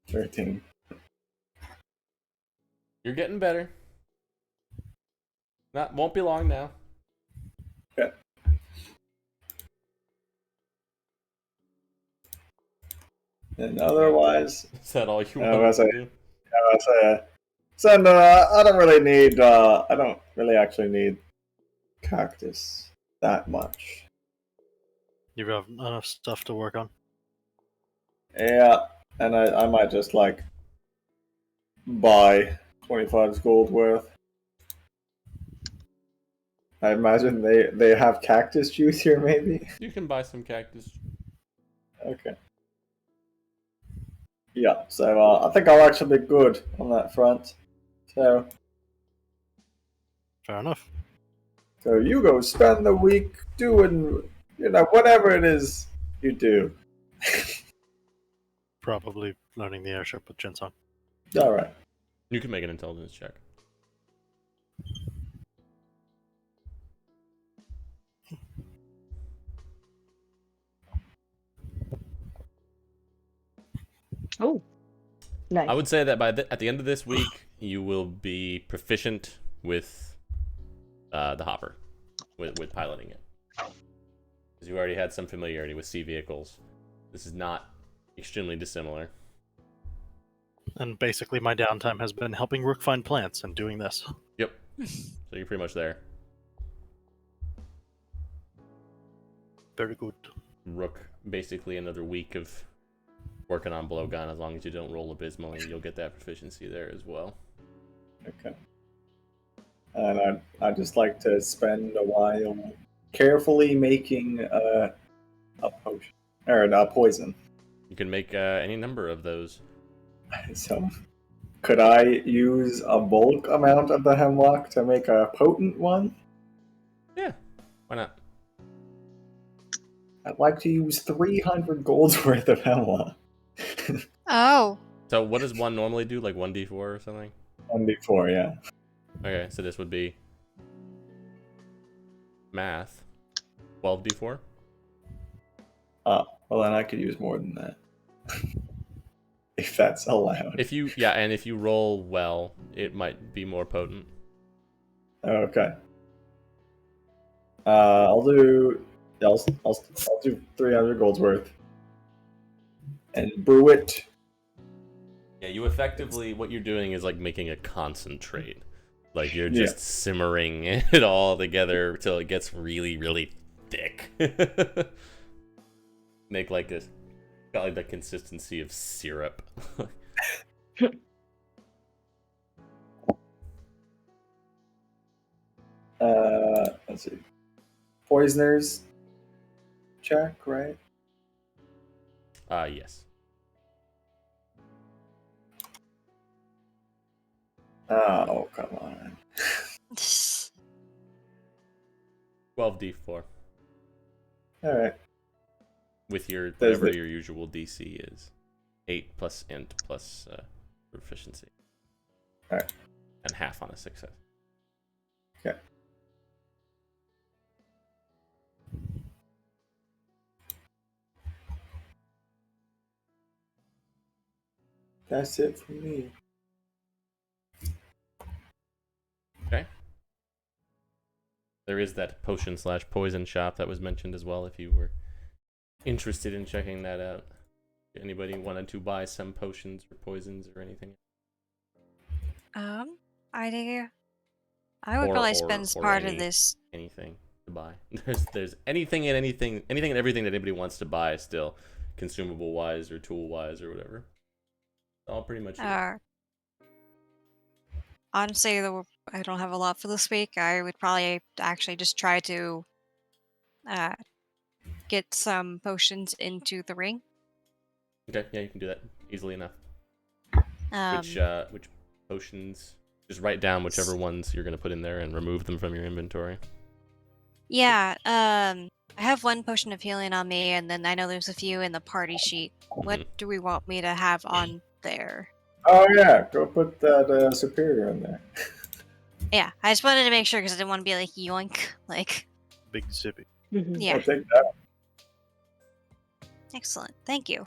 13. You're getting better. Won't be long now. Okay. And otherwise, Is that all you I want was to like- do? so no, I don't really need. I don't really actually need cactus that much. You have enough stuff to work on. Yeah, and I might just like buy 25 gold worth. I imagine they have cactus juice here, maybe. You can buy some cactus. Okay. Yeah, so I think I'll actually be good on that front. So Fair enough. you go spend the week doing, whatever it is you do. Probably learning the airship with Jinsung. All right. You can make an intelligence check. Oh. Nice. I would say that at the end of this week, you will be proficient with the hopper, with piloting it. Because you already had some familiarity with sea vehicles. This is not extremely dissimilar. And basically, my downtime has been helping Rook find plants and doing this. Yep. So you're pretty much there. Very good. Rook, basically another week of working on blowgun. As long as you don't roll abysmally, you'll get that proficiency there as well. Okay. And I just like to spend a while carefully making a potion or a poison. You can make any number of those. So, could I use a bulk amount of the hemlock to make a potent one? Yeah, why not? I'd like to use 300 gold's worth of hemlock. Oh, So what does one normally do? Like 1d4 or something? 1d4, yeah. Okay, so this would be math. 12d4? Well then I could use more than that. If that's allowed. If you roll well, it might be more potent. Okay. I'll do 300 gold's worth. And brew it. Yeah, you effectively, what you're doing is like making a concentrate. Like you're just simmering it all together till it gets really, really thick. Make like this, got like the consistency of syrup. Let's see. Poisoners check, right? Yes. Oh, come on. 12d4. All right. with your There's whatever the- your usual DC is. 8 plus int plus proficiency. Alright. And half on a success. Okay. That's it for me. Okay. There is that potion/poison shop that was mentioned as well if you were interested in checking that out. Anybody wanted to buy some potions or poisons or anything? I do. I would probably spend part of this. Anything to buy. There's anything and everything that anybody wants to buy still, consumable wise or tool wise or whatever. It's all pretty much. Honestly, though, I don't have a lot for this week. I would probably actually just try to get some potions into the ring. Okay, yeah, you can do that easily enough. Um, Which potions? Just write down whichever ones you're gonna put in there and remove them from your inventory. Yeah, I have one potion of healing on me, and then I know there's a few in the party sheet. What do we want me to have on there? Oh yeah, go put that superior in there. Yeah, I just wanted to make sure because I didn't want to be like yoink, like. Big zippy. Yeah, I'll take that. excellent. Thank you.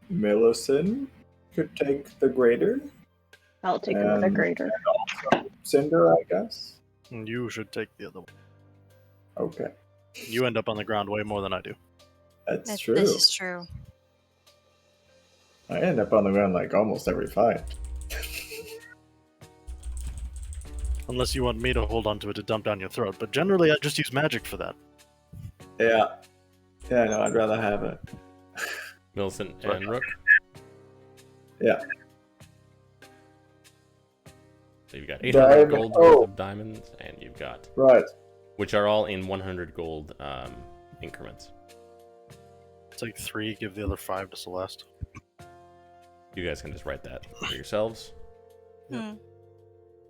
Millicent could take the greater. I'll take another grader. Cinder, I guess. And you should take the other one. Okay, You end up on the ground way more than I do. that's true. This is true. I end up on the ground like almost every fight. Unless you want me to hold onto it to dump down your throat, but generally I just use magic for that. Yeah. Yeah, no, I'd rather have it. Millicent and Rook. Yeah. So you've got 800 Diamond- gold oh. worth of diamonds, and you've got, Right. which are all in 100 gold increments. Take 3, give the other 5 to Celeste. You guys can just write that for yourselves. Hmm.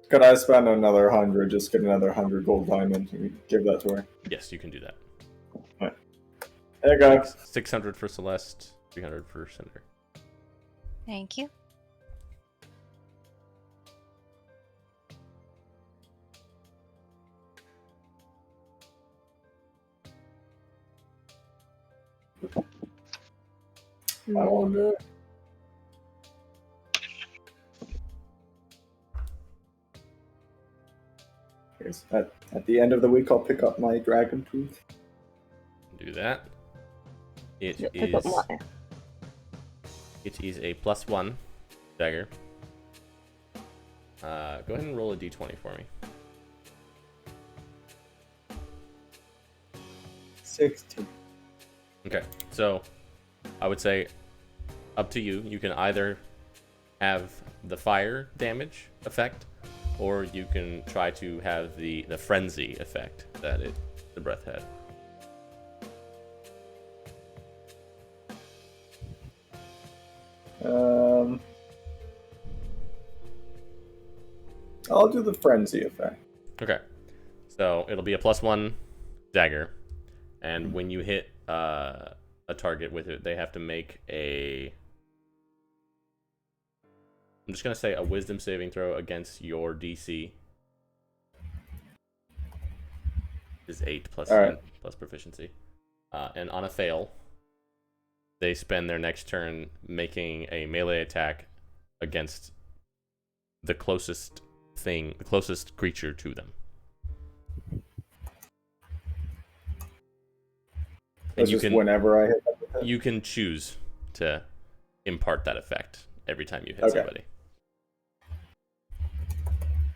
Could I spend another 100, just get another 100 gold diamond and give that to her? Yes, you can do that. There you go. 600 for Celeste, 300 for Cinder. Thank you. I won't do it. Here's- At the end of the week, I'll pick up my dragon tooth. Do that. It Yeah, pick up is mine. it is a +1 dagger. Go ahead and roll a d20 for me. 16. Okay, so I would say up to you. You can either have the fire damage effect, or you can try to have the frenzy effect that the breath had. I'll do the frenzy effect. Okay, so it'll be a +1 dagger, and when you hit a target with it, they have to make a. I'm just gonna say a wisdom saving throw against your DC. Is 8 plus All right. plus proficiency, and on a fail, they spend their next turn making a melee attack against the closest creature to them. That's you just can- whenever I hit them with it. You can choose to impart that effect every time you hit Okay. somebody.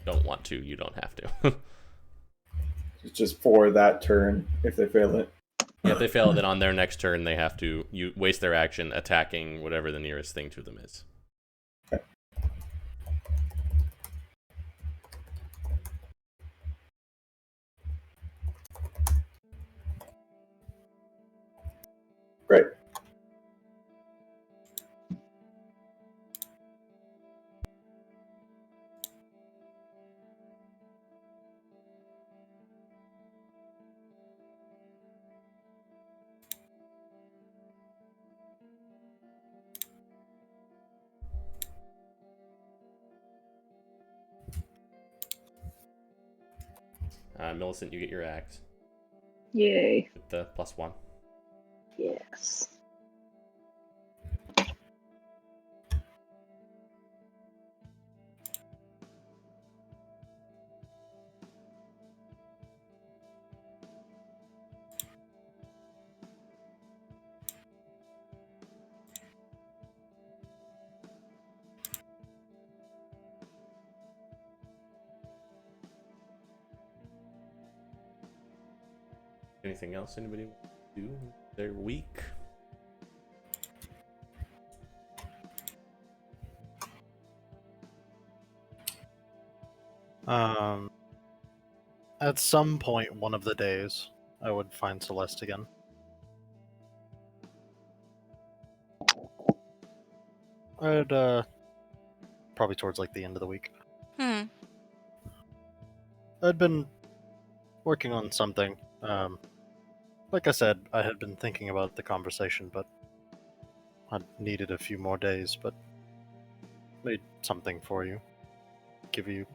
Don't want to, you don't have to. It's just for that turn if they fail it. Yeah, if they fail, then on their next turn they have to waste their action attacking whatever the nearest thing to them is. Great. Millicent, you get your axe Yay. with the +1. Yes. Anything else anybody want to do their week? At some point, one of the days, I would find Celeste again. I'd, probably towards, like, the end of the week. I'd been working on something. Like I said, I had been thinking about the conversation, but I needed a few more days, but made something for you. Give you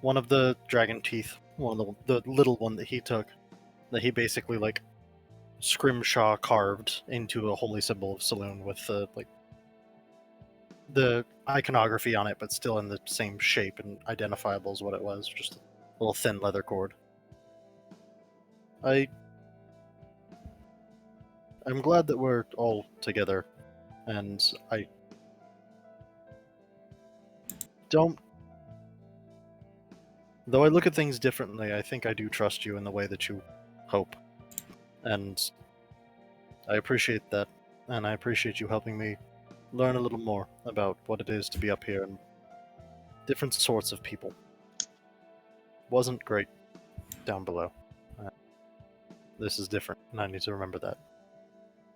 one of the dragon teeth, one of the little one that he took, that he basically, like, scrimshaw carved into a holy symbol of Saloon with the iconography on it, but still in the same shape and identifiable as what it was, just a little thin leather cord. I'm glad that we're all together, and I don't... Though I look at things differently, I think I do trust you in the way that you hope. And I appreciate that, and I appreciate you helping me learn a little more about what it is to be up here and different sorts of people. Wasn't great down below. This is different, and I need to remember that.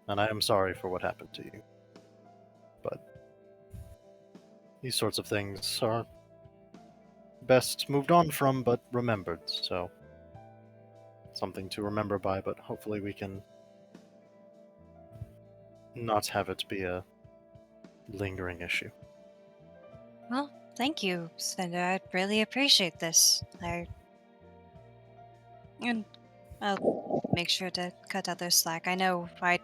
And I am sorry for what happened to you. But these sorts of things are best moved on from, but remembered, so something to remember by, but hopefully we can not have it be a lingering issue. Well, thank you, Cinder. I really appreciate this. And I'll make sure to cut others slack. I know I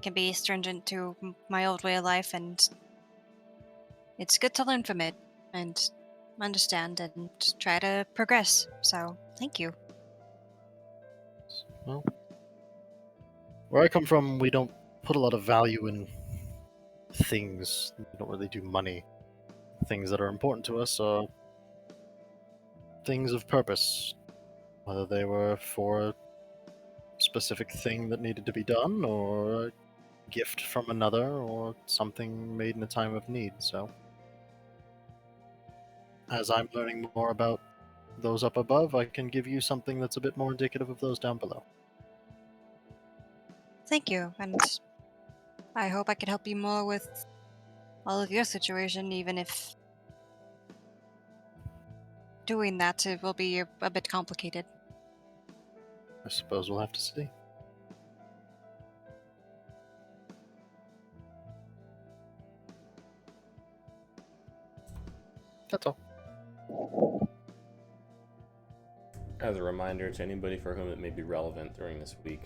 can be stringent to my old way of life, and it's good to learn from it and understand and try to progress. So, thank you. Well, where I come from, we don't put a lot of value in things. We don't really do money. Things that are important to us are things of purpose. Whether they were for a specific thing that needed to be done, or a gift from another, or something made in a time of need, so... As I'm learning more about those up above, I can give you something that's a bit more indicative of those down below. Thank you, and I hope I can help you more with all of your situation, even if doing that it will be a bit complicated. I suppose we'll have to see. That's all. As a reminder to anybody for whom it may be relevant during this week,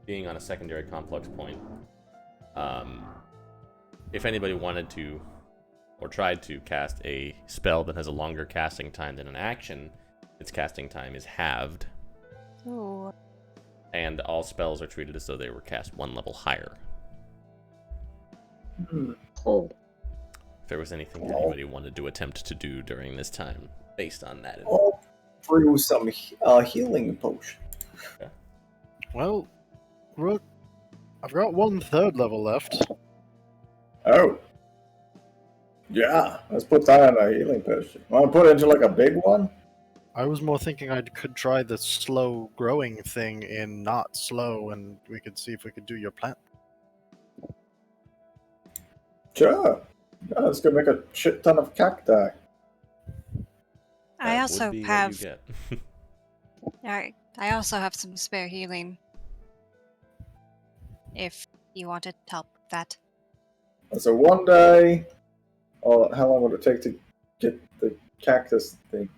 being on a secondary complex point, if anybody wanted to or tried to cast a spell that has a longer casting time than an action, its casting time is halved. Ooh. And all spells are treated as though they were cast one level higher. Oh. If there was anything anybody wanted to attempt to do during this time, based on that. I'll brew some healing potion. Okay. Well, Rook, I've got 1/3 level left. Oh. Yeah, let's put that in a healing potion. Want to put it into like a big one? I was more thinking I could try the slow growing thing in not slow, and we could see if we could do your plant. Sure. Yeah, let's go make a shit ton of cacti. I That also would be what have. you get. Alright, I also have some spare healing. If you wanted help with that. So one day, oh, how long would it take to get the cactus thing?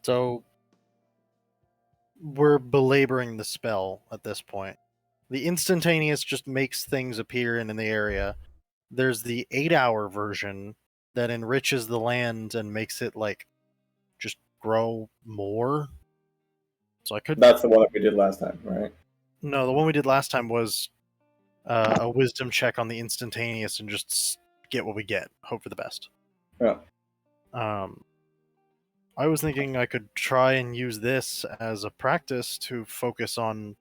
So, we're belaboring the spell at this point. The instantaneous just makes things appear in the area. There's the 8-hour version that enriches the land and makes it like just grow more. So I could That's the one that we did last time, right? No, the one we did last time was a wisdom check on the instantaneous and just get what we get. Hope for the best. Yeah. I was thinking I could try and use this as a practice to focus on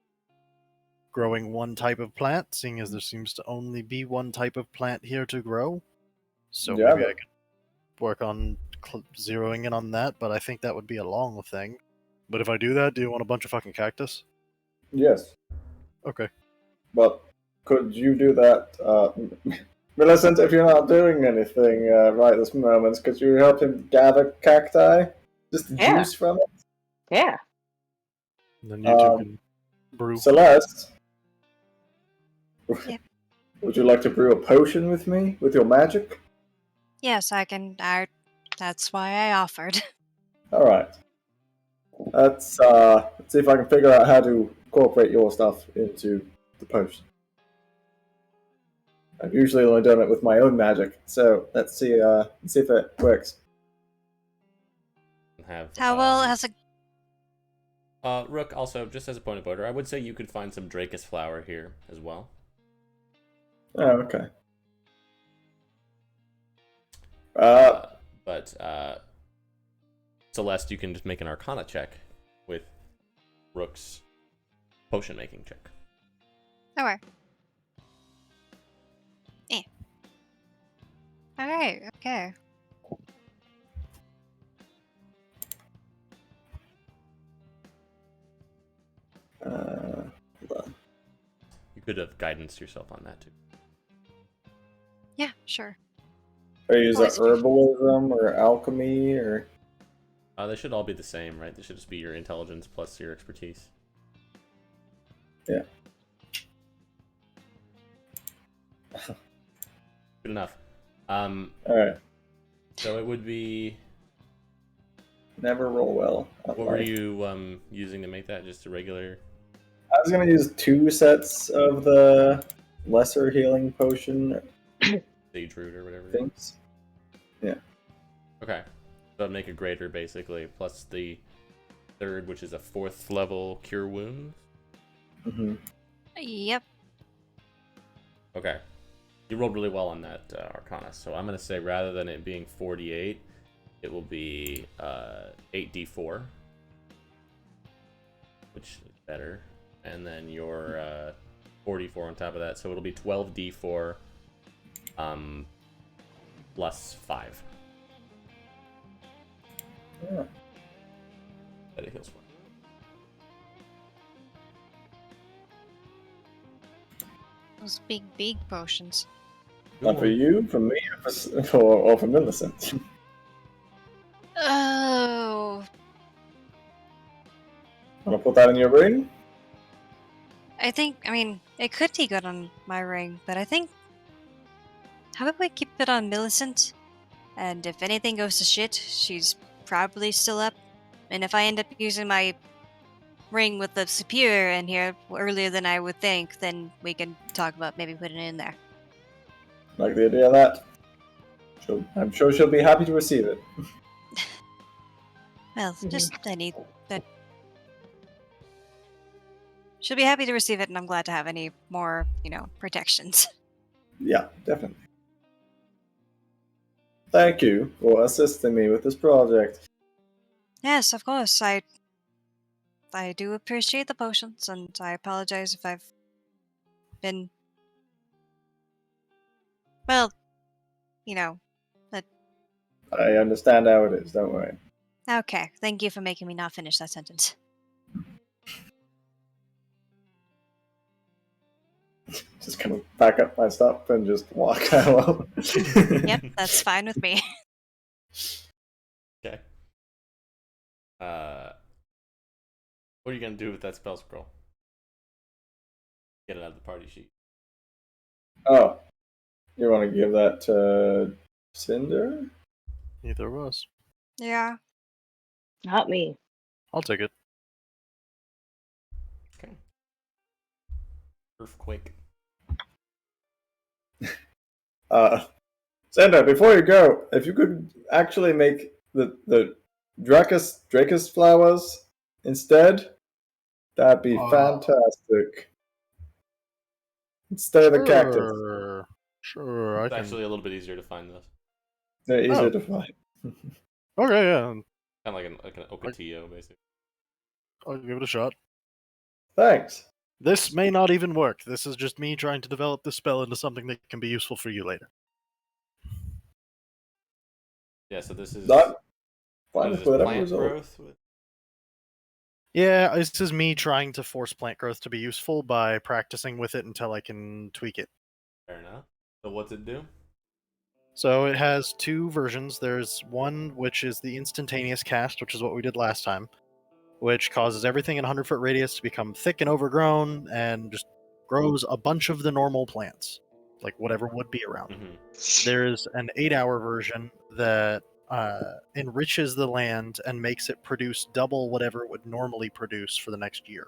growing one type of plant, seeing as there seems to only be one type of plant here to grow. So Yeah, maybe but- I could work on zeroing in on that, but I think that would be a long thing. But if I do that, do you want a bunch of fucking cactus? Yes. Okay. But could you do that, Millicent? If you're not doing anything right this moment, could you help him gather cacti? Just the Yeah. juice from it. Yeah. And then you two can brew. Celeste. Yeah. Would you like to brew a potion with me with your magic? Yes, I can. That's why I offered. All right. Let's see if I can figure out how to incorporate your stuff into the potion. I've usually only done it with my own magic, so let's see if it works. Have How well has it? Rook, also, just as a point of order, I would say you could find some Dracus flower here as well. Oh, okay. But Celeste, you can just make an Arcana check with Rook's potion making check. Okay. Alright, okay. You could have guidance yourself on that too. Yeah, sure. Are you using Always- herbalism or alchemy or? They should all be the same, right? They should just be your intelligence plus your expertise. Yeah. Good enough. All right. So it would be. Never roll well. What were you using to make that? Just a regular. I was gonna use 2 sets of the lesser healing potion Sage root or whatever. things. Okay. So that'd make a greater basically, plus the third, which is a 4th level cure wounds. Mm-hmm. Yep. Okay. You rolled really well on that Arcana, so I'm gonna say rather than it being 48, it will be 8d4, which is better, and then your 44 on top of that, so it'll be 12d4 plus 5. Yeah. That it heals for. Those big potions. Not for you, for me, or for Millicent. Oh. Wanna put that in your ring? I mean, it could be good on my ring, but I think. How about we keep it on Millicent? And if anything goes to shit, she's probably still up. And if I end up using my ring with the superior in here earlier than I would think, then we can talk about maybe putting it in there. Like the idea of that? I'm sure she'll be happy to receive it. Well, just I need that. She'll be happy to receive it, and I'm glad to have any more, protections. Yeah, definitely. Thank you for assisting me with this project. Yes, of course. I do appreciate the potions, and I apologize if I've been. Well, I understand how it is, don't worry. okay. Thank you for making me not finish that sentence. Just gonna pack up my stuff and just walk out. Yep, that's fine with me. Okay. What are you gonna do with that spell scroll? Get it out of the party sheet. Oh, you want to give that to Cinder? Neither of us. Yeah. Not me. I'll take it. Earthquake. Sandra, before you go, if you could actually make the Dracus flowers instead, that'd be fantastic. Instead of the cactus. Sure, I It's can. actually a little bit easier to find those. They're easier to find. Okay, yeah, Kind of like an Ocotillo, basically. I'll give it a shot. Thanks. This may not even work. This is just me trying to develop this spell into something that can be useful for you later. Yeah, so this is Not what fine is with this, whatever plant result. growth. Yeah, this is me trying to force plant growth to be useful by practicing with it until I can tweak it. Fair enough. So what's it do? So it has two versions. There's one which is the instantaneous cast, which is what we did last time, which causes everything in a 100-foot radius to become thick and overgrown and just grows a bunch of the normal plants, like whatever would be around. Mm-hmm. There's an 8-hour version that enriches the land and makes it produce double whatever it would normally produce for the next year.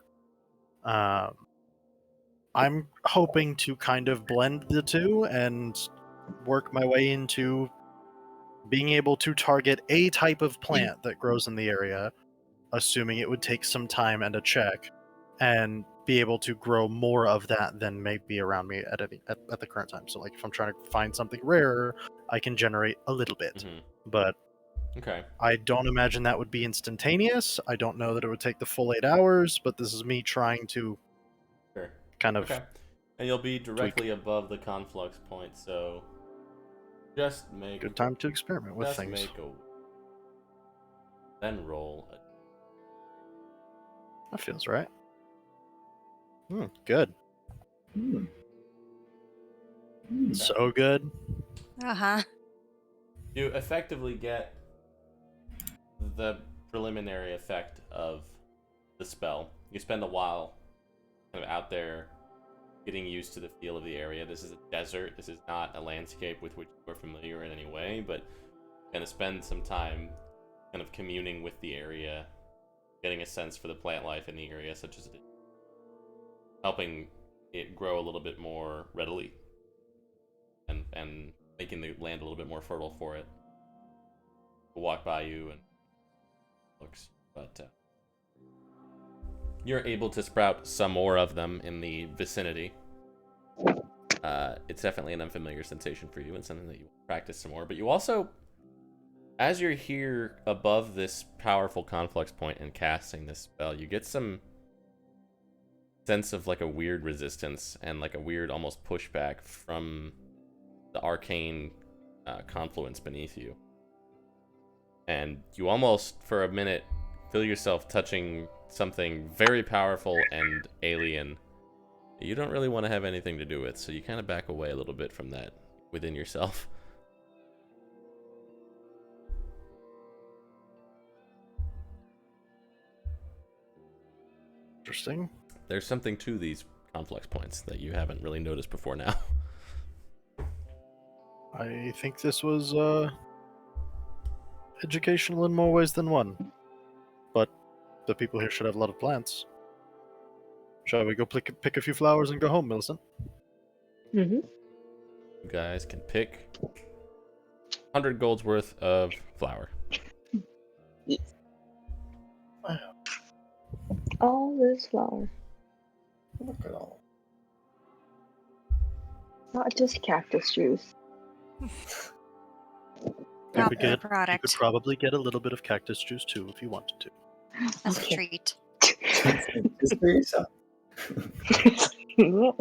I'm hoping to kind of blend the two and work my way into being able to target a type of plant that grows in the area, assuming it would take some time and a check, and be able to grow more of that than may be around me at the current time. So, like, if I'm trying to find something rare, I can generate a little bit. Mm-hmm. But Okay. I don't imagine that would be instantaneous. I don't know that it would take the full 8 hours, but this is me trying to Sure. kind of... Okay. And you'll be directly above the conflux point, so just make Good time to experiment with just things. make a then roll a That feels right. Good. Hmm. So good. Uh-huh. You effectively get the preliminary effect of the spell. You spend a while kind of out there getting used to the feel of the area. This is a desert. This is not a landscape with which you are familiar in any way, but you're going to spend some time kind of communing with the area, getting a sense for the plant life in the area, such as it is, helping it grow a little bit more readily and making the land a little bit more fertile for it. We'll walk by you and looks, but you're able to sprout some more of them in the vicinity. It's definitely an unfamiliar sensation for you and something that you practice some more. But you also, as you're here above this powerful conflux point and casting this spell, you get some sense of like a weird resistance and like a weird almost pushback from the arcane confluence beneath you. And you almost, for a minute, feel yourself touching something very powerful and alien that you don't really want to have anything to do with, so you kind of back away a little bit from that within yourself. Interesting. There's something to these conflux points that you haven't really noticed before now. I think this was educational in more ways than one. But the people here should have a lot of plants. Shall we go pick a few flowers and go home, Millicent? Mm-hmm. You guys can pick 100 gold's worth of flour. All this flour. Look at all. Not just cactus juice. You Proper could product. probably get a little bit of cactus juice too if you wanted to. That's Okay. a treat. Just for yourself. You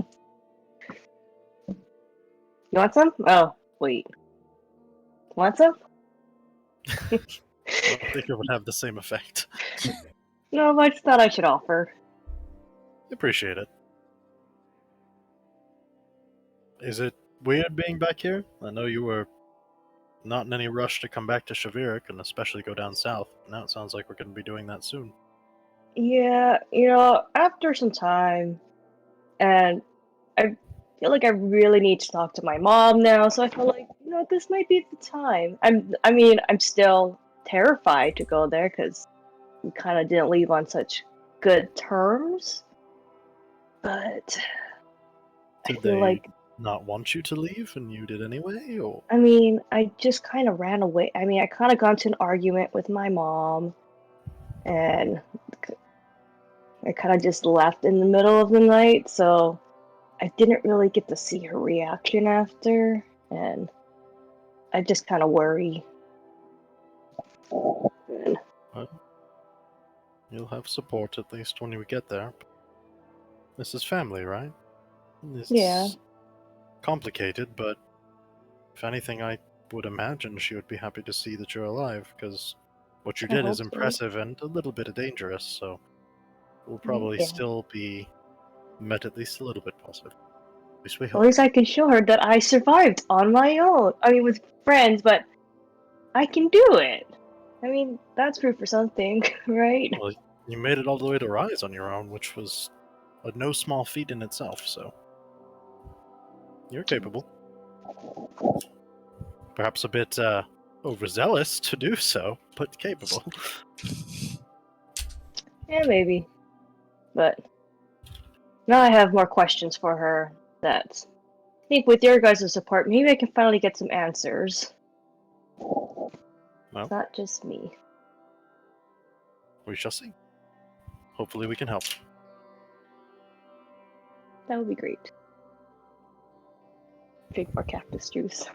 want some? Oh, wait. Want some? I don't think it would have the same effect. No, I just thought I should offer. Appreciate it. Is it weird being back here? I know you were not in any rush to come back to Shavirik and especially go down south. Now it sounds like we're going to be doing that soon. Yeah, after some time, and I feel like I really need to talk to my mom now, so I feel like, this might be the time. I'm still terrified to go there, because we kind of didn't leave on such good terms, but Did feel they like, not want you to leave and you did anyway? Or I mean, I just kind of ran away. I mean, I kind of got into an argument with my mom, and I kind of just left in the middle of the night, so I didn't really get to see her reaction after, and I just kind of worry. And you'll have support at least when you get there. This is family, right? It's Yeah. complicated, but if anything, I would imagine she would be happy to see that you're alive, because what you I did hope is so. impressive and a little bit dangerous, so it will probably Yeah. still be met at least a little bit positive. At least we At hope. least I can show her that I survived on my own. I mean, with friends, but I can do it. I mean, that's proof for something, right? Well, you made it all the way to Rise on your own, which was a no small feat in itself, so you're capable. Perhaps a bit overzealous to do so, but capable. Yeah, maybe. But now I have more questions for her that I think with your guys' support, maybe I can finally get some answers. Well, It's not just me. we shall see. Hopefully we can help. That would be great. Drink more cactus juice.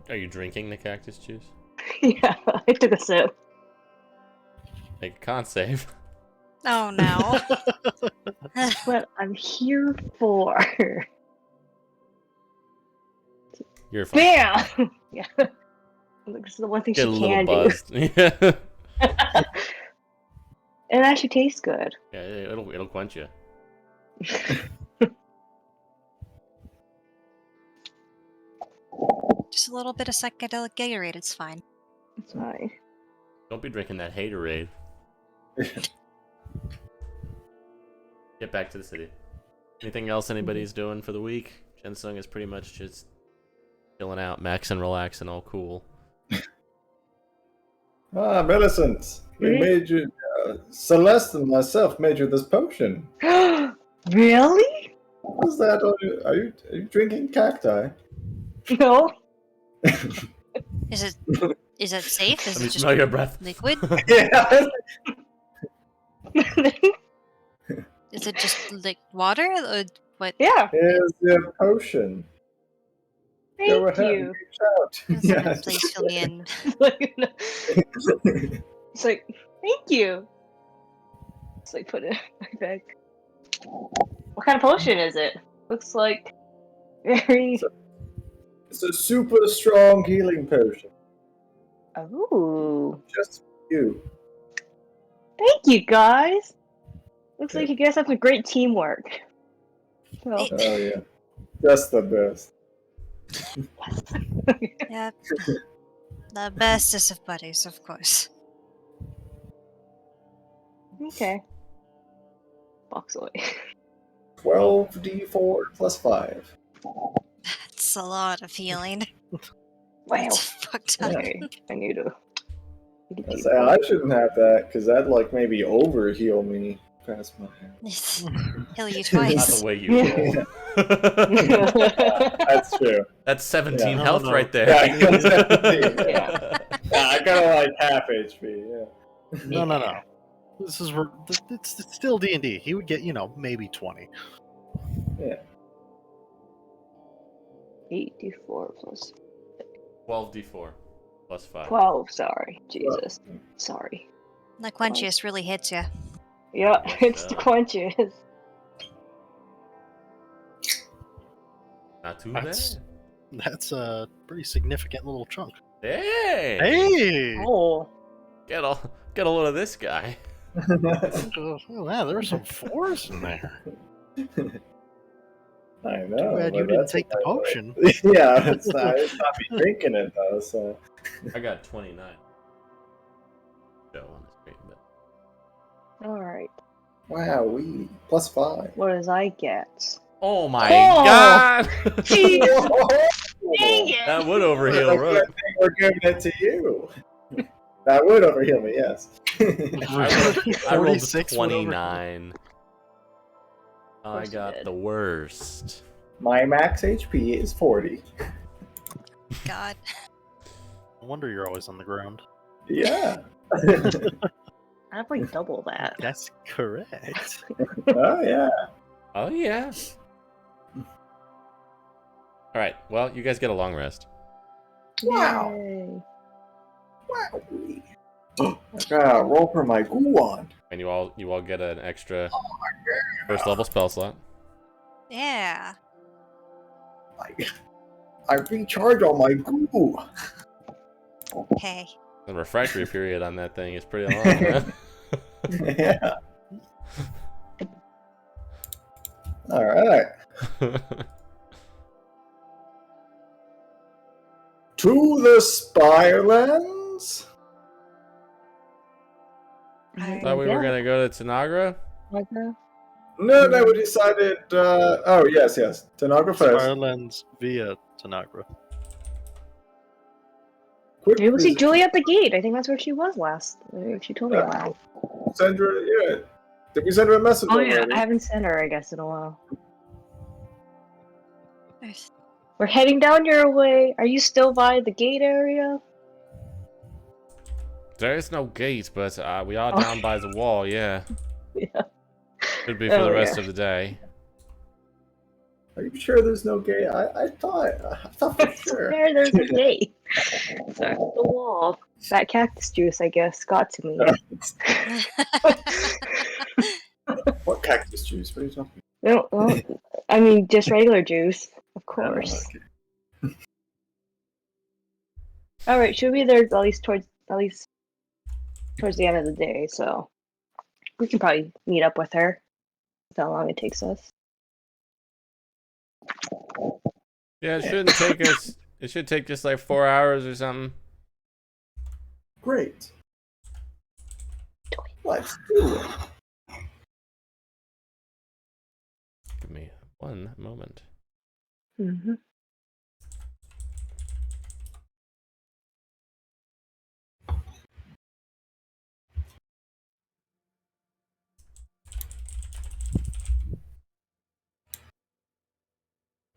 Are you drinking the cactus juice? Yeah, I took a sip. Make a con save. Oh no. That's what I'm here for. You're fine. Bam! Yeah. This is the one thing Get she a little can buzzed. Yeah. do. It actually tastes good. Yeah, it'll quench you. Just a little bit of psychedelic Gatorade, it's fine. It's fine. Don't be drinking that haterade. Get back to the city. Anything else anybody's doing for the week? Jensung is pretty much just chilling out, maxing, relaxing, all cool. Ah, Millicent, we made you. Celeste and myself made you this potion. Really? What's that? Are you drinking cacti? No. Is it safe? Is Let me it just smell your breath. liquid? Yeah. Is it just like water? Or what? Yeah. Here's your potion. Go Thank ahead. you. Reach out. Someone please fill me in. It's like, thank you. It's like, put it in my bag. What kind of potion is it? Looks like very. It's a super strong healing potion. Oh. Just for you. Thank you, guys. Looks like you guys have some great teamwork. Well, Oh yeah. Just the best. Yep. The bestest of buddies, of course. okay. Box away. 12d4 plus 5. That's a lot of healing. Wow. That's fucked up. Okay. I need to. I shouldn't have that because that'd like maybe over heal me past my. Heal you Not twice. the way you roll. That's true. That's 17 Yeah. health No. right there. Yeah, 17. Yeah. Yeah, I got like half HP. Yeah. No. This is it's still D&D. He would get, maybe 20. 8d4 plus 12d4 plus 5. 12. Sorry. Jesus. Sorry. The quenchiest really hits you. Yeah, Yes, it's the quenches. Not too bad. That's a pretty significant little chunk. Hey! Hey! Oh. Get a load of this guy. Oh, wow, there were some 4s in there. I know. Too bad you but didn't that's take the what I- potion. Yeah, it's not me drinking it though. So I got 29. Show on the screen, but Alright. wow, we plus 5. What does I get? oh my Oh! god! Jeez. Dang it! That would overheal, right? We're giving it to you. That would overheal me, yes. I rolled 46 would overheal. 29. I course you got did. the worst. My max HP is 40. God. No wonder you're always on the ground. Yeah. I have like double that. That's correct. Oh, yeah. Oh yeah. All right. Well, you guys get a long rest. Wow. Yay. Wow. I gotta roll for my Guan. And you all get an extra first level spell slot. Yeah. I recharge all my goo. Hey. The refractory period on that thing is pretty long, huh? Yeah. All right. To the Spirelands. Thought we were gonna go to Tanagra. Like that? No, we decided. Oh, yes. Tanagra first. Spirelands via Tanagra. Quick Maybe we'll see visit Julie to at the gate. I think that's where she was last. She told me Yeah. last. Send her. Yeah. Did we send her a message Oh yeah, already? I haven't sent her, I guess, in a while. Nice. We're heading down your way. Are you still by the gate area? There is no gate, but we are down by the wall. Yeah, Yeah. should be for the Oh, rest yeah. of the day. Are you sure there's no gate? I thought for sure. There's a gate. Sorry, the wall. That cactus juice, I guess, got to me. What cactus juice? What are you talking No, well, I mean, just regular juice, of about? course. Oh, okay. All right, she'll be there at least towards the end of the day, so we can probably meet up with her. That's how long it takes us. Yeah, it shouldn't take us. It should take just like 4 hours or something. Great. Let's do it. Give me one moment. Mm-hmm.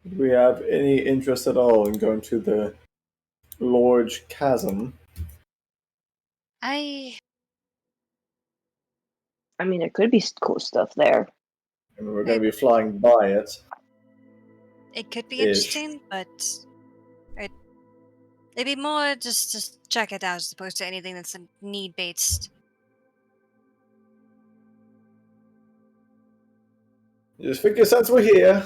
Do we have any interest at all in going to the large chasm? I I mean, there could be cool stuff there. I mean, we're going to be flying by it. It could be Ish. interesting, but it'd be more just to check it out as opposed to anything that's need based. Just figure since we're here.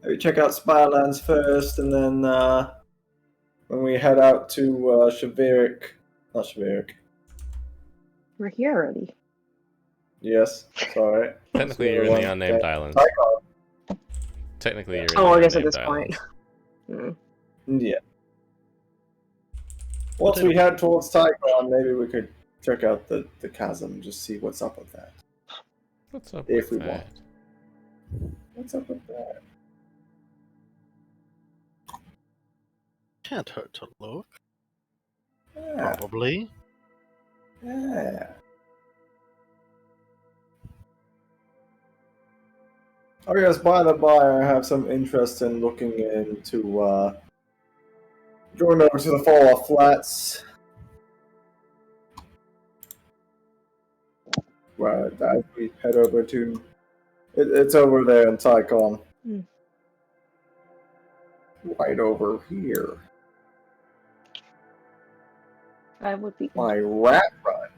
Maybe check out Spirelands first, and then when we head out to Shaveric. Not Shaveric. We're here already. Yes, sorry. Technically, you're in the unnamed islands. Technically, you're in Oh, the I guess at unnamed this point. islands. Yeah. Once we head towards Tycon, maybe we could check out the chasm and just see what's up with that. What's up If with we that? want. What's up with that? Can't hurt to look. Yeah. Probably. Yeah. Oh yes, by the by, I have some interest in looking into going over to the Fall Off Flats. Right, as we head over to it's over there in Tycon. Hmm. Right over here. I would be. My rat run.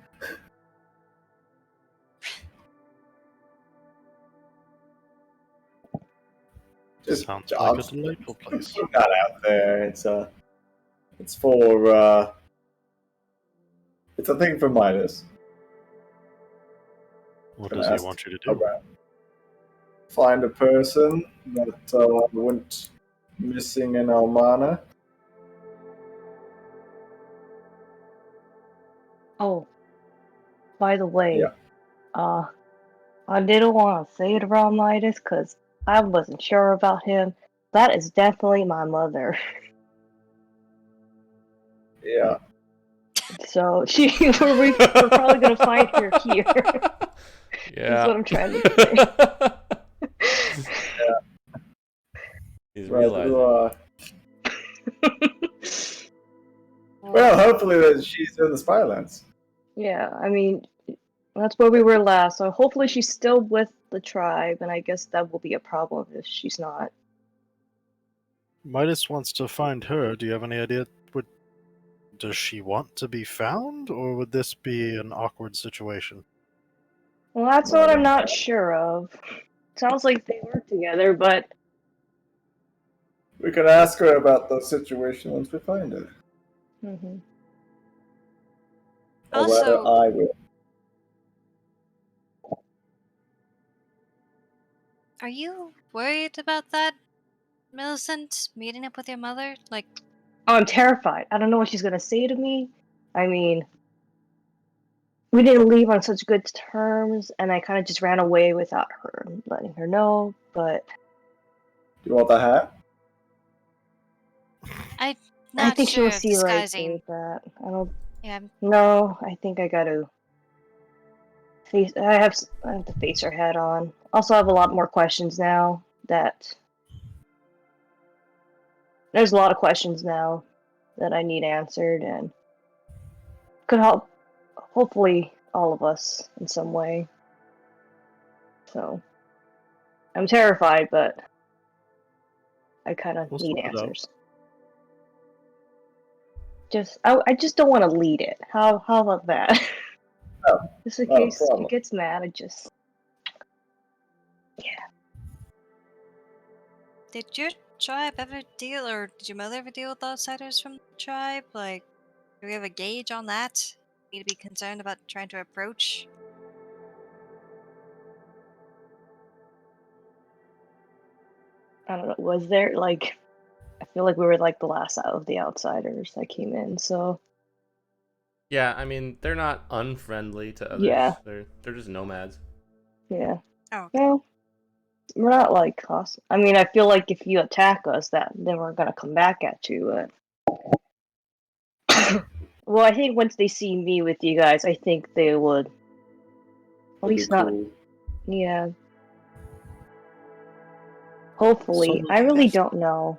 Just Sounds jobs. like a delightful place. Not out there. It's for it's a thing for Midas. What Gonna does he ask want you to do? around. Find a person that went missing in Almana. Oh, by the way, Yeah. I didn't want to say it around Midas because I wasn't sure about him. That is definitely my mother. Yeah. So we're probably gonna find her here. Yeah. what I'm trying to He's Right, realizing. well, hopefully that she's in the Spylands. Yeah, I mean, that's where we were last, so hopefully she's still with the tribe, and I guess that will be a problem if she's not. Midas wants to find her. Do you have any idea? Does she want to be found, or would this be an awkward situation? Well, that's what I'm not sure of. Sounds like they work together, but We could ask her about the situation once we find her. mhm. Or rather, Also, I will. are you worried about that, Millicent? Meeting up with your mother? Like, Oh, I'm terrified. I don't know what she's gonna say to me. I mean, we didn't leave on such good terms, and I kind of just ran away without her letting her know. But Do you want the hat? I'm I not think sure she'll if see right disguising. through that. I don't. Yeah, No, I think I gotta face. I have to face her head on. Also, I have a lot more questions now. There's a lot of questions now that I need answered, and could help, hopefully, all of us in some way. So, I'm terrified, but I kind of We'll need sort it out. answers. I just don't want to lead it. How about that? Oh, Just in not a case she problem. gets mad, did your tribe ever deal, or did your mother ever deal with outsiders from the tribe? Like, do we have a gauge on that? Need to be concerned about trying to approach? I don't know. Was there like? I feel like we were like the last out of the outsiders that came in. So Yeah, I mean, they're not unfriendly to others. yeah, They're just nomads. yeah. Oh, Well, we're not like us. I mean, I feel like if you attack us, then we're gonna come back at you. Well, I think once they see me with you guys, I think they would. At That'd least be not. cool. Yeah. Hopefully, I really don't know.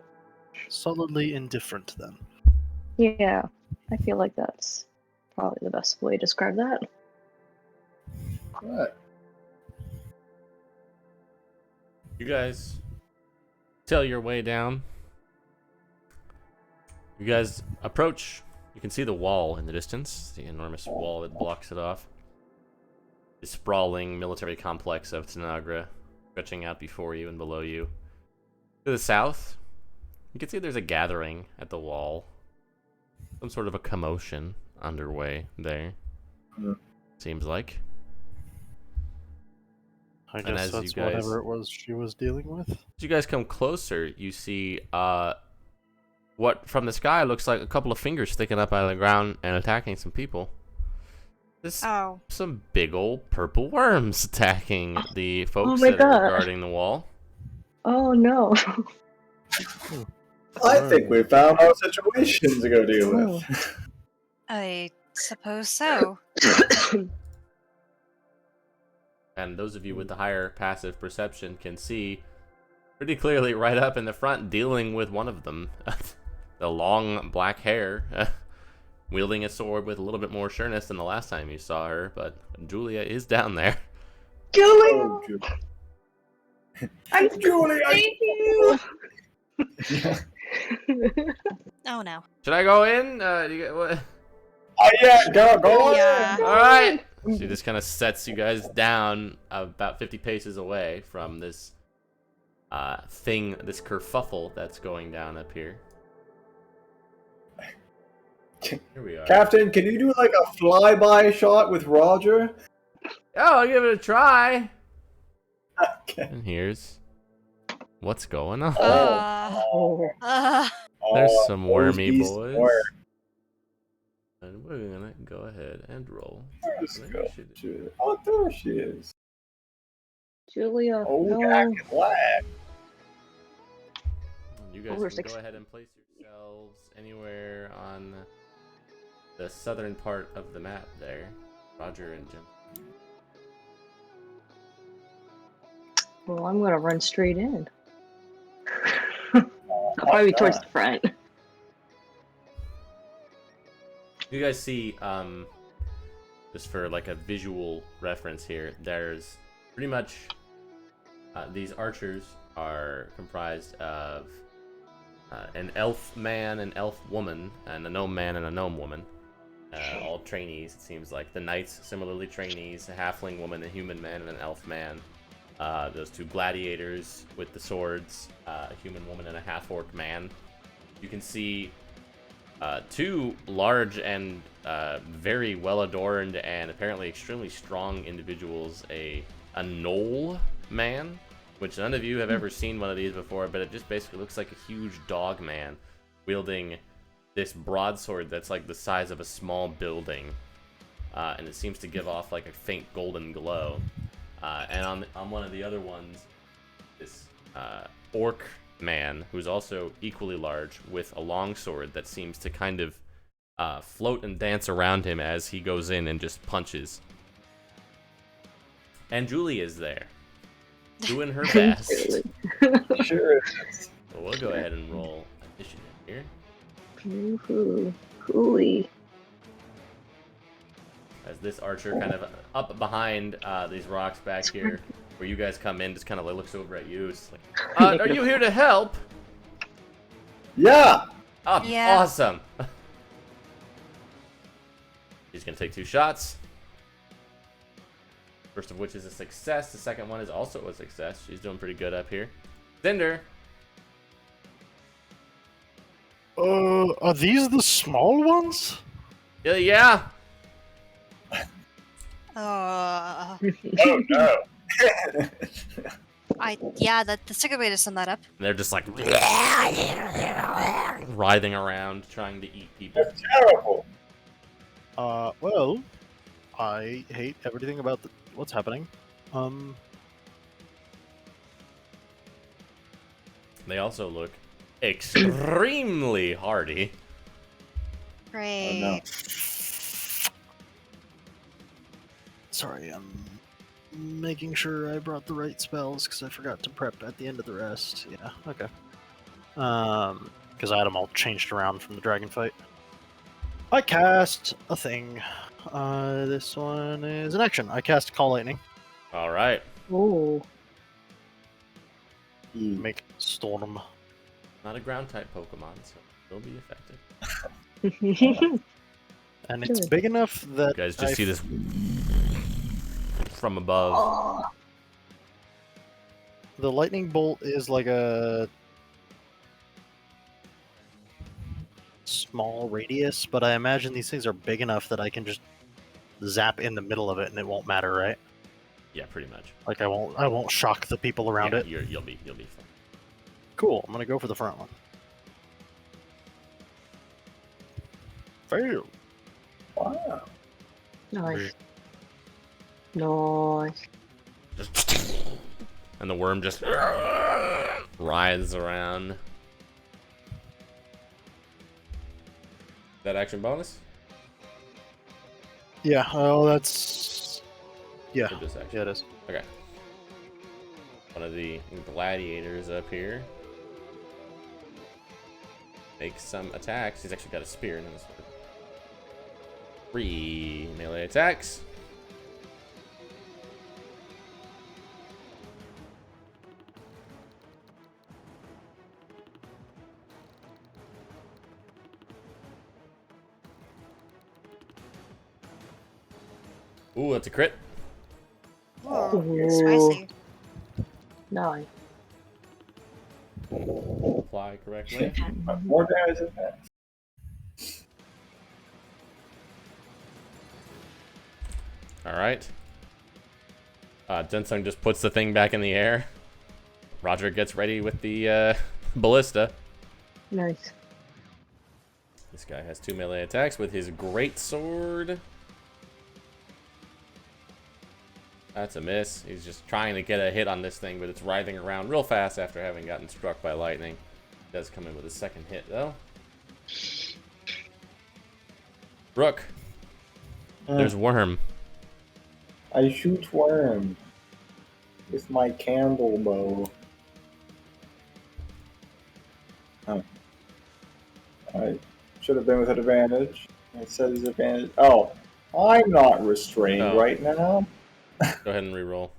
Solidly indifferent, then. Yeah, I feel like that's probably the best way to describe that. Right. You guys tell your way down. You guys approach. You can see the wall in the distance, the enormous wall that blocks it off. The sprawling military complex of Tanagra stretching out before you and below you. To the south, you can see there's a gathering at the wall. Some sort of a commotion underway there. Seems like. I And guess as you that's guys- whatever it was she was dealing with. As you guys come closer, you see what from the sky looks like a couple of fingers sticking up out of the ground and attacking some people. This oh, some big old purple worms attacking the folks my that are God. guarding the wall. Oh no. I think we found our situation to go deal with. I suppose so. And those of you with the higher passive perception can see pretty clearly right up in the front dealing with one of them. The long black hair, wielding a sword with a little bit more sureness than the last time you saw her, but Julia is down there. Julia, Oh, I'm Julia! thank you. Oh no. Should I go in? What? Oh yeah, go on. Yeah. All right. She just kind of sets you guys down about 50 paces away from this thing, this kerfuffle that's going down up here. Here we are. Captain, can you do like a flyby shot with Roger? Oh, I'll give it a try. Okay. And here's what's going on. Oh. There's Oh, some those wormy beasts boys. were- And we're gonna go ahead and roll. Let's Maybe go. we should- Oh, there she is. Julia, Oh, no. Jack and black. You guys We're can go six- ahead and place yourselves anywhere on the southern part of the map there. Roger and Jim. Well, I'm gonna run straight in. I'll probably be towards the front. You guys see, just for like a visual reference here, there's pretty much these archers are comprised of an elf man, an elf woman, and a gnome man and a gnome woman. All trainees, it seems like. The knights, similarly trainees, a halfling woman, a human man, and an elf man. Those two gladiators with the swords, a human woman and a half-orc man. You can see two large and very well-adorned and apparently extremely strong individuals. A gnoll man, which none of you have ever seen one of these before, but it just basically looks like a huge dog man wielding this broadsword that's like the size of a small building, and it seems to give off like a faint golden glow. And on one of the other ones, this orc man who's also equally large with a long sword that seems to kind of float and dance around him as he goes in and just punches. And Julie is there, doing her best. Sure it is. So we'll go ahead and roll initiative here. Ooh, coolie. As this archer kind of up behind these rocks back here, where you guys come in, just kind of like looks over at you. It's like, are you here to help? Yeah. Oh, Yeah. awesome. He's gonna take 2 shots. First of which is a success. The second one is also a success. She's doing pretty good up here. Cinder. Are these the small ones? Yeah. Oh no. That's a good way to sum that up. And they're just like writhing around, trying to eat people. That's terrible. Well, I hate everything about what's happening. They also look extremely hardy. Great. Oh no. Sorry, I'm making sure I brought the right spells because I forgot to prep at the end of the rest. Yeah, okay. Because I had them all changed around from the dragon fight. I cast a thing. This one is an action. I cast Call Lightning. All right. Ooh. Make Storm. Not a ground type Pokemon, so it'll be effective. And it's Good. big enough that You guys just see this from above. The lightning bolt is like a small radius, but I imagine these things are big enough that I can just zap in the middle of it and it won't matter, right? Yeah, pretty much. Like I won't shock the people around Yeah, it. You'll be fine. Cool. I'm gonna go for the front one. Fail. Wow. Nice. Nice. And the worm just writhes around. That action bonus? Yeah. Oh, that's. Yeah. Or just action? Yeah, it is. Okay. One of the gladiators up here makes some attacks. He's actually got a spear and a sword. 3 melee attacks. Ooh, that's a crit. Ooh, spicy. Nice. Apply correctly. More damage than that. Alright. Jensung just puts the thing back in the air. Roger gets ready with the ballista. Nice. This guy has 2 melee attacks with his great sword. That's a miss. He's just trying to get a hit on this thing, but it's writhing around real fast after having gotten struck by lightning. Does come in with a second hit, though. Rook, there's Worm. I shoot worm. with my candle bow. Oh. I should have been with an advantage. It says advantage. Oh, I'm not restrained Oh. right now. Go ahead and re-roll.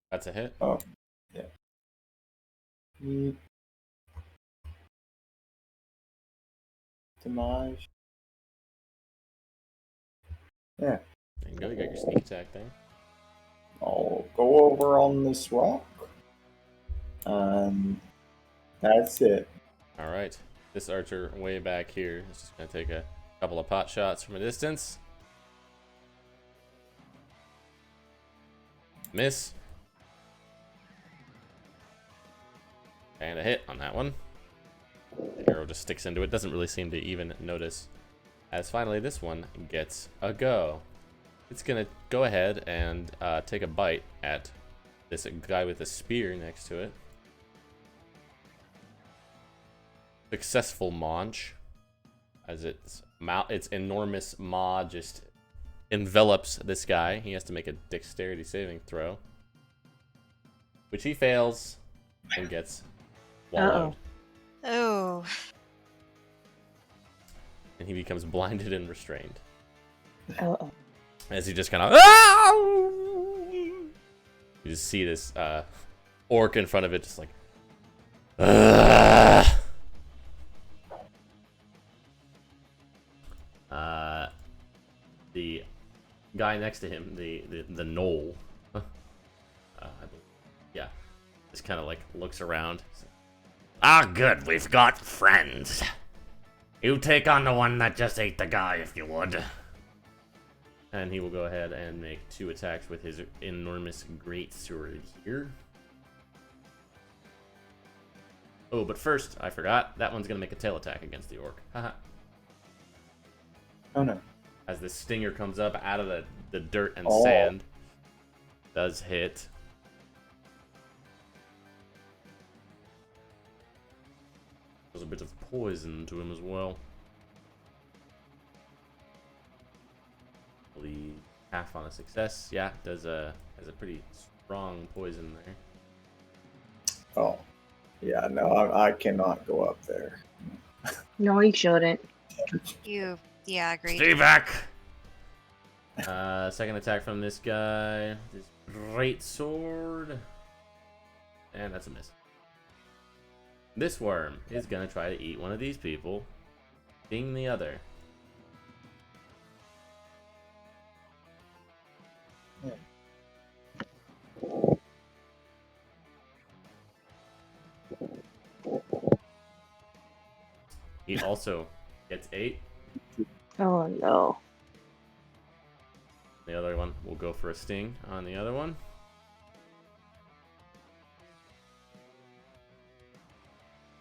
That's a hit. Oh, yeah. Damage. Yeah. There you go. You got your sneak attack there. I'll go over on this rock. That's it. All right. This archer way back here is just gonna take a couple of pot shots from a distance. Miss. And a hit on that one. The arrow just sticks into it. Doesn't really seem to even notice. As finally this one gets a go. It's gonna go ahead and take a bite at this guy with a spear next to it. Successful launch, as its enormous maw just envelops this guy. He has to make a dexterity saving throw, which he fails and gets wallowed. Oh. And he becomes blinded and restrained. Uh-oh. As he just kind of, you just see this orc in front of it, just like, the guy next to him, the knoll, I believe, yeah, just kind of like looks around. Ah, good, we've got friends. You take on the one that just ate the guy, if you would. And he will go ahead and make 2 attacks with his enormous greatsword here. Oh, but first, I forgot, that one's gonna make a tail attack against the orc. Haha. Oh no. As the stinger comes up out of the dirt and Oh. sand. Does hit. There's a bit of poison to him as well. Only half on a success. Yeah, has a pretty strong poison there. Oh. Yeah, no, I cannot go up there. No, you shouldn't. Yeah, agreed. Stay back! Second attack from this guy. This great sword. And that's a miss. This worm is gonna try to eat one of these people, being the other. Yeah. He also gets 8. Oh no. The other one will go for a sting on the other one.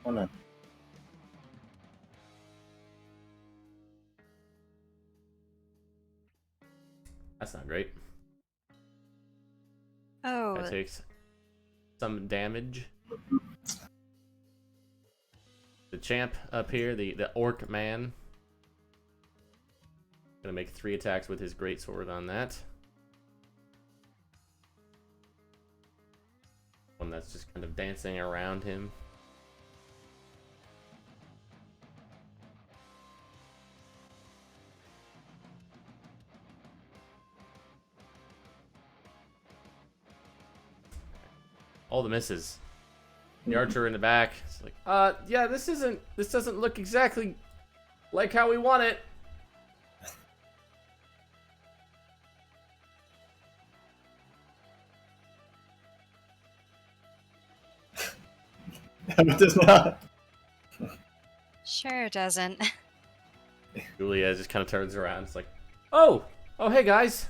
Oh no. That's not great. Oh. That takes some damage. The champ up here, the orc man, gonna make 3 attacks with his greatsword on that. One that's just kind of dancing around him. All the misses. The archer in the back. It's like, yeah, this doesn't look exactly like how we want it. It does not. Sure it doesn't. Julia just kind of turns around. It's like, oh, hey guys.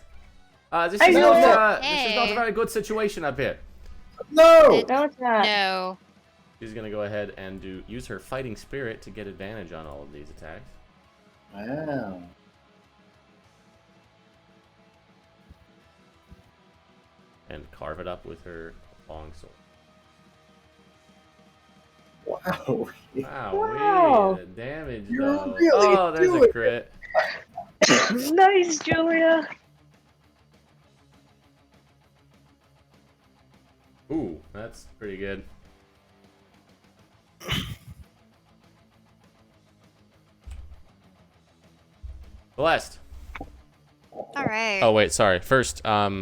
This I is know not, that. this is not a Hey. very good situation up here. No! No, it's not. No. She's gonna go ahead and use her fighting spirit to get advantage on all of these attacks. Wow. And carve it up with her long sword. Wow. Wow. Wow, Wow. the damage You're though. really Oh, there's a doing it. crit. Nice, Julia. Ooh, that's pretty good. Celeste. All right. Oh wait, sorry. First, the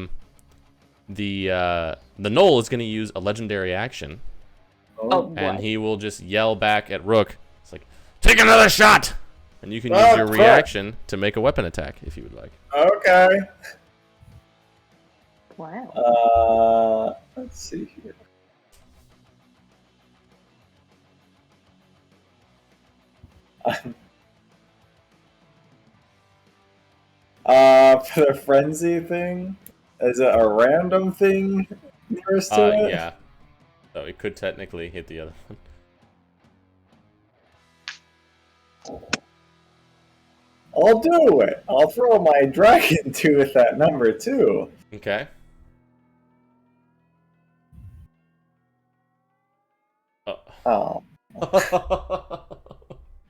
Knoll is gonna use a legendary action, Oh, and what? he will just yell back at Rook. It's like, take another shot, and you can use Oh, your fuck. reaction to make a weapon attack if you would like. Okay. Wow. Let's see here. For the frenzy thing, is it a random thing nearest to it? Yeah. So it could technically hit the other one. I'll do it. I'll throw my dragon tooth at number 2. Okay. Oh,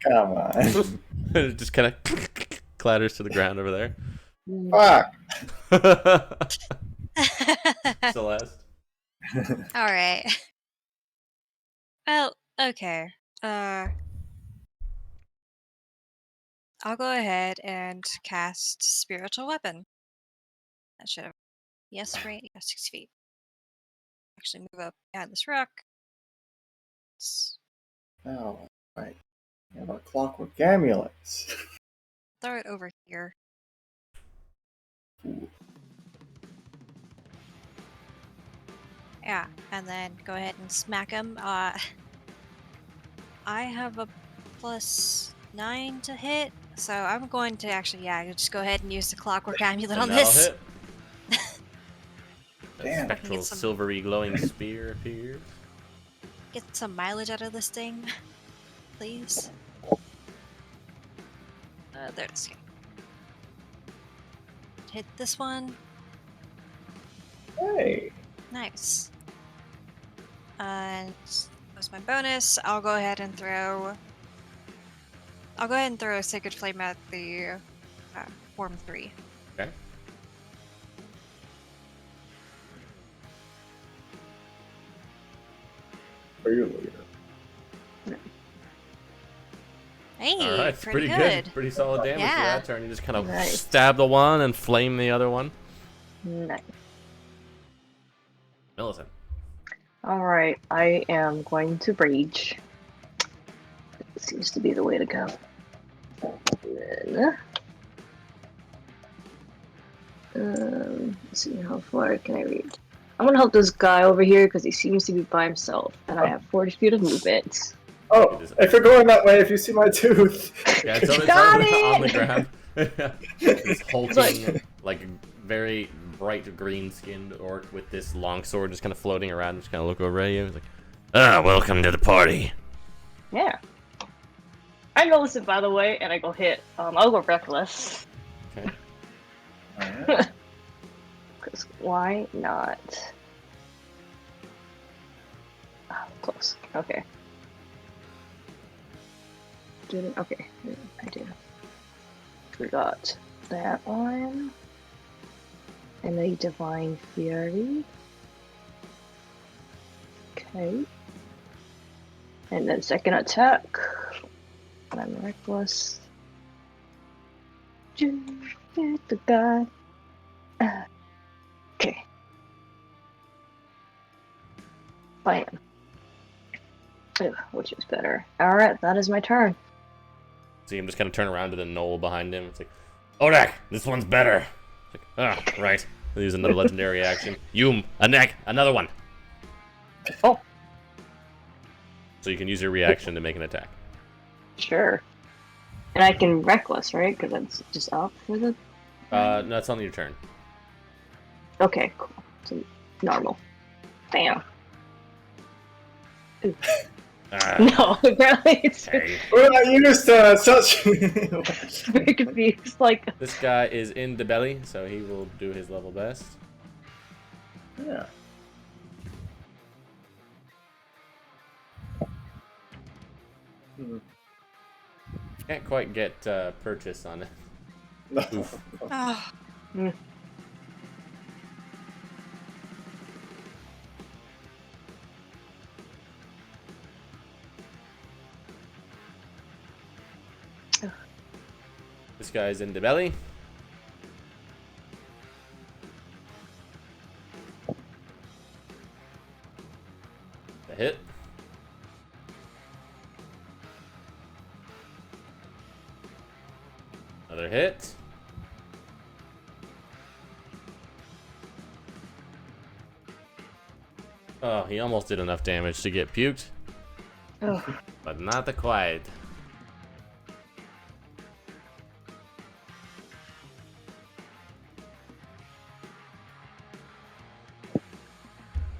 come on. It just kind of clatters to the ground over there. Fuck. Celeste. All right. Well, okay. I'll go ahead and cast Spiritual Weapon. That should have. Yes, right. Yeah, 6 feet. Actually, move up behind this rock. Oh, right. You have a clockwork amulets. Throw it over here. Yeah, and then go ahead and smack him. I have a +9 to hit, so I'm going to actually, just go ahead and use the clockwork amulet on And that'll this. hit. A Damn. spectral, Get some- silvery, glowing spear appears. Get some mileage out of this thing, please. There's. Hit this one. Hey. Nice. And what's my bonus? I'll go ahead and throw a Sacred Flame at the form 3. Okay. For you, leader. Hey, All right, pretty pretty good. Pretty solid damage for Yeah. that turn. You just kind of Nice. stab the one and flame the other one. Nice. Millicent. Alright, I am going to rage. Seems to be the way to go. Then, let's see, how far can I reach? I'm gonna help this guy over here because he seems to be by himself, and I have 40 feet of movement. Oh, if you're going that way, if you see my tooth. Yeah, it's on, Got on the it! ground. This hulking, like very bright green-skinned orc with this long sword just kind of floating around, just kind of look over at you. He's like, welcome to the party. Yeah. I know this, by the way, and I go hit. I'll go reckless. Okay. Because why not? Ah, close. Okay. Okay, I do. We got that one. And a Divine Fury. Okay. And then second attack. And I'm reckless. Get the guy. Okay. Bam. Ugh, which is better. Alright, that is my turn. See him just kind of turn around to the knoll behind him. It's like, Odak, this one's better. It's like, right. He'll use another legendary action. Yum, another one. Oh. So you can use your reaction to make an attack. Sure. And I can reckless, right? Because that's just up for the... No, it's on your turn. Okay, cool. So, normal. Bam. Ooh. No, apparently it's Hey. We're not used to such. very confused. Like, This guy is in the belly, so he will do his level best. Yeah. Hmm. Can't quite get purchase on it. No. Oof. Oh, This guy's in the belly. A hit. Another hit. Oh, he almost did enough damage to get puked, Oh, but not quite.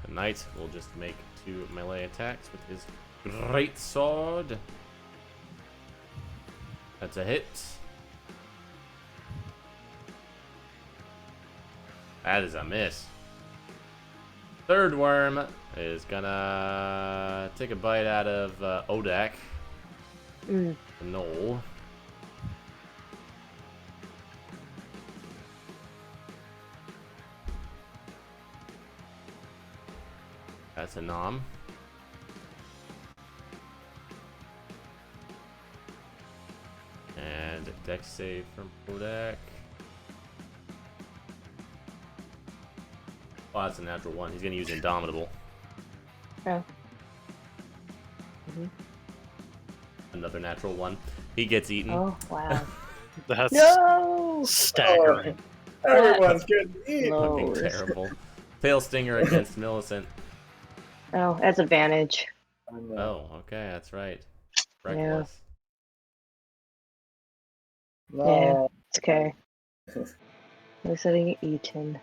The knight will just make 2 melee attacks with his great sword. That's a hit. That is a miss. Third worm is gonna take a bite out of Odak, mm. the knoll. That's a nom. And a dex save from Odak. Oh, that's a natural one. He's gonna use Indomitable. Oh. Another natural one. He gets eaten. Oh, wow. That's No! staggering. Oh, everyone's getting eaten. No. Fucking terrible. Tail Stinger against Millicent. Oh, that's advantage. I know. Oh, okay, that's right. Yeah. Reckless. No. It's okay. At least I didn't get eaten.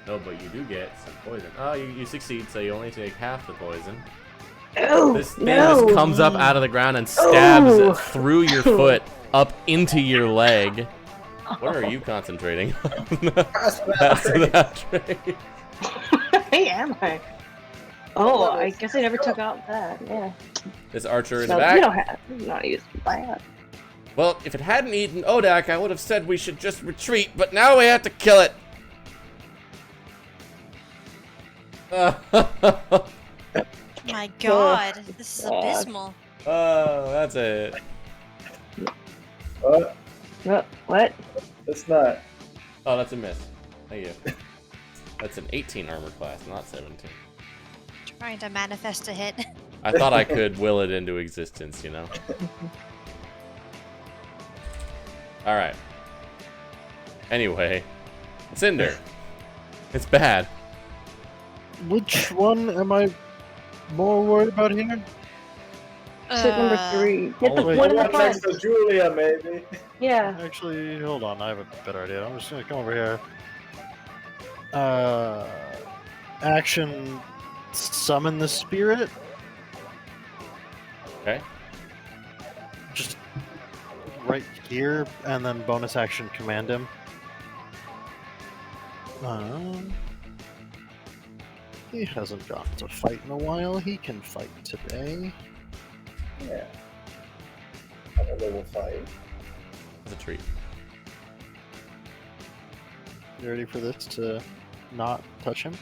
No, but you do get some poison. Oh, you succeed, so you only take half the poison. Oh, This thing no! just comes up out of the ground and stabs Oh. through your foot up into your leg. What are you concentrating on? That's That's that that trait. Hey, am I? Oh, I guess I never took out that. Yeah. This archer in So the back. you don't have not used that. Well, if it hadn't eaten Odak, I would have said we should just retreat, but now we have to kill it. my God. This is God. abysmal. Oh, that's it. What? What? It's not. Oh, that's a miss. Thank you. That's an 18 armor class, not 17. Trying to manifest a hit. I thought I could will it into existence, you know? Alright. Anyway. Cinder. It's bad. Which one am I more worried about here? Ship number 3. Get the wait, one in the One next front. to Julia, maybe. Yeah. Actually, hold on. I have a better idea. I'm just gonna come over here. Action. Summon the spirit. Okay. Just right here, and then bonus action command him. He hasn't gone to fight in a while. He can fight today. Yeah. Have a little fight. It's a treat. You ready for this to not touch him?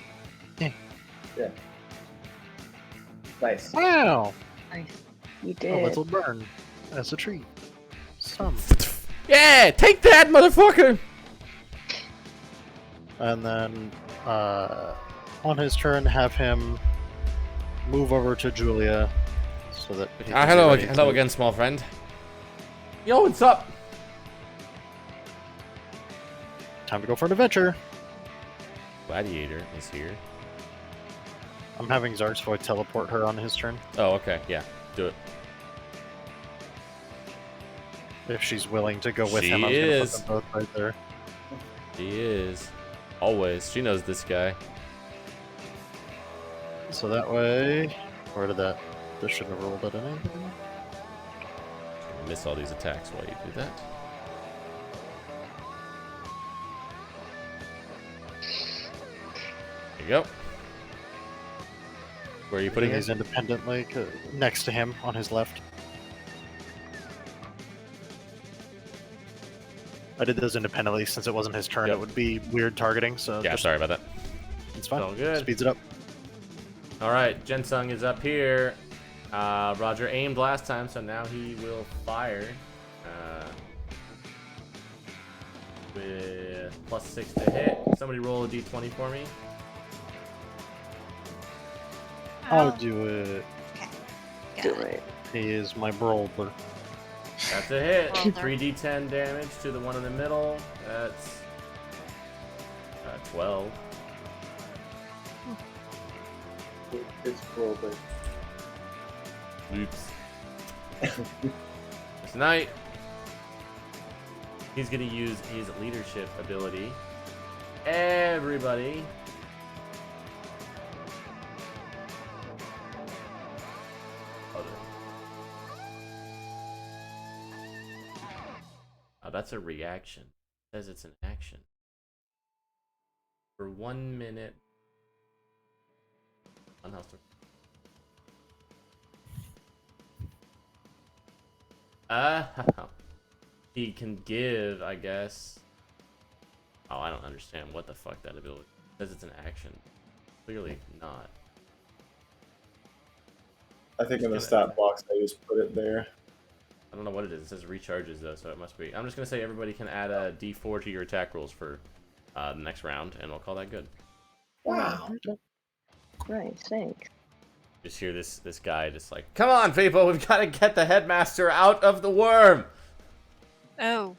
Nice. Wow! Nice. You A did. little burn as a treat. Some. Yeah! Take that, motherfucker! And then, on his turn, have him move over to Julia so that. he can be Hello, ready hello to- again, small friend. Yo, what's up? Time to go for an adventure. Gladiator is here. I'm having Zargsvoy teleport her on his turn Oh, okay, yeah. Do it. if she's willing to go with She him. I'm gonna is. put them both right there. He is. Always. She knows this guy. So that way, where did that? This shouldn't have rolled at anything. Miss all these attacks while you do that. There you go. Where are you putting He's it? independently next to him on his left. I did those independently since it wasn't his turn. Yep. It would be weird targeting, so Yeah, just, sorry about that. it's fine. All good. Speeds it up. All right, Jensung is up here. Roger aimed last time, so now he will fire with +6 to hit. Somebody roll a d20 for me. I'll do it. Got Do it. He is my brawler. That's a hit. Well done. 3d10 damage to the one in the middle. That's 12. It's probably. Oops. Tonight, he's gonna use his leadership ability. Everybody. Oh, that's a reaction. It says it's an action. For 1 minute. Unhouse door. He can give, I guess. Oh, I don't understand what the fuck that ability. It says it's an action. Clearly not. I think in the stat box I just put it there. I don't know what it is. It says recharges though, so it must be. I'm just gonna say everybody can add a D4 to your attack rolls for the next round, and we'll call that good. Wow. Nice, thanks. Just hear this guy just like, come on, people, we've got to get the headmaster out of the worm. Oh,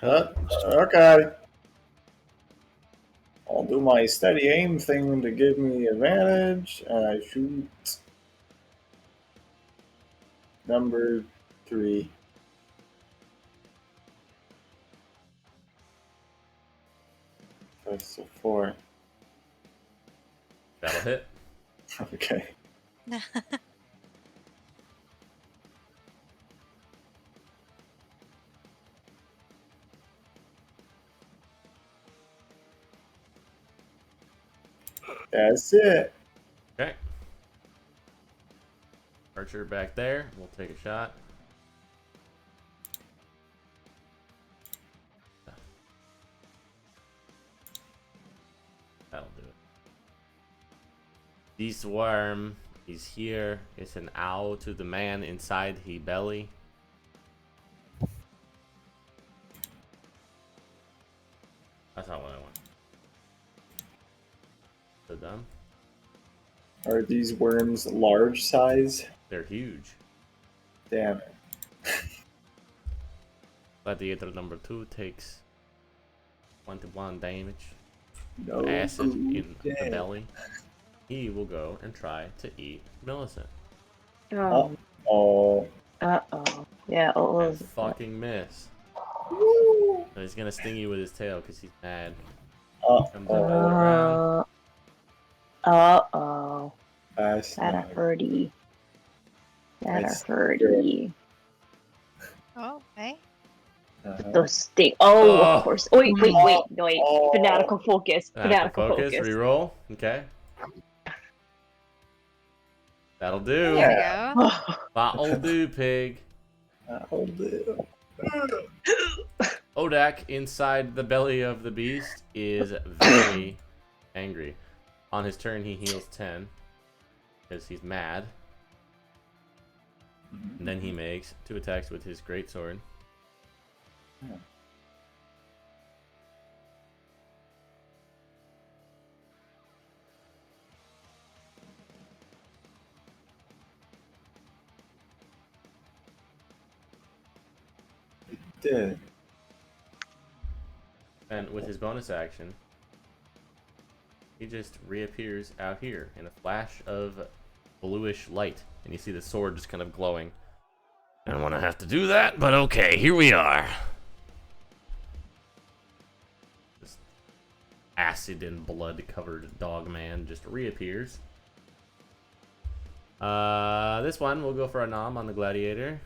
Okay. I'll do my steady aim thing to give me advantage, and I shoot number 3. That's a 4. That'll hit. Okay. That's it. Okay. Archer back there. We'll take a shot. That'll do it. This worm is here. It's an owl to the man inside his belly. That's not what I want. So done. Are these worms large size? They're huge. Damn it. Gladiator number 2 takes 21 damage. No. Acid in the Damn. belly. He will go and try to eat Millicent. Oh. Oh. Uh-oh. Yeah, oh. And fucking miss. Woo. So he's gonna sting you with his tail because he's mad. Uh Comes up out of the ground. Uh-oh. That's That a not hurty. That a That's hurty. oh, hey. Those sting. Oh, Oh. of course. Wait. No, wait. Oh. Fanatical focus. Fanatical focus. Reroll. Okay. That'll do. There we go. That'll do, pig. That'll do. Odak inside the belly of the beast is very angry. On his turn, he heals 10 because he's mad. And then he makes 2 attacks with his greatsword. Yeah. Did. And with his bonus action, he just reappears out here in a flash of bluish light. And you see the sword just kind of glowing. I don't want to have to do that, but okay, here we are. This acid and blood covered dog man just reappears. This one, we'll go for a nom on the gladiator.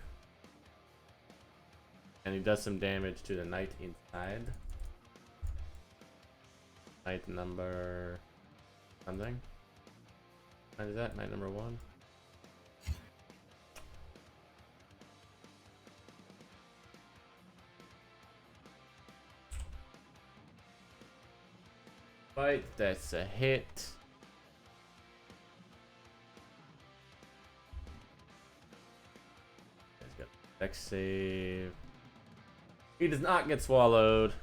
And he does some damage to the knight inside. Knight number something. What is that? Night number 1. Fight, that's a hit. He's got dex save. He does not get swallowed.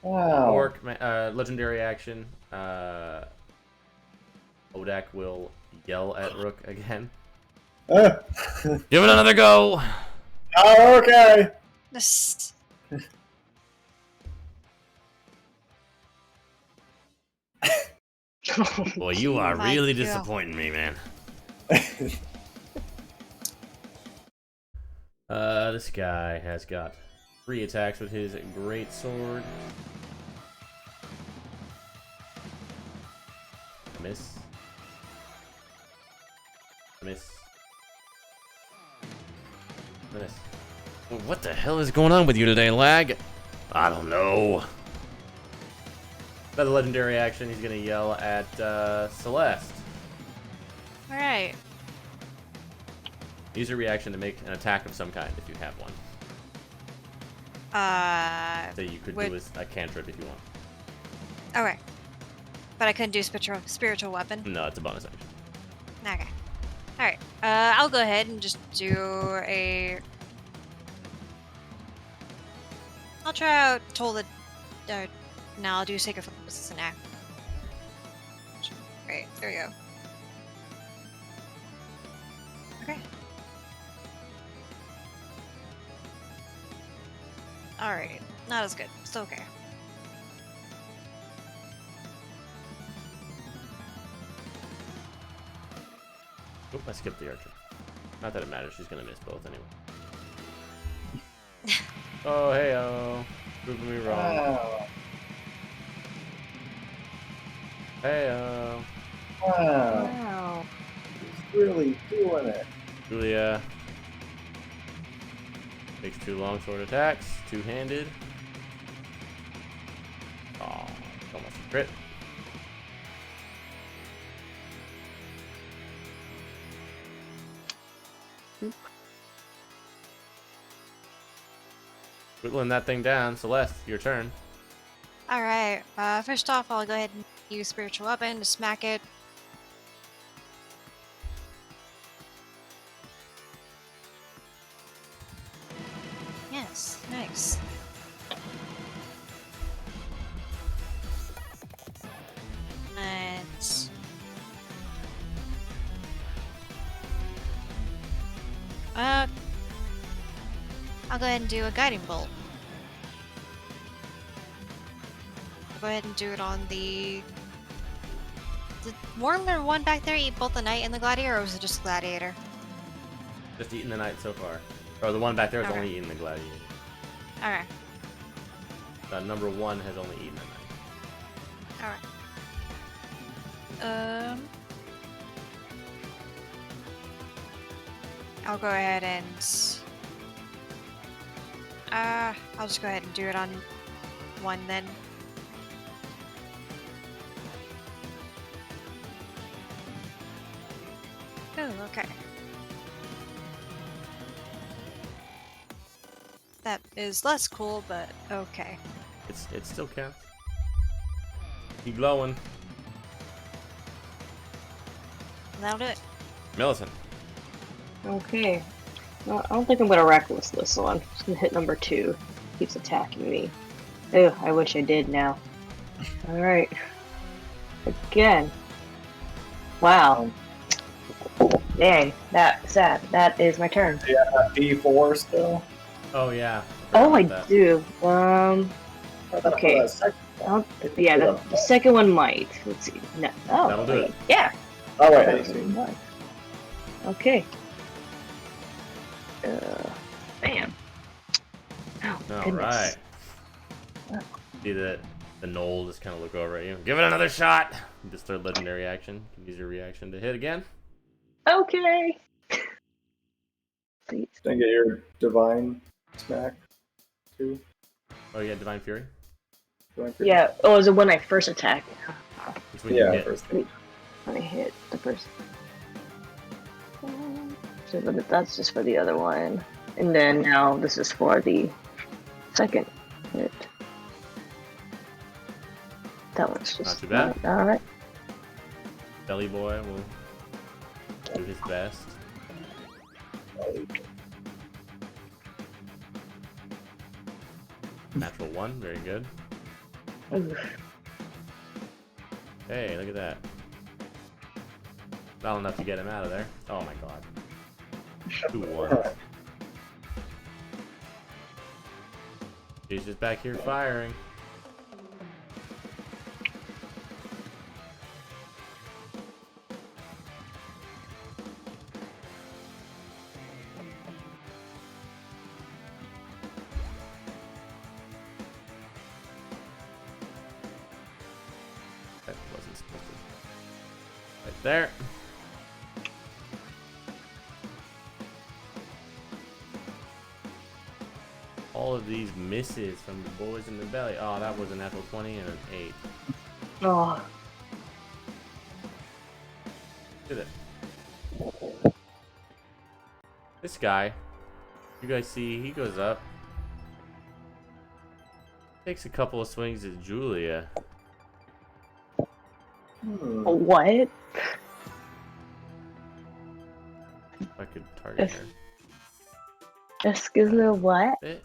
Wow. Orc, legendary action. Odak will yell at Rook again. Ah. Give it another go. Oh, okay. This. Boy, you are My really God. disappointing me, man. This guy has got 3 attacks with his great sword. Miss. Miss. Miss. Well, what the hell is going on with you today, lag? I don't know. By the legendary action, he's gonna yell at Celeste. Alright. Use a reaction to make an attack of some kind if you have one. So you could do a cantrip if you want. Okay. But I couldn't do spiritual weapon. No, it's a bonus action. Okay. Alright. I'll go ahead and just do a... I'll try out Toll the... no, I'll do Sacred Focus now. Great, there we go. Okay. Alright, not as good. Still okay. Oop, I skipped the archer. Not that it matters, she's gonna miss both anyway. Oh, hey-oh. Proving me wrong. Wow. Hey-oh. Wow. Wow. He's really doing it. Julia makes 2 longsword attacks, 2-handed. Oh, almost a crit. Whittling that thing down. Celeste, your turn. Alright, first off, I'll go ahead and use Spiritual Weapon to smack it. Yes, nice. And... I'll go ahead and do a Guiding Bolt. Go ahead and do it on the... Did Warner one back there eat both the Knight and the Gladiator, or was it just the Gladiator? Just eating the knight so far. Or the one back there is Okay. only eating the gladiator. Alright, Number 1 has only eaten the knight. alright. I'll go ahead and... I'll just go ahead and do it on one then. Oh, okay. That is less cool, but okay. It still counts. Keep glowing. That'll do it. Millicent. Okay. Well, I don't think I'm gonna reckless this one. I'm just gonna hit number 2. Keeps attacking me. Ew, I wish I did now. Alright. Again. Wow. Dang, that's sad. That is my turn. Yeah, D4 still. Oh yeah. Oh, I About that. do. Okay. Yeah, the second one might. Let's see. No. Oh, That'll do wait. it. Yeah. Oh wait, That was one. Okay. Bam. Oh, All goodness. right. See the knoll just kind of look over at you. Give it another shot. Just third legendary action. You can use your reaction to hit again. Okay. Please. Then get your divine smack too. Oh, you got divine fury. Divine Fury? Yeah. Oh, is it when I first attack? It's when you Yeah, hit. first. Let me hit the first. So that's just for the other one. And then now this is for the second hit. That one's just Not too bad. Alright. Belly boy will do his best. Natural 1, very good. Hey, look at that. Not enough to get him out of there. Oh my god. 2 1. He's just back here firing. That wasn't supposed to. Right there. All of these misses from the boys in the belly. Oh, that was a natural 20 and an 8. Oh. Look at it. This guy, you guys see, he goes up. Takes a couple of swings at Julia. What? If I could target her. Excuse me, what? Bit.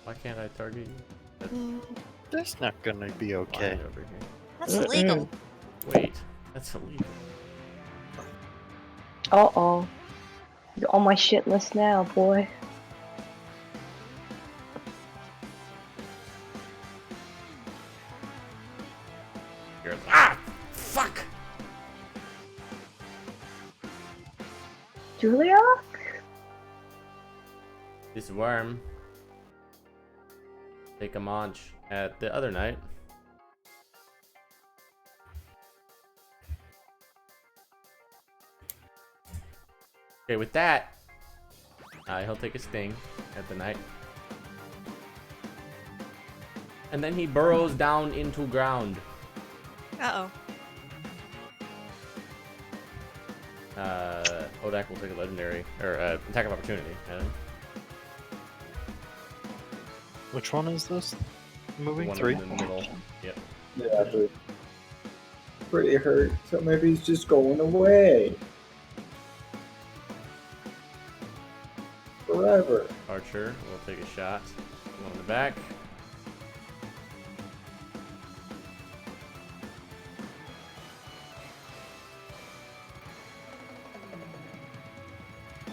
Why can't I target you? That's That's not gonna be okay. fine over here. That's illegal. Wait, that's illegal. Uh-oh. You're on my shit list now, boy. You're fuck! Julia? This worm. Take a munch at the other night. Okay, with that, he'll take a sting at the night. And then he burrows down into ground. Uh-oh. Odak will take a legendary, or attack of opportunity. Which one is this? Moving One 3? in the middle. Yep. Yeah, but pretty hurt, so maybe he's just going away. Forever. Archer will take a shot. One in the back.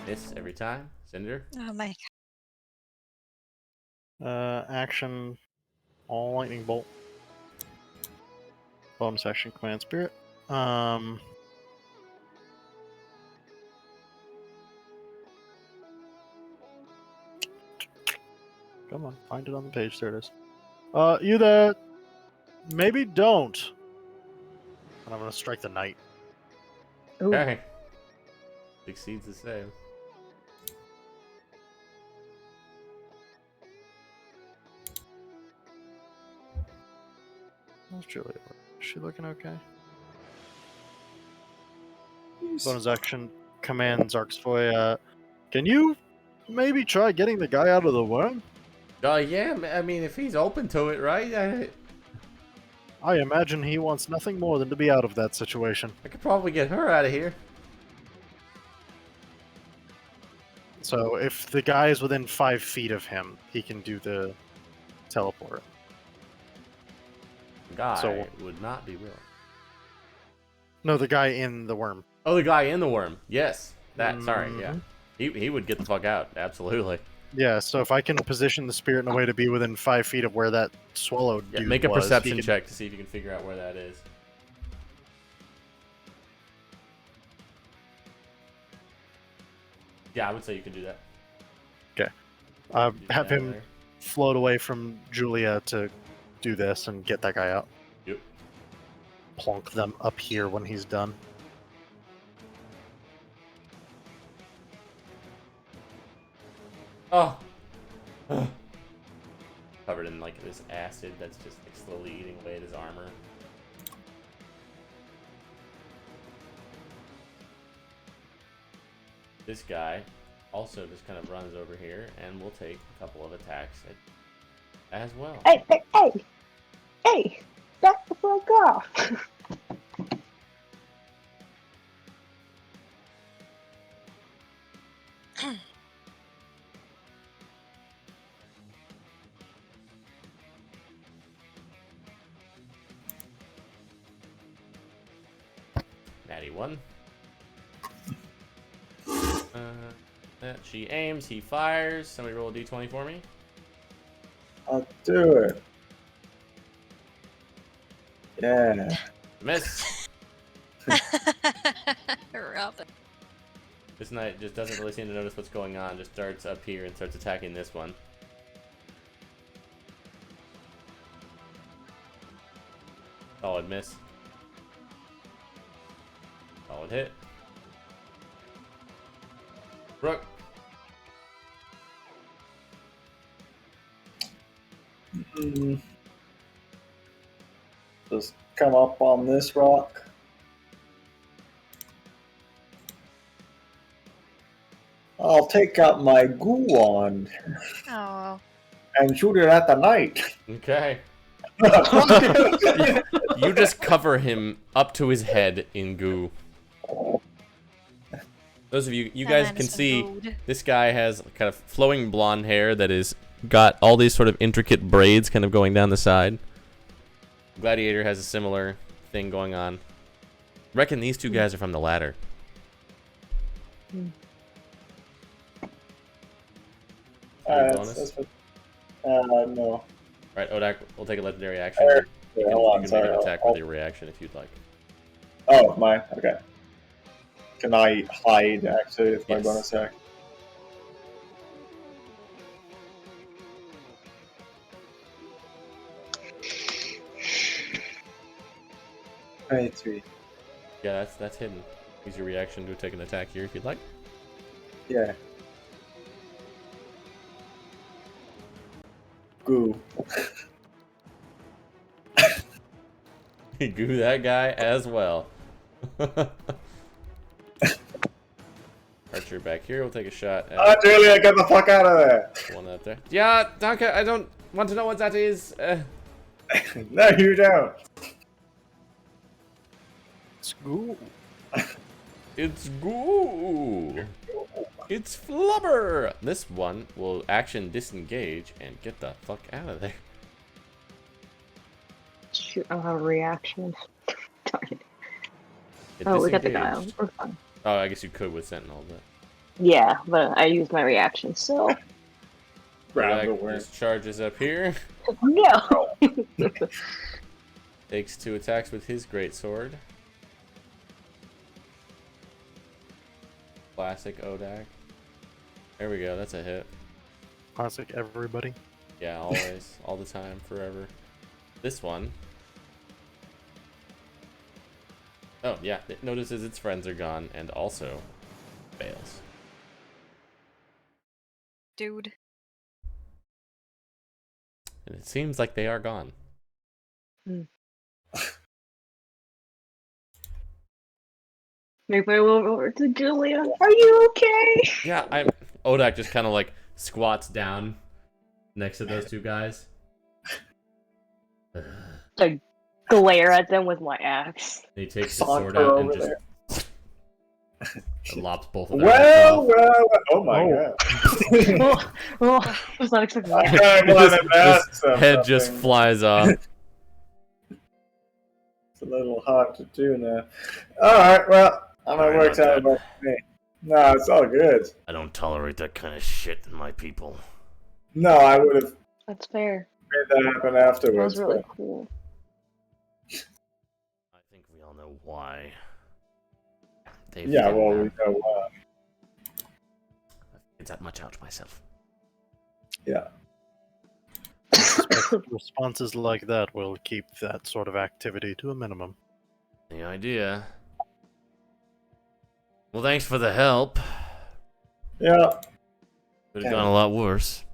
Miss every time. Cinder. Oh my Action, all lightning bolt. Bonus action, command spirit. Come on, find it on the page. There it is. You there? Maybe don't. And I'm gonna strike the knight. Ooh. Okay. Succeeds the save. How's Julia? Is she looking okay? Bonus action, command Zarksvoy. Can you maybe try getting the guy out of the worm? Yeah, I mean, if he's open to it, right? I imagine he wants nothing more than to be out of that situation. I could probably get her out of here. So if the guy is within 5 feet of him, he can do the teleport. The guy So- would not be willing. No, the guy in the worm. Oh, the guy in the worm. Yes. That, sorry, yeah. Mhm. He would get the fuck out. Absolutely. Yeah, so if I can position the spirit in a way to be within 5 feet of where that swallowed Yeah, dude make a was, he perception can- check to see if you can figure out where that is. Yeah, I would say you could do that. Do have that him there. float away from Julia to do this and get that guy out. Yep. Plonk them up here when he's done. Oh. Covered in like this acid that's just like slowly eating away at his armor. this guy also just kind of runs over here and will take a couple of attacks as well. Hey! Back the fuck off! Natty 1. She aims, he fires. Somebody roll a d20 for me. I'll do it. Yeah. Miss. Robin. This knight just doesn't really seem to notice what's going on. Just starts up here and starts attacking this one. Solid miss. Solid hit. Rook. Just come up on this rock. I'll take out my goo wand Oh. and shoot it at the knight. Okay. You just cover him up to his head in goo. Those of you guys can see this guy has kind of flowing blonde hair that is got all these sort of intricate braids kind of going down the side. Gladiator has a similar thing going on. Reckon these two guys are from the ladder. Bonus? No. Right, Odak, we'll take a legendary action. You can make an attack with your reaction if you'd like. Oh, mine. Okay. Can I hide, actually, with my bonus attack? Three. Yeah, that's hidden. Use your reaction to take an attack here if you'd like. Yeah. Goo. Goo that guy as well. Archer back here. We'll take a shot at Julia, get the fuck out of there! one up there. Yeah, Danke, I don't want to know what that is. No, you don't. It's goo. It's goo. It's flubber. This one will action disengage and get the fuck out of there. Shoot, I'll have a reaction. Darn it. It Oh, we got the guy. disengaged. We're fine. Oh, I guess you could with Sentinel, but Yeah, but I used my reaction, so. Grab the Odak worm. just charges up here. No! Takes 2 attacks with his greatsword. Classic Odak. There we go, that's a hit. Classic everybody. Yeah, always, all the time, forever. This one. Oh, yeah, it notices its friends are gone and also fails. Dude. And it seems like they are gone. Make my way over to Julia. Are you okay? Yeah, Odak just kind of like squats down next to those two guys. I glare at them with my axe. He takes his Saunter sword out and over just lops both of their Well, heads off. oh my god. I was not expecting that. I wanted to ask His head just something. flies off. It's a little hard to do now. Alright, well, I'm gonna Sorry work about out about me. No, it's all good. I don't tolerate that kind of shit in my people. No, I would have That's fair. made that happen That afterwards. was really but cool. I think we all know why. They've yeah, been, well, we know why. it's that much out myself. Yeah. Responses like that will keep that sort of activity to a minimum. The idea. Well, thanks for the help. Yeah, Could have gone a lot worse.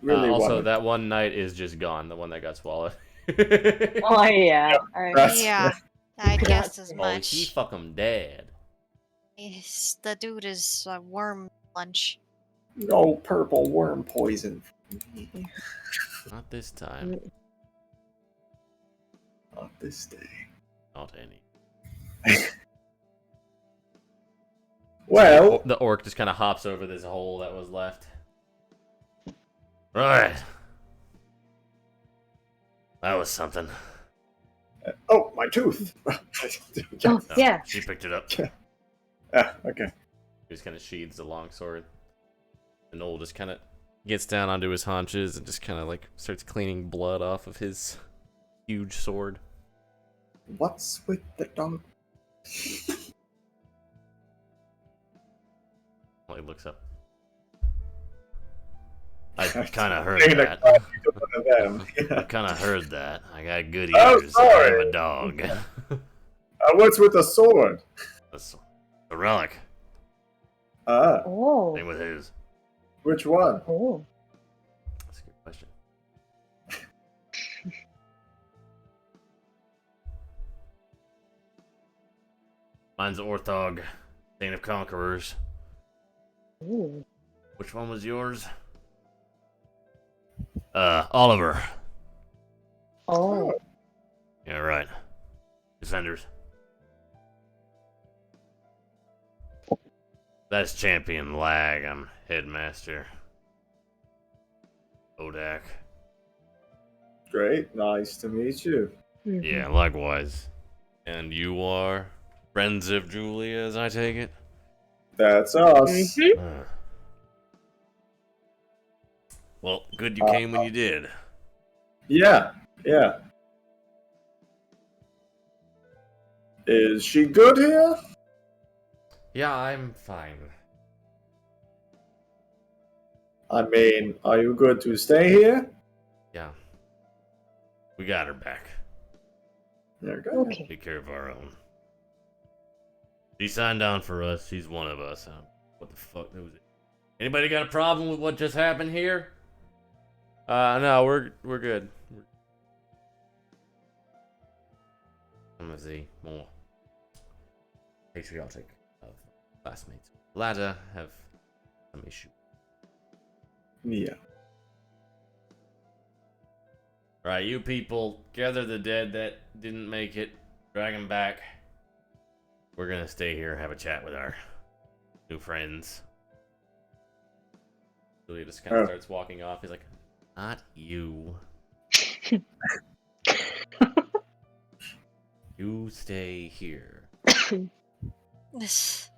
really Also, wanted. that one knight is just gone. The one that got swallowed. Oh, yeah. Alright. That's- Yeah. I guessed as Oh, he much. fuck 'em dead. The dude is a worm lunch. No purple worm poison. Not this time. Not this day. Not any. Well, The orc just kind of hops over this hole that was left. Right. That was something. oh, my tooth. Oh, No, yeah. She picked it up. Okay. He just kind of sheathes the long sword. And Noel just kind of gets down onto his haunches and just kind of like starts cleaning blood off of his huge sword. What's with the dog? Well, he looks up. I kind of heard Taking a that. classic of one of them. I kind of heard that. I got good Oh, ears. sorry. I'm a dog. What's with the sword? That's a relic. Oh. Same with his. Which one? Oh. That's a good question. Mine's Orthog, Saint of Conquerors. Ooh. Which one was yours? Oliver. Oh. Yeah, right. Defenders. That's Champion Lag. I'm Headmaster. Odak. Great. Nice to meet you. Mhm. Yeah, likewise. And you are friends of Julia, as I take it? That's us. Mhm. Well, good you came when you did. Yeah. Yeah. Is she good here? Yeah, I'm fine. I mean, are you good to stay here? Yeah. We got her back. There, go ahead. Okay. Take care of our own. She signed on for us. She's one of us. What the fuck was it? Anybody got a problem with what just happened here? No, we're good. Some of the more patriotic of classmates. Latter have some issue. Yeah. Right, you people, gather the dead that didn't make it, drag them back. We're gonna stay here, have a chat with our new friends. Julia just kind of starts walking off. He's like, not you. You stay here. This.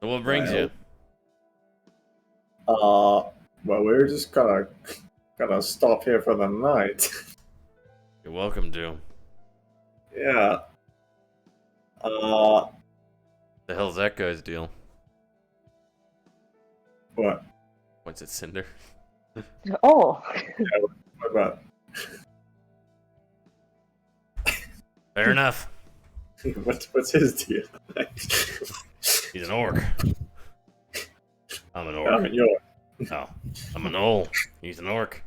So what brings you? Well, we're just gonna stop here for the night. You're welcome to. Yeah. The hell's that guy's deal? What? Points at Cinder. Oh. What about? Fair enough. What's his deal? He's an orc. I'm an orc. I mean, you're. No, I'm an owl. He's an orc.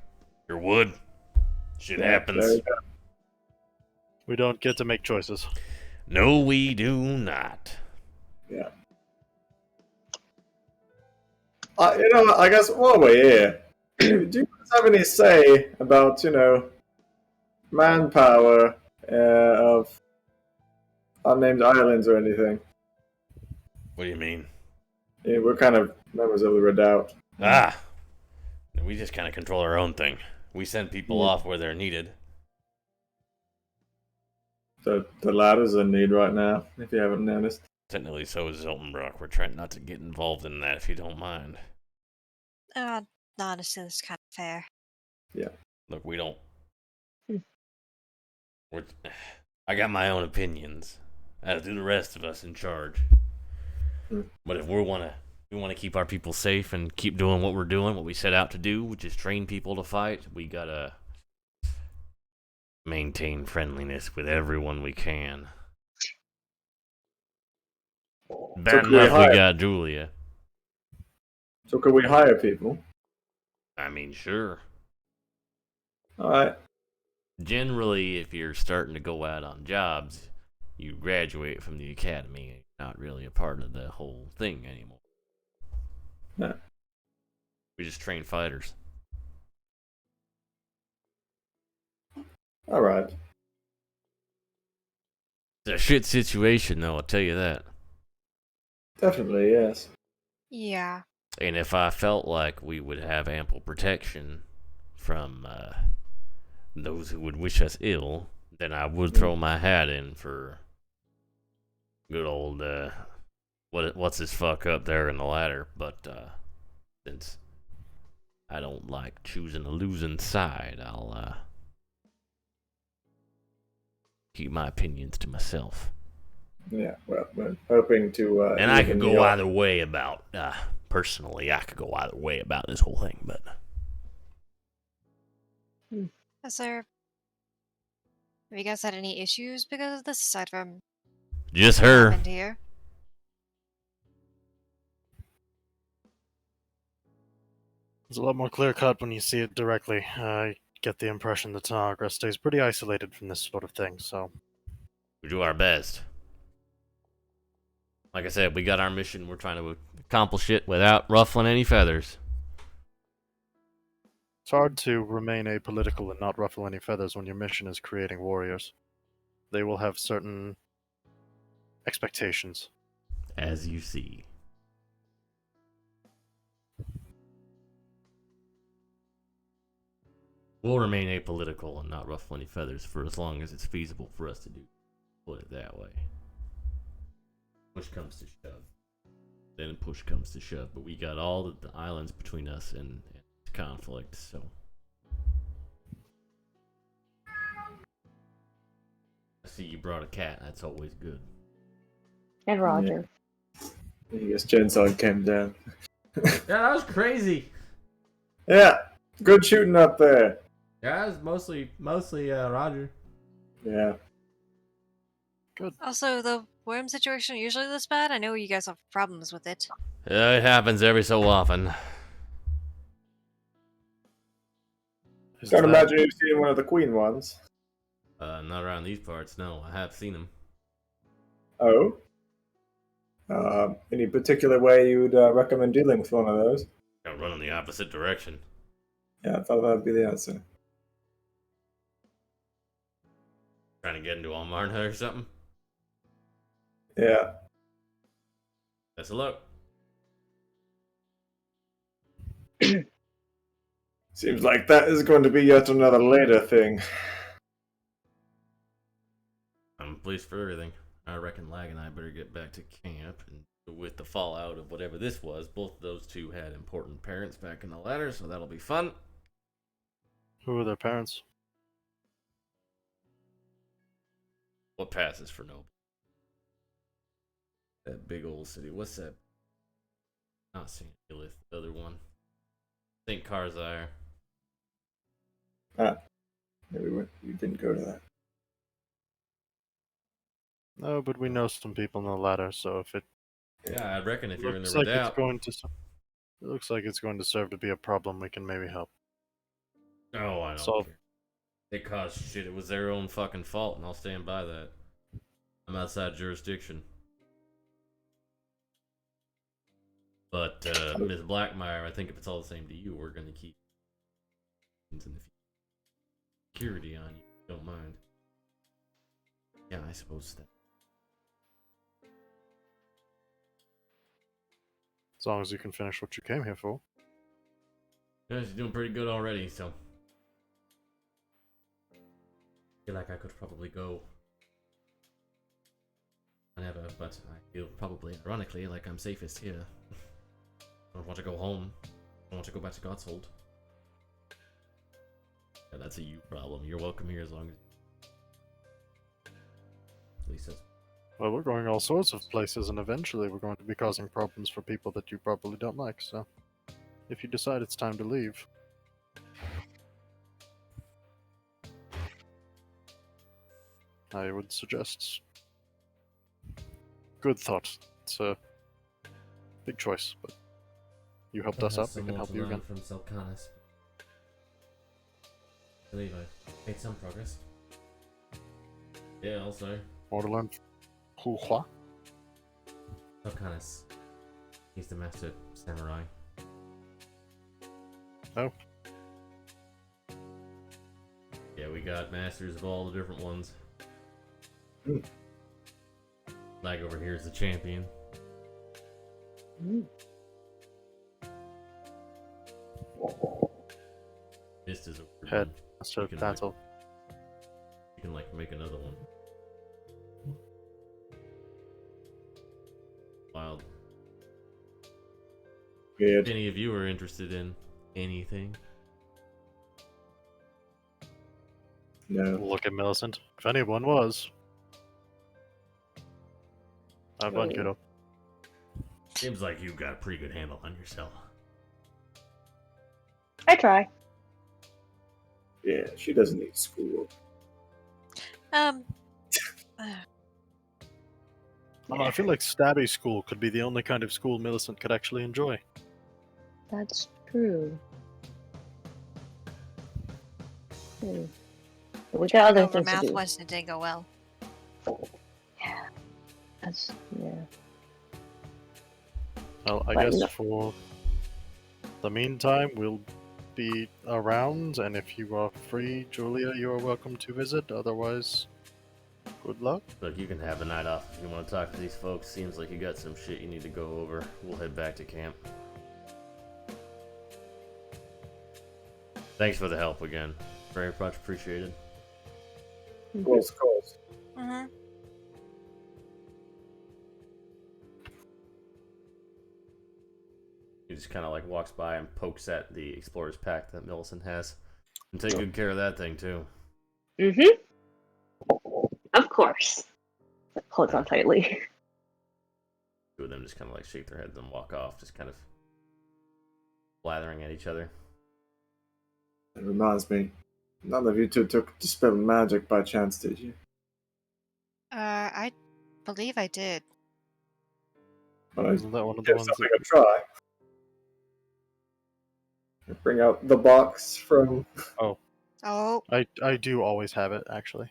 You're wood. Shit Yeah, there happens. you go. We don't get to make choices. No, we do not. Yeah. I guess while we're here, do you guys have any say about, manpower of unnamed islands or anything? What do you mean? Yeah, we're kind of members of the Redoubt. Ah! We just kind of control our own thing. We send people Yeah. off where they're needed. The ladder's in need right now, if you haven't noticed. Technically, so is Zoltenbrock. We're trying not to get involved in that, if you don't mind. Honestly, it's kind of fair. Look, we don't. Hmm. I got my own opinions, as do the rest of us in charge. Hmm. But if we want to keep our people safe and keep doing what we're doing, what we set out to do, which is train people to fight, we gotta maintain friendliness with everyone we can. Bad could we enough we hire- got Julia. So could we hire people? I mean, sure. Alright. generally, if you're starting to go out on jobs, you graduate from the academy. You're not really a part of the whole thing anymore. Yeah. We just train fighters. All right. It's a shit situation, though, I'll tell you that. Definitely, yes. Yeah. And if I felt like we would have ample protection from those who would wish us ill, then I would throw my hat in for good old what's his fuck up there in the ladder. But since I don't like choosing a losing side, I'll keep my opinions to myself. Yeah, well, we're hoping to. And I even could go your- either way about. Personally, I could go either way about this whole thing, but Has there... Have you guys had any issues because of this, aside from just what her. happened here? It's a lot more clear cut when you see it directly. I get the impression that Tanagra stays pretty isolated from this sort of thing, so. We do our best. Like I said, we got our mission. We're trying to accomplish it without ruffling any feathers. It's hard to remain apolitical and not ruffle any feathers when your mission is creating warriors. They will have certain expectations. As you see. We'll remain apolitical and not ruffle any feathers for as long as it's feasible for us to do. Put it that way. Push comes to shove. Then push comes to shove. But we got all the islands between us and conflict, so. I see you brought a cat. That's always good. And Roger. I guess Genside came down. Yeah, that was crazy. Yeah, good shooting up there. Yeah, it was mostly Roger. Yeah. Also, the worm situation usually this bad? I know you guys have problems with it. It happens every so often. Is Can't that- imagine you've seen one of the queen ones. Not around these parts, no. I have seen them. Oh? Any particular way you would recommend dealing with one of those? I run in the opposite direction. Yeah, I thought that would be the answer. Trying to get into Almarna or something? Yeah. Best of luck. Seems like that is going to be yet another later thing. I'm pleased for everything. I reckon Lag and I better get back to camp. And with the fallout of whatever this was, both of those two had important parents back in the ladder, so that'll be fun. Who are their parents? What passes for noble? That big old city. What's that? Not St. Elith, the other one. St. Karzire. Ah. Maybe we didn't go to that. No, but we know some people in the ladder, so if it Yeah, I reckon if you're in looks the like redoubt. it's going to, it looks like it's going to serve to be a problem, we can maybe help. Oh, I don't So- care. They caused shit. It was their own fucking fault, and I'll stand by that. I'm outside jurisdiction. But, Ms. Blackmire, I think if it's all the same to you, we're going to keep security on you. Don't mind. Yeah, I suppose that. As long as you can finish what you came here for. Yeah, she's doing pretty good already, so. I feel like I could probably go. Whenever, but I feel probably, ironically, like I'm safest here. I don't want to go home. I don't want to go back to Godshold. Yeah, that's a you problem. You're welcome here as long as. At least that's. Well, we're going all sorts of places, and eventually we're going to be causing problems for people that you probably don't like, so. If you decide it's time to leave. I would suggest. Good thought. It's a big choice, but you helped us out, we can help you again. From Selkanis. believe I made some progress. Yeah, also, Want to learn Hua? some kind of. He's the master samurai. Oh. Yeah, we got masters of all the different ones. Like over here is the champion. Mm. This is a weird Head. one. Master You can, that's all. You can like make another one. Wild. Weird. If any of you are interested in anything, No. Look at Millicent. If anyone was. I've done kiddo. seems like you've got a pretty good handle on yourself. I try. Yeah, she doesn't need school. I feel like Stabby school could be the only kind of school Millicent could actually enjoy. That's true. We got other Over things to math do. West, it didn't go well. Yeah. That's yeah. Well, I But guess no. for the meantime, we'll be around, and if you are free, Julia, you are welcome to visit. Otherwise, good luck. Look, you can have the night off if you want to talk to these folks. Seems like you got some shit you need to go over. We'll head back to camp. Thanks for the help again. Very much appreciated. Of course. Mm-hmm. He just kind of like walks by and pokes at the explorer's pack that Millicent has. And take good care of that thing too. Of course. Holds on tightly. Two of them just kind of like shake their heads and walk off, just kind of blathering at each other. It reminds me, none of you two took Dispel Magic by chance, did you? I believe I did. Well, I Isn't that one of the give ones something that... a try. Bring out the box from. Oh, I do always have it, actually.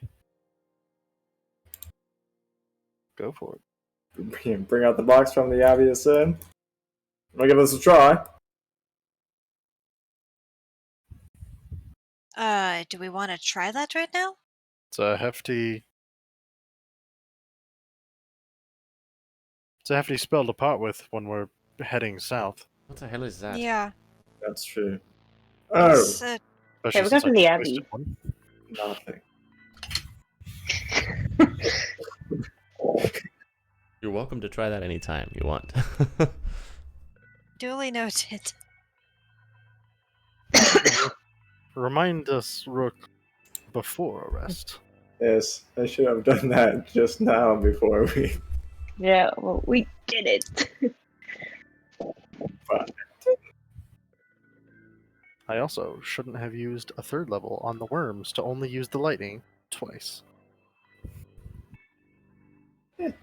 Go for it. Bring out the box from the Abbey of Sin. Wanna give this a try? do we want to try that right now? It's a hefty spell to part with when we're heading south. What the hell is that? Yeah. That's true. Oh, It's, Especially we got since from I the just Abbey. wasted one. nothing. You're welcome to try that anytime you want. duly noted. Remind us, Rook, before arrest. Yes, I should have done that just now before we. Yeah, well, we did it. I also shouldn't have used a third level on the worms to only use the lightning twice. So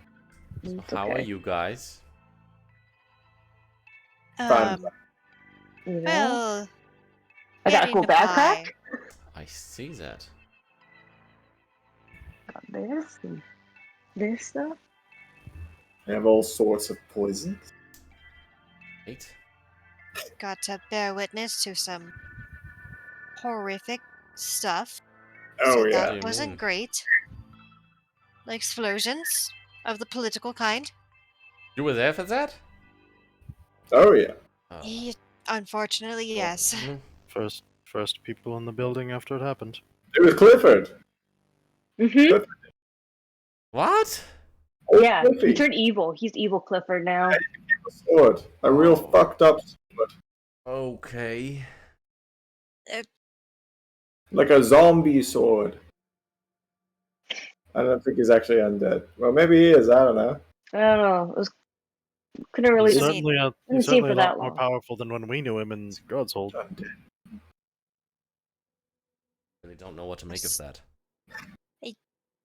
It's how are okay. you guys? Fine. You know? Well, I got a cool getting backpack. by. I see that. Got this and this stuff. I have all sorts of poisons. Right? Got to bear witness to some horrific stuff. Oh So yeah. What do that you wasn't mean? great. Like explosions of the political kind. You were there for that? Oh yeah. Oh. Unfortunately, yes. Mhm. First people in the building after it happened. It was Clifford. Mm-hmm. What? Oh, Yeah, he Cliffy. turned evil. He's evil Clifford now. A sword. A real Oh. fucked up sword. Okay. Like a zombie sword. I don't think he's actually undead. Well, maybe he is. I don't know. I don't know. It was couldn't really. He's I mean, certainly, see him for a lot that more long. powerful than when we knew him in God's Hold. Undead. Really don't know what to make of that.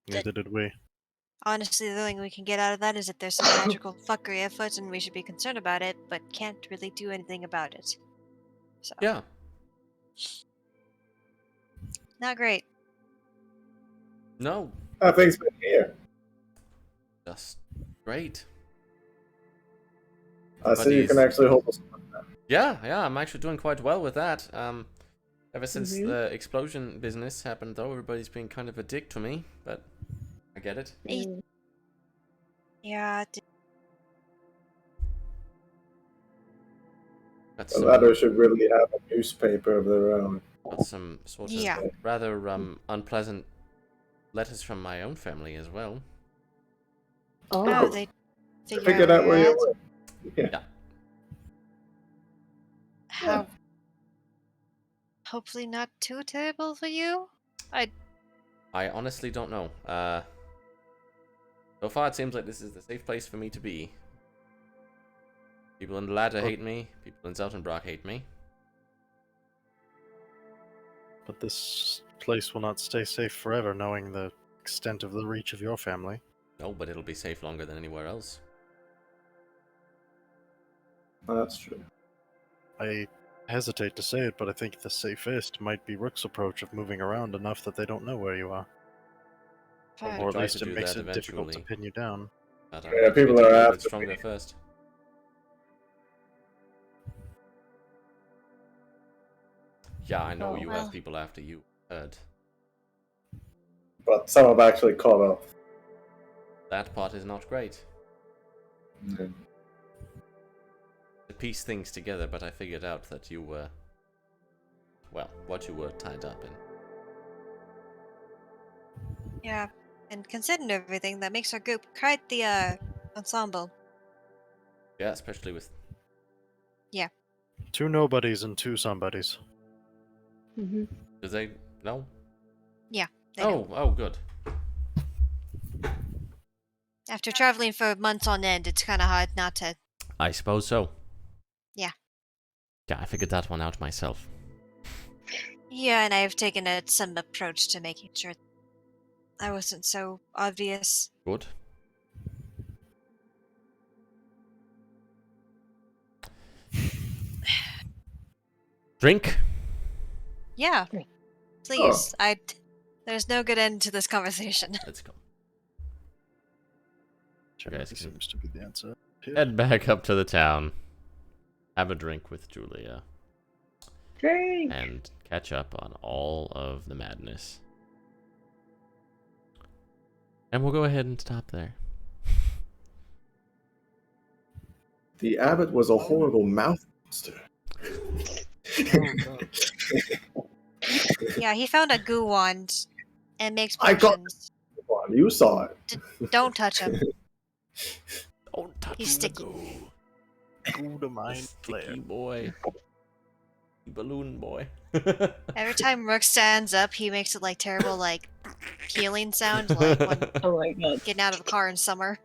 Neither did we. honestly, the only thing we can get out of that is that there's some magical fuckery afoot and we should be concerned about it, but can't really do anything about it. So, Yeah. Not great. No, How things been here? just great. I see you can Buddies. actually hold us. Yeah, I'm actually doing quite well with that. Ever since Mhm. the explosion business happened, though, everybody's been kind of a dick to me, but I get it. Mm. Yeah. Got The some, latter should really have a newspaper of their own. got some sort of Yeah. rather unpleasant letters from my own family as well. Oh, Oh, they I figure figured out out where where you're you at. were. Yeah. How? Hopefully not too terrible for you. I honestly don't know. So far it seems like this is the safe place for me to be. People in the ladder hate me. People in Zeltenbrock hate me. But this place will not stay safe forever, knowing the extent of the reach of your family. No, but it'll be safe longer than anywhere else. That's true. I hesitate to say it, but I think the safest might be Rook's approach of moving around enough that they don't know where you are. Fine. Or at try least to it do makes that it difficult to eventually. pin you down. But Yeah, I'm actually people getting are a little bit after stronger me. first. Yeah, I know Oh, you well. have people after you. Heard. But some have actually caught up. That part is not great. Mhm. To piece things together, but I figured out that you were, well, what you were tied up in. Yeah. And considering everything, that makes our group quite the ensemble. Yeah, especially with. Two nobodies and two somebodies. hmm Do they know? They know. Oh, good. After traveling for months on end, it's kind of hard not to. I suppose so. Yeah. Yeah, I figured that one out myself. Yeah, and I've taken some approach to making sure I wasn't so obvious. Good. Drink? Yeah. Great. Please. There's no good end to this conversation. Let's go. Generally can- seems to be the answer. Head back up to the town. Have a drink with Julia. Drink. And catch up on all of the madness. And we'll go ahead and stop there. The abbot was a horrible mouth monster. Yeah, he found a goo wand and makes I got- potions. Come on, you saw it. Don't touch him. Don't touch He's the sticky. goo. Goo to mind Sticky flare. boy. Balloon boy. Every time Rook stands up, he makes it like terrible, like healing sound, like when Oh my god. getting out of a car in summer.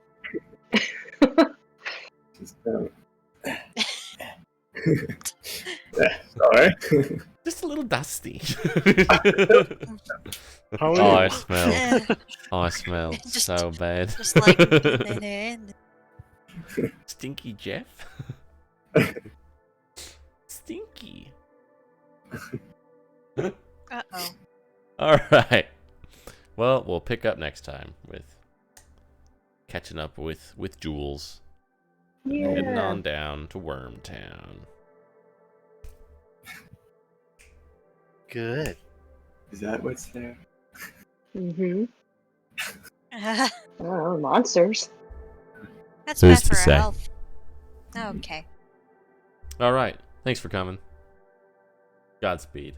Just, sorry. Just a little dusty. How Oh, are I you? smell. Eh, Oh, I smell Just- so bad. Just like Stinky Jeff? Stinky. uh-oh. Alright. Well, we'll pick up next time with catching up with Jules. Heading Yeah. on down to Wormtown. Good. Is that what's there? Mm-hmm. Oh, monsters. That's Who's bad to for our say? health. Okay. Alright. Thanks for coming. Godspeed.